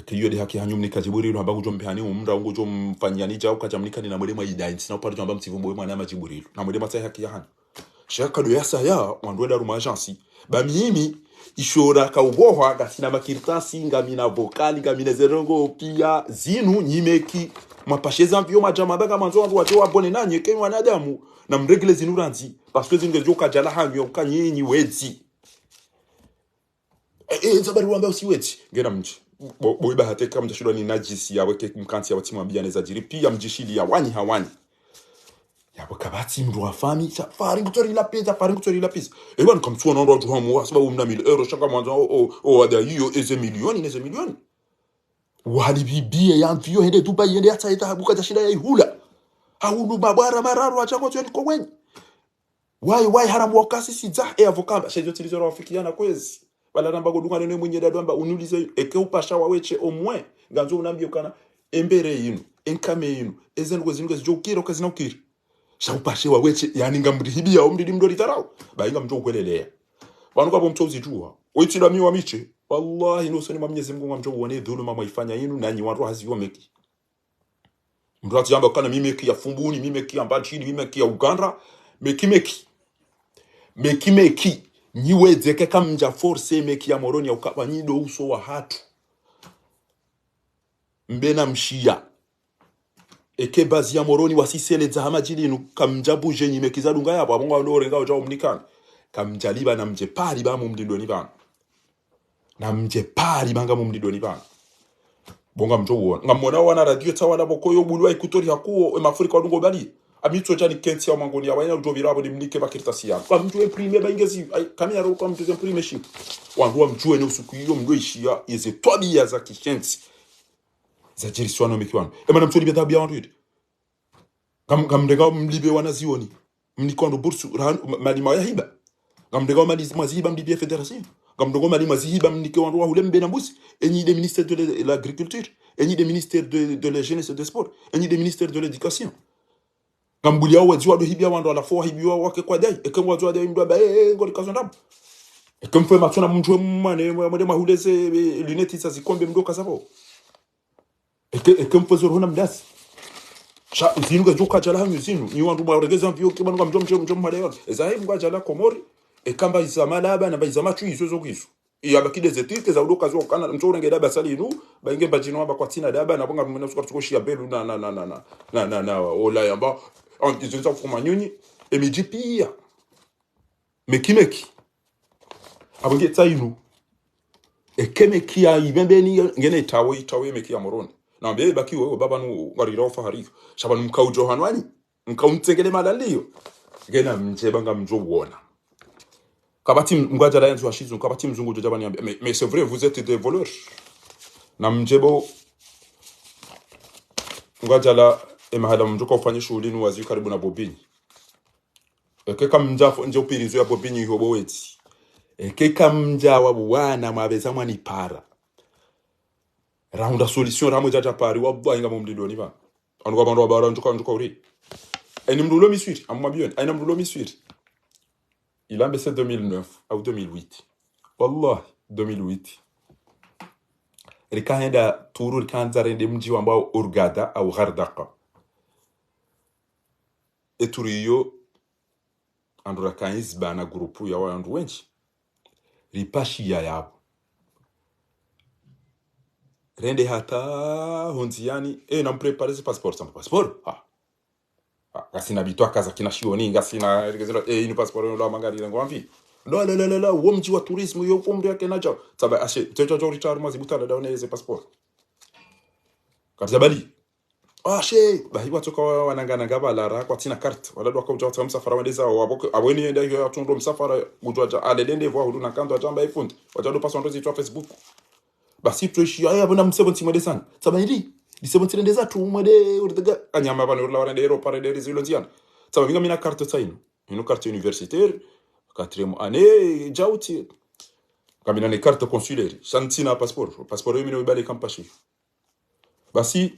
kiyo de haki hanyum nikajiburi no habagu jompehani umra ngo jomfanyani jao kajamnika ni namwele mwa idai sina upari jamba mtivumbo mwana majiburi namwele matai haki yahanyu shaka do yasa ya wandwela ruma agency ba mimi ishora ka ubohwa gasina makirtasi ngamina vokali ngamina zerongo pia zinu nyimeki mapasheza mvyo majama baga manzo wangu wacho wabone nanye kenwa wanadamu na mregle zinu ranzi parce que zinu joka jala hanyu kanyenyi wezi zabari wamba usiweti ngena mji boiba hateka mjashudwa ni najisi ya weke mkanti ya watima biyane za jiri pia mjishili ya wani hawani ya wakabati mdu wafami faringu tori la pesa ewa nikamtuwa na ndo wajuha mwa sababu mna €1000 shaka mwanzo wada hiyo eze milioni wali bibie ya mfiyo hende Dubai hende hata itahabuka jashida ya ihula haunu mabara mararu wachako tuwa niko wenye wai haramu wakasi siza avokamba shejo tilizoro wafikiana kwezi wala namba godunga nene mwenye dadwamba unulize eke upasha waweche omwe ganzo unambio kana embere yinu enkame yinu ezenu kwezinuke zijokira ukazina ukira sha upashe waweche yani ngamrihibia omdidi mdori tarau bainga mjo ukwelelea wanuka po mchozi juwa oitila miwa miche wallahi nuso ni mamnyezi Mungu ngamjo uone dhuluma maifanya yinu nanyi watu haziwa meki mdurati jamba kana mimeki ya fumbuni mimeki ya mbachini mimeki ya Uganda meki niweze keka mja force meki ya moroni ya ukabanyido uso wa hatu mbena mshia eke bazi ya moroni wasisele za hamajilinu kamjabu jenyi meki za dunga yapo abonga ndore ngao jao mnikani kamjaliba na mje pali ba mumdidoni bana na mje pali banga mumdidoni bana bonga mjo uona ngamona wana radio tawala bokoyo bulwa ikutori hakuo mafurika wadungo bali amitso jani kenti ya mangoni ya wanya ujovi rabo ni mnike bakirtasi ya kwa mtu imprime baingezi kamera ro kwa mtu imprime shi wanduwa mjue ne usuku hiyo mdo ishia yeze tobi ya za kishensi za jiriswano mekiwano emana mtu libe tabia wandu ngamdega mlibe wanazioni mnikondo bursu malima ya hiba ngamdega mazihiba mlibe federation ngamdega malima zihiba mnike wandu wa hulembe na mbusi enyi des ministères de l'agriculture enyi des ministères de la jeunesse et des sports enyi des ministères de l'éducation ngambuli yao waziwa do hibia wandu ala fo hibia wake kwa dai ekenwa zwa dai mdo ba ngoli kazondam ekemfwe matuna mjwe mane mwade mahuleze luneti za zikombe mdo kazabo ekemfwe zoro na mdasi sha zinu ga joka jala hanyu zinu ni wandu baregeza mvyo kibanu mjom made yon ezahi mwa jala komori ekamba izamala aba na bazama chu izo zogizo iyabakide zetike za udoka zo kana mchoro ngeda basali nu bainge bajino aba kwa tina daba na bonga mna suka tukoshi ya belu na ola yamba on izo fuma nyunyi emiji pia mekimeki abonge tsainu ekemeki ya ibembe ni ngene itawe meki ya moroni na mbele baki wewe baba nu ngarira fahari shabanu mkaujo hanwani mkauntsengele madalio ngena mjeba ngamjo uona kabati mgwaja la yanzu washizu kabati mzungu joja bani mais c'est vrai vous êtes des voleurs na mjebo mgwaja la mahala mjuka ufanye shughuli ni wazi karibu na Bobini ekeka mjafo nje upirizo ya Bobini hiyo weti ekeka mja wa bwana mabeza mwani para raunda solution ramo jaja pari wabwa inga mumdidoni ba anuka bandu wabara njuka uri eni mdulo miswiri amwambia eni mdulo miswiri il a baissé 2009 ou 2008 wallahi 2008 likaenda turu likaanza rende mji ambao Hurghada au Ghardaqa eturu hiyo andura kaizba na grupu ya wandu wengi ripashi ya yabo rende hata honziani na mprepare passport sans passeport gasina bitwa kaza kina shioni gasina ni passport ndo mangarira ngwamvi la wo mji wa tourisme yo pombe yake naja saba ashe toto richard mazibutala daoneze passport karzabali ashe bahi watoka wanangana ngaba ra kwa tina carte wala ndo kwa utata msafara wendeza waboko abweni enda yo atundo msafara gutwa alelende vo huduna kando atamba ifundi watado paso ndo zitwa Facebook basi tuishi aya bona msebonti mwede sana saba ndi disebonti ndeza tu mwede urdaga anyama bana urla wana ndero pare de zilonziana saba minga mina carte taino une carte universitaire 4e année jauti kamina ne carte consulaire santina passeport yemine ubale kampashi basi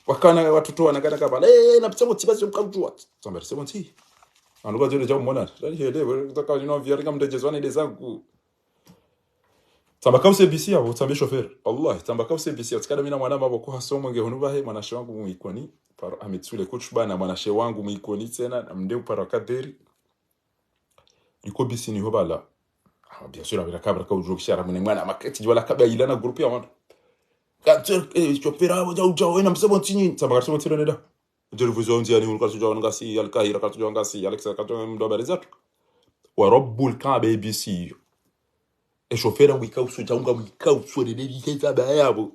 wakana watoto wanagana kaba na msebonti basi mkamjua saba msebonti anuka zile jamu mona ndani hele nataka nino viaringa mdejezwana ile zangu Tambaka usebisi yabo tambe chauffeur Allah tambaka usebisi atikada mina mwana mabo ko hasomo nge honuba he mwanashe wangu muikoni para amitsule coach bana mwanashe wangu muikoni tena na mndeu para kaderi iko bisi ni hobala bien sûr avec la cabra ka ujo kishara mwana maketi jwala kaba ilana groupe ya watu kater chauffeur abo jau na msebo tinyi tambaka msebo tiro neda je vous on dit ani ulka tujo ngasi alkaira ka tujo ngasi alexa ka tujo ndo barizatu wa rabbul kaaba bisi chauffeur wika usujaunga wika usore de dikeza bayabo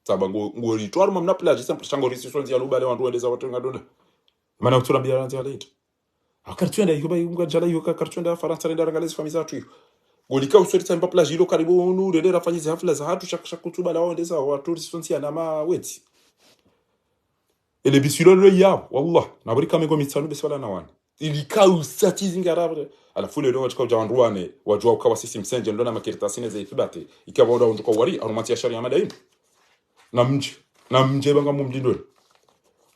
sabango ngori twaro mamna plage sempre chango risisonzi ya lubale wandu endeza watu ngadona mana utura biaranzi alete akartwenda yuba yunga jala yuka kartwenda faransa nda rangalezi famisa tu golika usore tamba plage ilo karibu nu de rafanyize hafla za hatu shakutuba la endeza watu risisonzi ya nama weti ele bisilo lo ya wallah na buri kamengo mitsanu beswala na wana ilika usatizi ngarabre ala fule ndo wachika ujawanduane wajua ukawa sisi msenje ndo na makiritasine za ithibati ikawa ndo unduka wari arumatia sharia madaim na mje banga mumdindo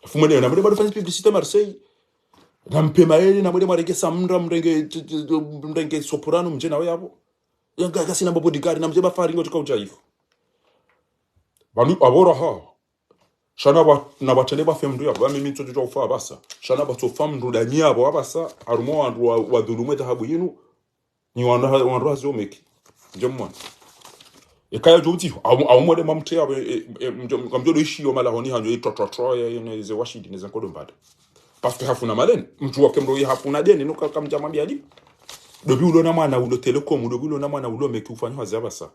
fumene na mwe bado fanya publicité Marseille na mpema yeye na mwe marege samndra mrenge soprano mje nawe yabo yanga gasina bodyguard na mje bafari ngo tuka ujaifu banu abora shana na batele ba femdu ya ba mimi tsojo ufa basa shana ba to famdu da nyabo abasa arumo wandu wa dhulumu dhahabu yinu ni wandu hazo meki jomwa ekaya joti awumode mamte ya kamjodo ishiyo mala honi hanjo itototro ya ze washidi neza kodo mbada parce que hafuna malen mtu wake mro hafuna deni nuka kamjama biadi dobi ulo na mwana ulo telecom dobi ulo na mwana ulo meki ufanywa zabasa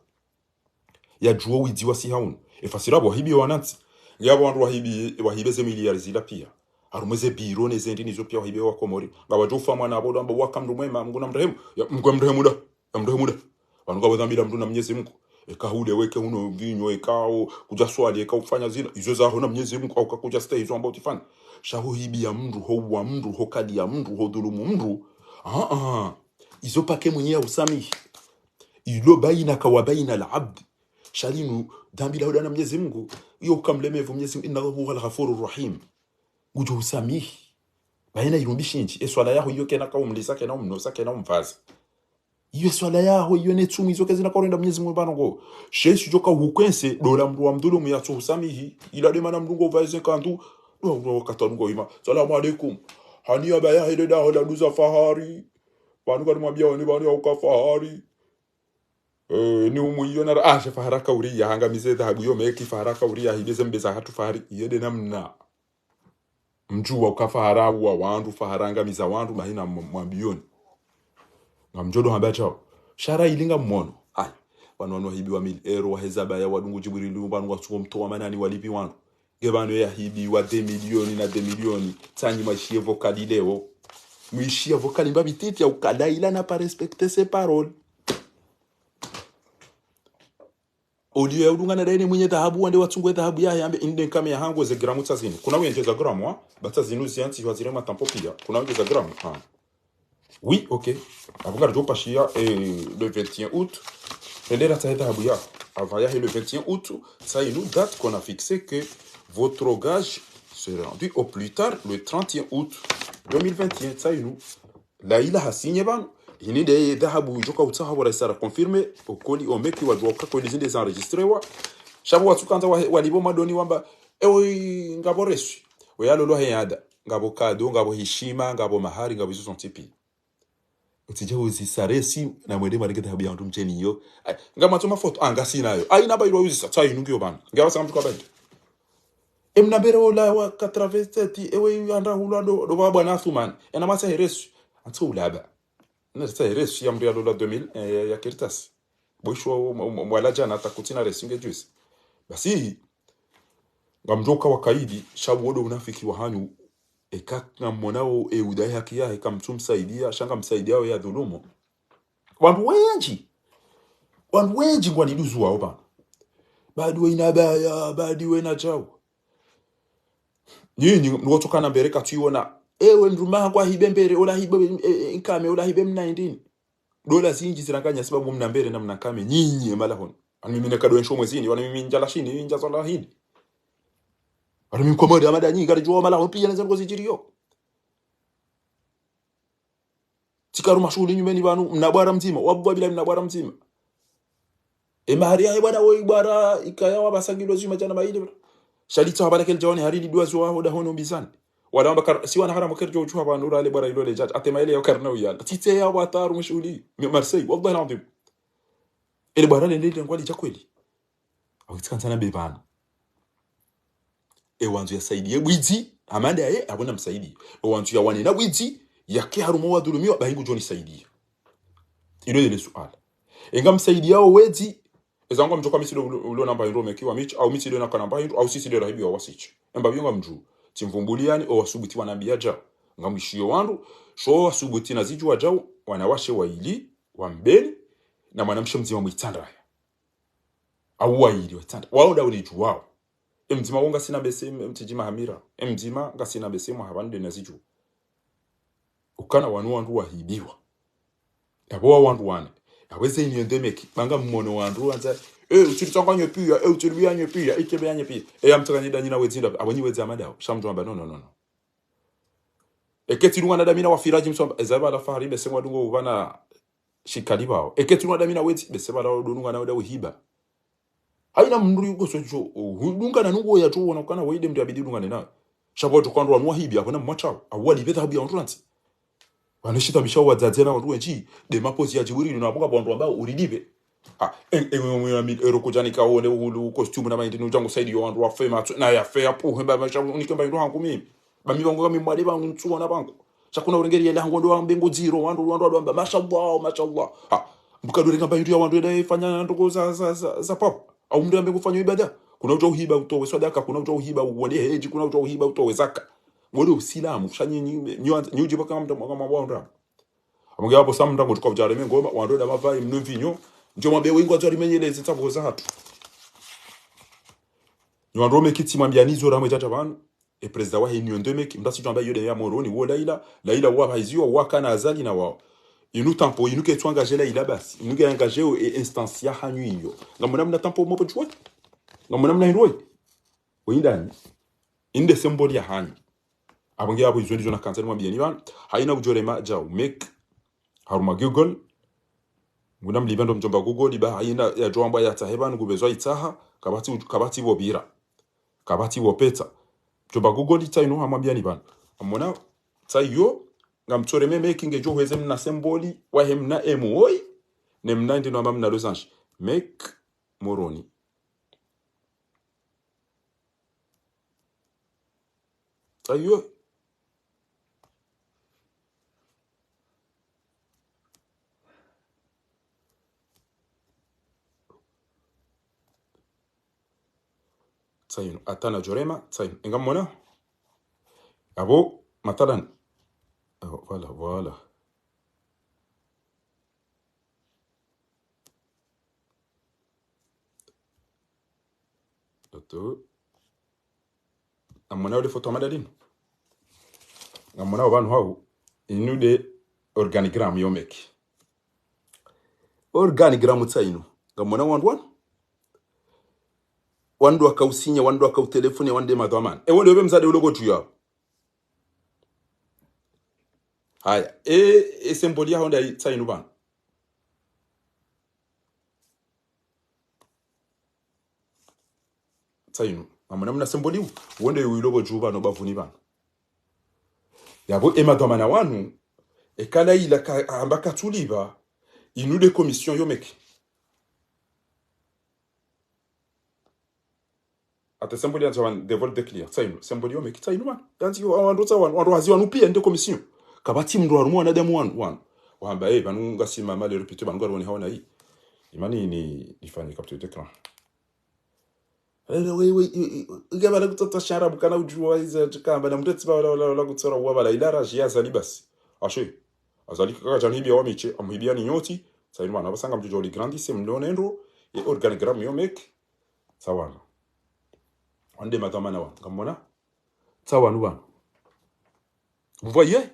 ya juo widiwa si haun efasirabo hibi wananti yabo wandu wahibeze miliyari zila pia arumeze biro nezendi nizo pia wahibe wa Komori ngabajofa mwana abo ndo wakamdu mwema mnguna mrehemu ya mrehemu da wanu ngabadhamira mtu na Mwenyezi Mungu ekahude weke uno vinyo ekao kuja swali ekaufanya zila izo zaho na Mwenyezi Mungu au kakuja stay hizo ambao tifanya shaho hibi ya mndu ho wa mndu ho kadi ya mndu ho dhulumu mndu izo pake mwenye usamihi ilo baina kawabaina al-abd shalinu dhambi la na Mwenyezi Mungu hiyo kamlemevu Mwenyezi Mungu innahu huwal ghafurur rahim gujo usamihi baina yumbishinji swala yaho hiyo kena kaumlisa kena umnosa kena umvazi hiyo swala yaho hiyo netumi hizo kazi na kaenda Mwenyezi Mungu banongo sheshi joka hukwense dola mru wa mdhulumu ya usamihi ila de mana mrungo vaise kantu ndo katango ima salamu alaikum hania baya hede da hola duza fahari banu kwa mwambia wani banu ya ukafahari ni umuyona fahara kauri ya hanga mize dhahabu yo meki fahara kauri ya hibeze mbeza hatu fahari yede namna mjua ukafahara wa wandu faharanga miza wandu mahina mwambioni ngamjodo hamba chao shara ilinga mmono wanu hibi wa ero wa hezaba ya wadungu jiburilu banu watu mtoa manani walipi wandu gebano ya hibi wa 2 milioni na 2 milioni tanyi mashie vokali leo mwishia vokali mbabi titi ya ukada ila na pa respecter ses paroles audio ya udungana daini mwenye dhahabu wande watungwe dhahabu ya yambe inde kame ya hango ze gramu tazini kuna wenjeza gramu batazinu zianti wazirema tampo pia kuna wenjeza gramu oui ok avuga rjo pashia le 21 août pendera ta dhahabu ya avaya le 21 août ça une date qu'on a fixé que votre gage sera rendu au plus tard le 31 août 2021 ça une la ila hasinye ban ini de dhahabu joka utaha wa sara confirme okoli omeki wa joka ko lizinde za enregistrewa shabu watukanza walibo madoni wamba ewe ngabo resu oyalo lo hayada ngabo kado ngabo heshima ngabo mahari ngabo izo tipi utije uzisaresi na mwede marike dhahabu ya mtu mcheni yo ngama tuma foto anga sinayo aina ba irwa tayi nungyo bana ngaba sanga mtu kabende emnabere ola wa 80 ewe anda hulado do baba na thuman ena masa heresu atsu laba nasa heresu ya mria dola 2000 ya kirtas boisho mwala jana takutina resinge juice basi ngamjoka wakaidi shabu wodo unafiki wa hanyu ekaka mwanao udai haki yake kamtumsaidia shanga msaidia ya dhulumu wandu wengi ngwani duzu wao bana bado inabaya bado ina chao nyinyi nwotokana mbere katuiona ewe nduma kwa hibembere ola hibe inkame ola hibe 19 dola zinji ziranganya sababu mna mbere na mnakame nyinyi malahon mimi nekado ensho mwezini wana mimi njala shini nja zola hini wana mimi komode amada nyinyi gari jwa malahon pia na zango zijiriyo tikaru mashuli nyumeni banu mnabwara mzima wabwa bila mnabwara mzima mahari ya bwana woi bara ikaya wabasangilo zima jana maile shalita habara kel jawani haridi duazo wa hoda hono bizan wala ambakar si wana haram kerjo juha ba nura le bara ilo le jaj atema ile yokarna wiya tite ya wataru mshuli Marseille wallahi alazim ile bara le ndile ngwali cha kweli awitsikana sana bebana wanzu ya saidi bwizi amanda ye abona msaidi wanzu ya wane na bwizi yake harumo wa dhulumiwa bahingu joni saidi ilo ile swala engam saidi yao wezi ezango mjoka misilo ulo namba irome kiwa mich au misilo na kanamba hindu au sisi dera hibi wa wasichi emba byonga mju timvumbuliani o wasubuti wanambia ja ngamishio wandu sho wasubuti na ziju wajao wanawashe waili wambeni na mwanamshe mzima mwitandaya au waili watanda wao dauli ju wao mzima wonga sina bese mtijima hamira mzima ngasina bese mu habande na ziju ukana wandu wahibiwa yabo wandu wane aweze ni endemeki banga mmono wandu wanza utitanganye pia utilibyanye pia ikebanye pia amtakanye danyina wezinda abonyi weze amadao shamdu amba no eketiru wana damina wafiraji msomba ezaba la fahari besengwa dungo ubana shikalibao eketiru wana damina wezi beseba la donunga na oda uhiba aina mnduri uko sojo dunga na nungo ya tuwo na kana weide mtu abidi dunga na shabo to kwandwa nwa hibi abona mwachao awali beta habu ya ontulansi wanashita bishawo wadzadzena wandu wenchi de mapozi ya jiwiri na boka bondo ambao uridibe erokujani kaone ulu costume na maindi njango saidi yo wandu wafema na ya fair po hemba mashabu unikemba ndo hangu mimi bamibongo kami mwade ba ntsuwa na bangu chakuna urengeri yele hango ndo wambengo zero wandu amba mashallah mbukadure kamba ndo ya wandu eda fanya ndo za pop au mndo ambengo fanya ibada kuna uto uhiba utowe sadaka kuna uto uhiba uwode heji kuna uto uhiba utowe zaka wode usilamu shanye nyuji baka kama wanda amonge hapo sam ndango tukwa jareme ngoma wandu eda mavai mnuvinyo ndio mabe wengi watu rimenyeleze tsabo za hatu nyo rome kiti mwambianizo ramwe tata banu e president wa union ndemeki mdasi twamba yode ya moroni wo laila wa haiziwa wakana azali na wao inu tampo inu ke tuangaje laila basi inu ke engaje e instance ya hanyu iyo ngamona mna tampo mopo chwa ngamona mna hiroi windani inde symbol ya hanyu abonge abo izo na kanzani mwambiani bana haina ujorema jao make haruma google nguna mlibendo mjomba Google liba haina ya jomba ya tahebanu kubezwa itaha kabati bobira kabati bopeta mjomba Google itaino hamwambia ni bana amona tayo ngamtore making ejo hweze mna symboli wa hemna emoi ne mna ndino amamna losange make moroni tayo tsayin atana jorema tsayin ngamona abo matalan voilà toto amona de photo madalino ngamona abantu hao inu de organigram yomeki organigram tsayino ngamona wandu akausinya wandu akautelefone wande madhamani wode obe mzade ulogo tuya haya symboli ya honda tsainu bana tsainu amana mna symboli wonde yuilobo juba no bavuni bana yabo emadamana wanu ekala ila ambaka tuliba inu de commission yomeki ate symboli ya devol de clear tsainu symboli yomeki tsainu bana yanzi wandu tsa wandu wazi wanu pia de commission kabati mndo warumu wanadamu wanu wahamba banu ngasima mali repite banu ngwani haona hii imani ni ifanye capture d'écran wewe igabala kutoto sharabu kana ujua hizo tukamba na mtetsi ba la kutsora wabala idara jia zali basi ashe azali kaka janibi wa miche amhibia ni nyoti sainu bana basanga mjujo li grandisse mlonendo et organigramme yomek sawana onde madama na wa ngamona sawana bana vous voyez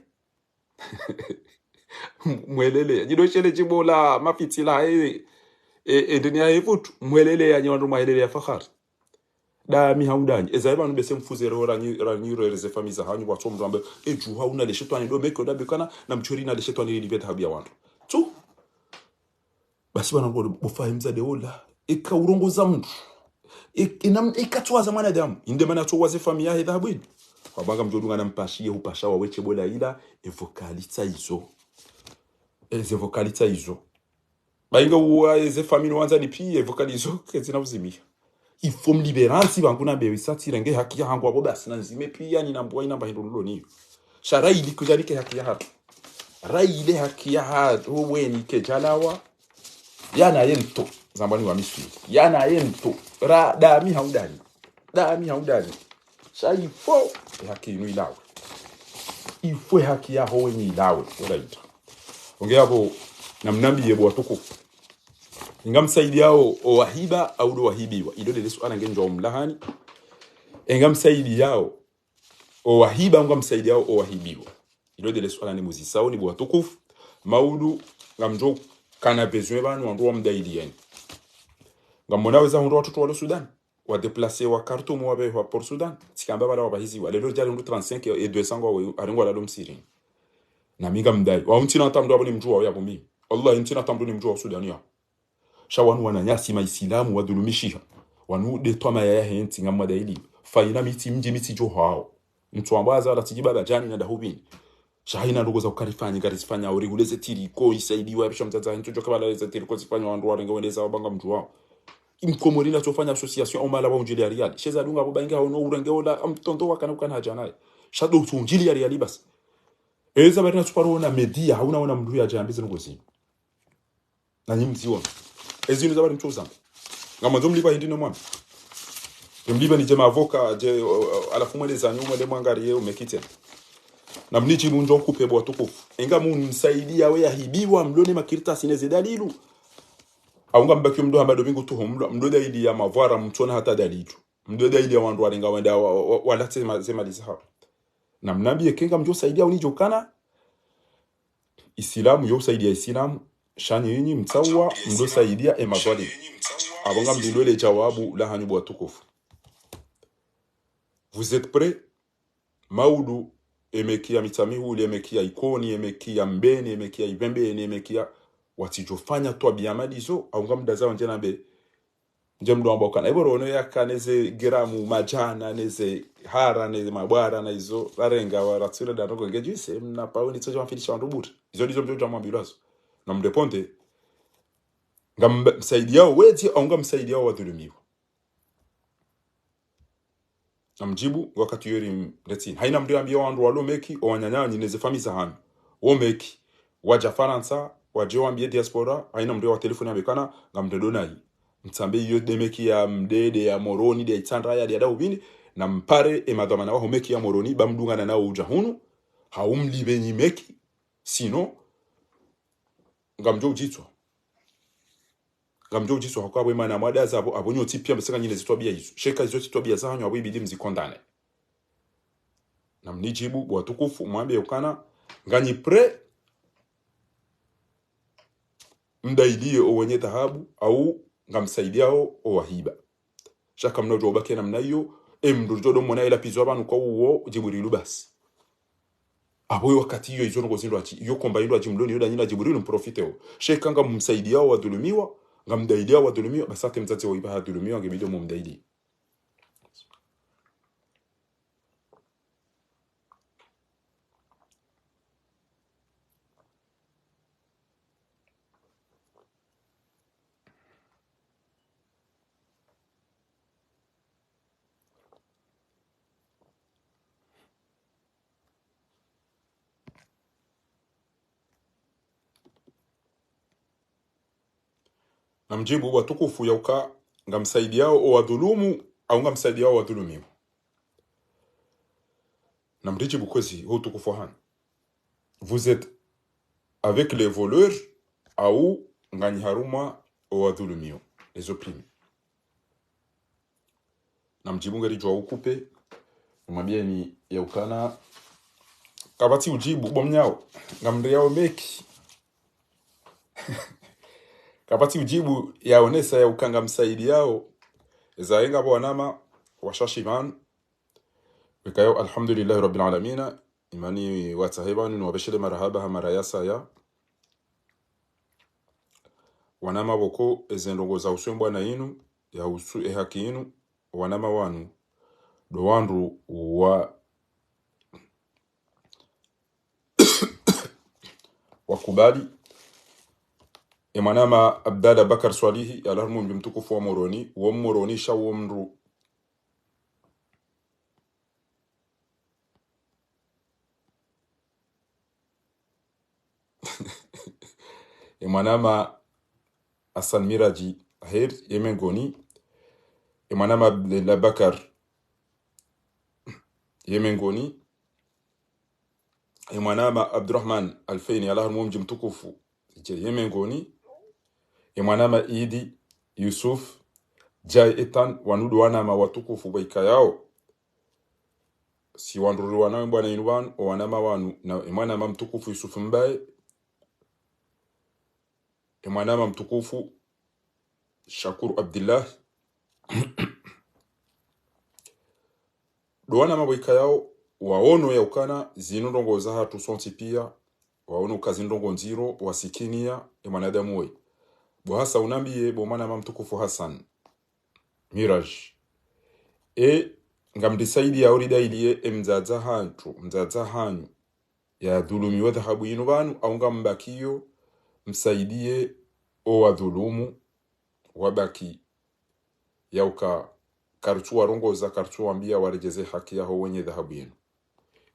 mwelele jidoshele jibola mafitila dunia yevutu mwelele ya nyandu mwelele ya fakhari da mi haudani ezaiba no bese mfuzero ranyi reze famisa hanyu watomdo ambe eju hauna le shetani do meko da bekana na mchori na le shetani ile beta habia wantu tu basi bana ngo bufahimza de ola ikaurongoza mtu ikatwaza mwanadamu inde mana twaze familia ya dhabu kwa banga mjodunga na mpashie upasha waweche bola ila evokalitza izo bainga uwa eze family wanza ni pia evokalizo kezina uzimia ifom liberansi banguna bewe satirenge haki hangu abo basi nanzime pia ni nambwa inamba hindolo niyo shara ili kujalike haki ya hatu raile haki ya hatu weni kejalawa yana yento zambani wa misri yana yento ra dami haudani shaifo haki inu ilawe ifwe haki ya hoe ni ilawe uraita ongea hapo na mnambi yebo watukufu ingamsaidi yao owahiba au do wahibiwa idode lesu anangenjwa umlahani ingamsaidi yao owahiba ngamsaidi yao owahibiwa idode lesu anani muzisao ni bwatukufu maudu ngamjo kana besoin banu ndo mdaidi yani ngamona weza ndo watoto wa Sudan wa déplacer wa Khartoum wa be wa Port Sudan sikamba bala wa bahizi wa lelo jali ndo 35 et 200 wa arengo la domsiri na minga mdai wa mtina tamdo aboni mjua wa yabo mi Allah mtina tamdo ni mjua wa Sudan ya shawanu wananyasi maislamu wadhulumishiha wanu de toma ya henti ngamma daili faina miti mji jo hao mtu ambaza la tijibaba jani na dahubini shahina ndogo za ukarifanya garisifanya uriguleze tiri ko isaidiwa bisha mtaza ntojo kabala leze tiri ko sifanya wandu warenga wendeza wabanga mtu wao imkomorina tofanya association omala ba unjili ya riali sheza dunga abo banga ono urenge ola amtonto wakana ukana hajanaye shado tunjili ya riali basi eza barina tuparona media hauna wana mdu ya jambize ngozi na nyimziona ezinu zabari mchoza ngamanzo mliba hindi no mwana mliba ni jema avoka je alafu mweleza nyuma le mwangari yeo mekite na mnichi munjo kupe bwa tukufu enga munsaidia we yahibiwa mlone makirita sineze dalilu aunga mbaki mdo hamba domingo tu mdo dalili ya mavara mtona hata dalilu mdo dalili ya wandu walenga wenda wala sema lisaha na mnambie kenga mjo saidia unijokana Islamu yo saidia Islamu shani yinyi mtawa mdo saidia emazwali abonga mdilole jawabu la hanyu bwa tukufu. Vous êtes prêts? Maudu emekia mitamihu emekia ikoni emekia mbeni emekia ibembe emekia watijofanya to biamadizo aunga mdaza njena be njemdo amboka na iboro ono yakaneze giramu majana neze hara neze mabwara na izo barenga waratsira da ndogo ngejise na pauni tsoje mafidisha wandubuta izo ndizo mjojo ambilazo na mdeponte ngamsaidia weti aunga msaidia wadhulumiwa namjibu wakati yori mretini haina mdiambia wandu walomeki owanyanyanyi neze famisa hanu womeki waja Faransa waje wambie diaspora haina mdio wa telefoni amekana ngamdedonai mtambe yo demeki ya mdede ya moroni de itandra ya dia ubini na mpare emadamana wa homeki ya moroni bamdungana na uja hunu haumlibe nyimeki sino ngamjo jitwa hakabwe mana mwada zabo abonyo tipia mbesanga nyine zitwabia hizo sheka hizo zitwabia zanyu abibidi mzikondane na mnijibu bwa tukufu mwambie ukana nganyi pre mdaidie owenye dhahabu au ngamsaidiao owahiba shaka mnojo obake namna hiyo emndojodo mona ila pizo abantu kwa uwo jiburilu basi abo wakati hiyo izo ngozi ndo ati iyo komba ndo ati mloni yoda nyina jiburilo mprofiteo shekanga mumsaidia wadhulumiwa ngamdaidia wadhulumiwa basate mzazi wa ibaha dhulumiwa ngebido mumdaidi. Namjibu watukufu yauka ngamsaidiao o wadhulumu au ngamsaidiao wadhulumiwa. Namjibu kwezi ho tukufu han. Vous êtes avec les voleurs au ngani haruma o wadhulumiwa, les opprimés. Namjibu ngari jwa ukupe mwambie ni yaukana kabati ujibu bomnyao ngamriao meki kapati ujibu yaonesa ya ukanga msaidi yao zaenga bwanama washashiman bikayo alhamdulillah rabbil alamin imani watahibani ni wabeshele marahaba marayasa ya wanama boko ezendongo za uswembwa na inu ya usu ehaki inu wanama wanu do wandu wa wakubali Emanama Abdallah Bakar Swalihi alarmu mtukufu wa Moroni shawomru Emanama Hassan Miraji Ahir Yemengoni Emanama Abdallah Bakar Yemengoni Emanama Abdurrahman Alfeini alarmu mtukufu Yemengoni Emanama Idi Yusuf Jai Etan wanudu wanama watukufu baika yao si wanduru wanawe mbwana inuwan o wanama wanu na emanama mtukufu Yusuf Mbaye emanama mtukufu Shakuru Abdullah do wanama baika yao waono ya ukana zinundongo za hatu sonti pia waono kazindongo nziro wasikinia emanadamu we Bohasa unambiye bomana mamtukufu Hassan Miraj ngamdisaidi ya orida iliye mzaza hanyu ya dhulumi wa dhahabu inu banu au ngambakiyo msaidie o wa dhulumu wabaki yauka kartu warongoza kartu wambia warejeze haki yaho wenye dhahabu inu.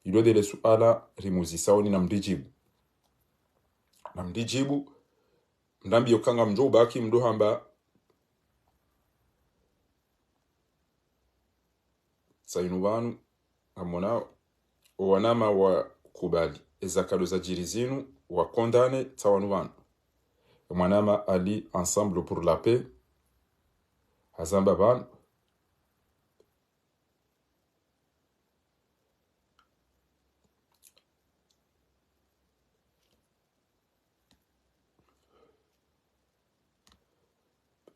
Ilo dele suala rimuzi saoni namdijibu ndambi yokanga mjo baki mdohamba sainubanu amona wanama wa kubali ezakalo za jirizinu wa kondane tawanubanu mwanama ali ensemble pour la paix hazamba ban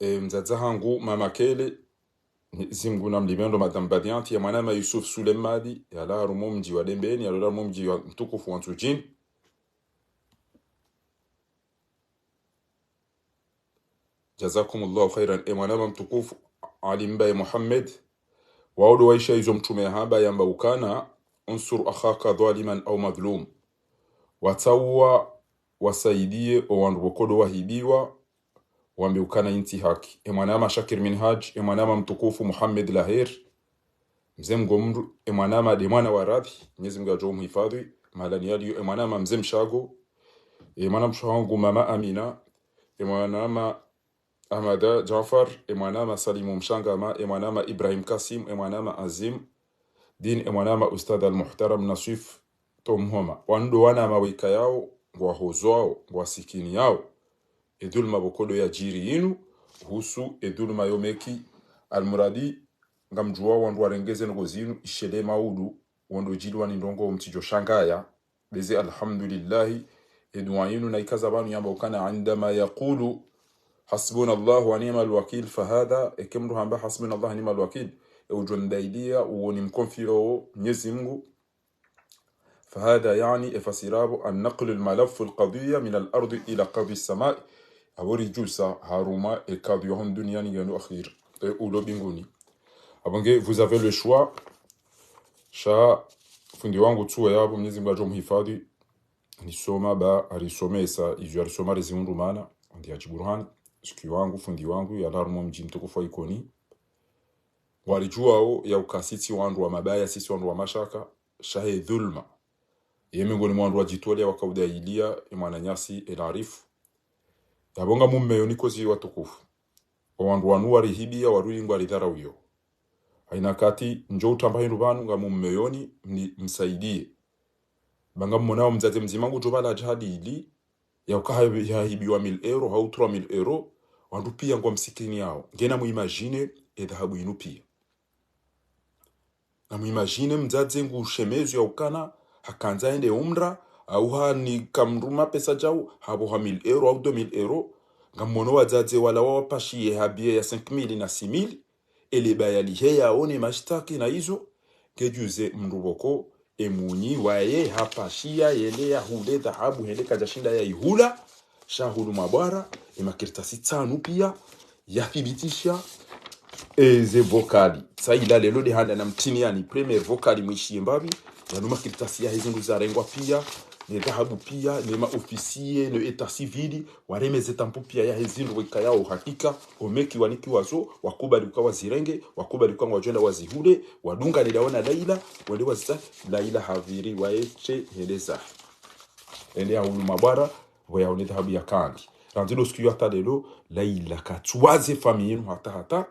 mzaza hangu mama kele zimgu na mlimendo madame Badianti ya mwanama Yusuf Sulemadi ya la rumo mji wa Dembeni ya la rumo mji wa mtukufu wa Ntujini jazakumullahu khairan mwanama mtukufu Ali Mbaye Muhammad waodo waisha hizo mtume haba yamba ukana unsur akhaka dhaliman au madhlum watawa wasaidie o wandu bokodo wahibiwa wambi ukana inti haki mwanama Shakir Minhaj mwanama mtukufu Muhammad Lahir mzee mgomru mwanama de mwana waradhi Mwenyezi Mungu ajomu hifadhi malani yaliyo mwanama mzee mshago mwanama mshawangu mama Amina mwanama Ahmada Jafar mwanama Salimu Mshangama mwanama Ibrahim Kasim mwanama Azim din mwanama Ustad al-Muhtaram Nasif Tomhoma wando wana mawika yao ngwahozwao ngwasikini yao edulma bokodo ya jiri inu husu edulma yomeki almuradi ngamjua wandu warengeze ngozinu ishele maudu wando jilwa ni ndongo mtijo shangaya beze alhamdulillah edwa inu na ikaza banu yamba ukana indama yaqulu hasbuna Allah wa ni'mal wakil fahada ekemru hamba hasbuna Allah ni'mal wakil ujondaidia uoni mkonfiro Mwenyezi Mungu فهذا يعني إفسراب النقل الملف القضية من الأرض إلى قضي السماء أوري جوسا هاروما إكاديو هم دنيا نيانو أخير أولو بينغوني أبنجي vous avez le choix sha fundi wangu tsuwe yabo Mwenyezi Mungu ajomhifadhi nisoma ba alisomesa izo alisoma rezimundu mana ndi ajiburhan siki wangu fundi wangu ya larmo mji mtukufu ikoni walijuao ya ukasiti wandu wa mabaya sisi wandu wa mashaka shahe dhulma yemingoni mwandu wa jitolea wakaudailia imananyasi elarifu yabonga mummeyo nikozi watukufu wandu wanuari hibia waruingwa alidharauyo haina kati njoo utambaye rubanu nga mummeyoni msaidie banga mmonao mzaze mzimangu jobala jihadi ili ya ukahibiwa 1000 euro au 3000 euro wandu pia ngwa msikini yao ngena muimagine edhahabu inu pia na muimagine mzaze ngu shemezu ya ukana hakanza ende umra au hani kamruma pesa jau habo 1000 euro au 2000 euro nga mmono wazaze wala wapashie habie ya 5000 na 6000 eleba yaliheya one mashtaki na hizo kejuze mruboko emunyi waye hapa shia yelea hule dhahabu hele kajashinda ya ihula shahulu mabara emakirtasi tanu pia yathibitisha eze vokali saila lelo de handa na mtini yani premier vokali mwishi mbabi yanuma kirtasi ya hizingu zarengwa pia ne dhahabu pia ne maofisie ne eta civili waremeze tampu pia ya hizindu wikaya uhakika omeki waniki wazo wakubali ukawa zirenge wakubali kwa wajenda wazihule wadunga nilaona laila wale wazita laila haviri waeche heleza ende ya ulu mabara waya une dhahabu ya kandi ranzilo siku hata lelo laila katwaze famiyinu hata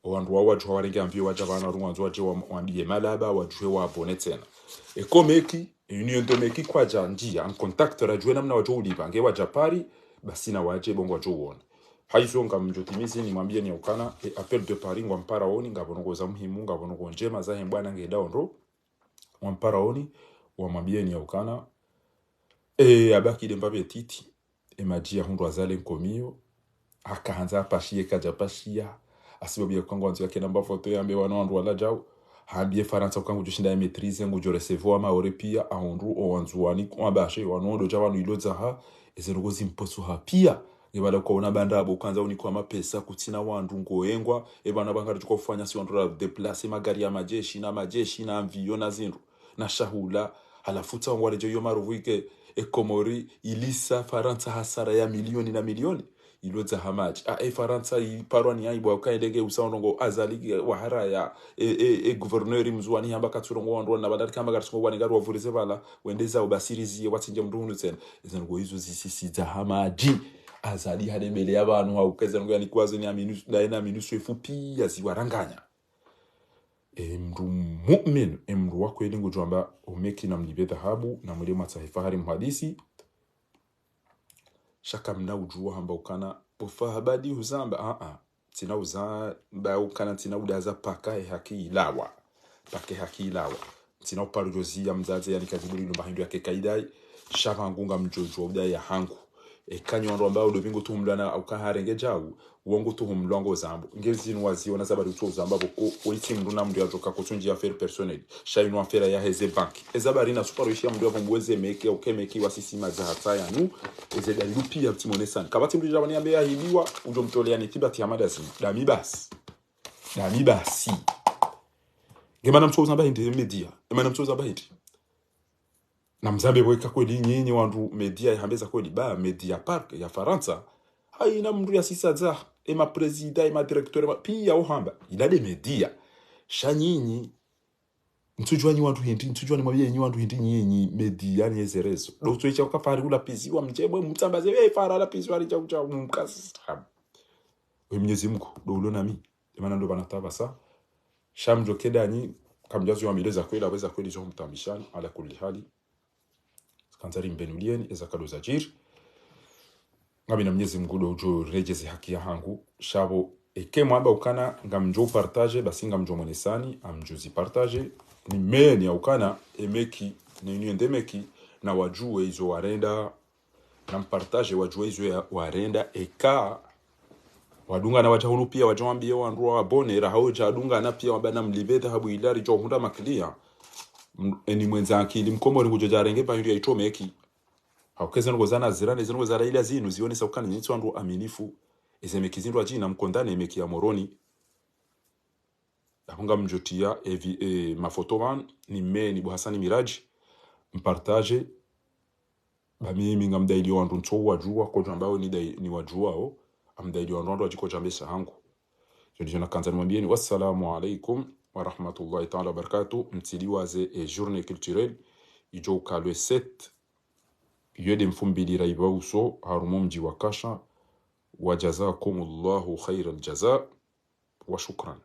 wandu wajwa warenge ambio wajabana ruwanzo waje wandie malaba wajwe wabone tena ekomeki union de meki kwa janjia en contact rajwe namna wajo ulibange wajapari basi na waje bongo wajo uone haizo ngamjotimizi ni mwambie ni ukana appel de Paris ngwampara oni ngabongo za muhimu ngabongo njema za bwana ngeda ondo ngwampara oni wamwambie ni ukana abaki de mbabe titi majia hundu azale nkomio akaanza pashie kaja pashia asibobye kwangu anzo yake namba foto yambe wanandu wala jao habie Faransa ukangu joshinda ya maîtrise ngo jo recevoir ma ore pia ahondu owanzuani kwa bashe wanondo jabanu iloza ha ezerogozi mposo ha pia nibala ko ona banda abo kanza uni kwa mapesa kutina wandu ngoengwa ebana bangari tuko kufanya si wandu déplacer magari ya majeshi na avion na zindu na shahula halafuta ngwale jo yomaruvuike ekomori ilisa Faransa hasara ya milioni na milioni iloza hamaji Faransa iparwani aibu ukaendege usaongo azali wahara ya gouverneur mzwani hamba katsurongo wandu na badali kama gatsongo wani garu wavurize bala wendeza ubasirizi watsinje mrunu tsen ezengo izo zisisi za hamaji azali hade mbele y'abantu haukezengo yani kwazo ni aminu na minusu efupi yaziwaranganya mru mu'min mru wako elingo jamba umeki na mlibe dhahabu na mlima mataifa hari mhadisi shaka mna ujua hamba ukana ufahabadi uzamba tina uzamba ukana tina udaza paka haki ilawa tina uparujozi ya mzaze yani kajibuli lumbahindu yake kaidai shaka ngunga mjojo udai ya hangu kanyo wandu ambao dobingo tuhumlana ukaharenge jawu uongo tuhumlwango zambo ngezi nwazi ona zabari uto zamba boko oiti mruna mndu yajoka kutunji affaire personnelle shainu affaire ya heze bank ezabari na super ishia mndu yavomweze meke ukemeki wasisi mazahata yanu ezeda lupi ya timone sana kabati mndu jabani ambe yahibiwa ujo mtolea ni tibati ya madazi dami basi gemana mtu zamba hindi media emana mtu zamba hindi na mzambe weka kweli nyinyi wandu media yahambeza kweli ba media park ya Faransa haina mndu ya sisaza ema presida ema directeur pia ohamba ilade media shanyinyi ntujwani wandu hindi ntujwani mwabiye nyi wandu hindi nyinyi media ni ezerezo doto icha ukafari ula pizi wa mjebwe mtambaze fara la pizi wali cha mkasi we Mwenyezi Mungu dolo nami emana ndo banataba sa shamjo kedani kamjazo wa mileza kweli aweza kweli zo mtamishani ala kulli hali kanzari mbenulieni ezakalo zajir ngabina Mwenyezi Mungu dojo rejeze haki ya hangu shabo mwamba ukana ngamjo partage basi ngamjo monesani amjuzi partage ni meni ya ukana emeki ni niende meki na wajue izo warenda na mpartage wajue izo ya warenda eka wadunga na wajahunu pia wajawambia wandu wabone rahao jadunga na pia wabana mlibeta habu ilari jo hunda maklia eni mwenza akili mkomori kujojarenge pa yuri aitomeki haukeze ngo zana zirane zino zara ile zinu zione saukani nyitso andu aminifu ezemekizindwa jina mkondane emeki ya moroni ahunga mjotia mafotoman ni meni bu Hasani Miraji mpartage bami ngamdaili wandu ntso wajua ko ambao ni wajua amdaili wandu ajiko jambesha hangu jona kanza mwambieni wassalamu alaikum wa rahmatullahi ta'ala barakatuh mtiliwaze journée culturelle ijoka le 7 yede mfumbili raiba uso harumo mji wa Kasha wa jazakumullahu khairal jazaa wa shukran.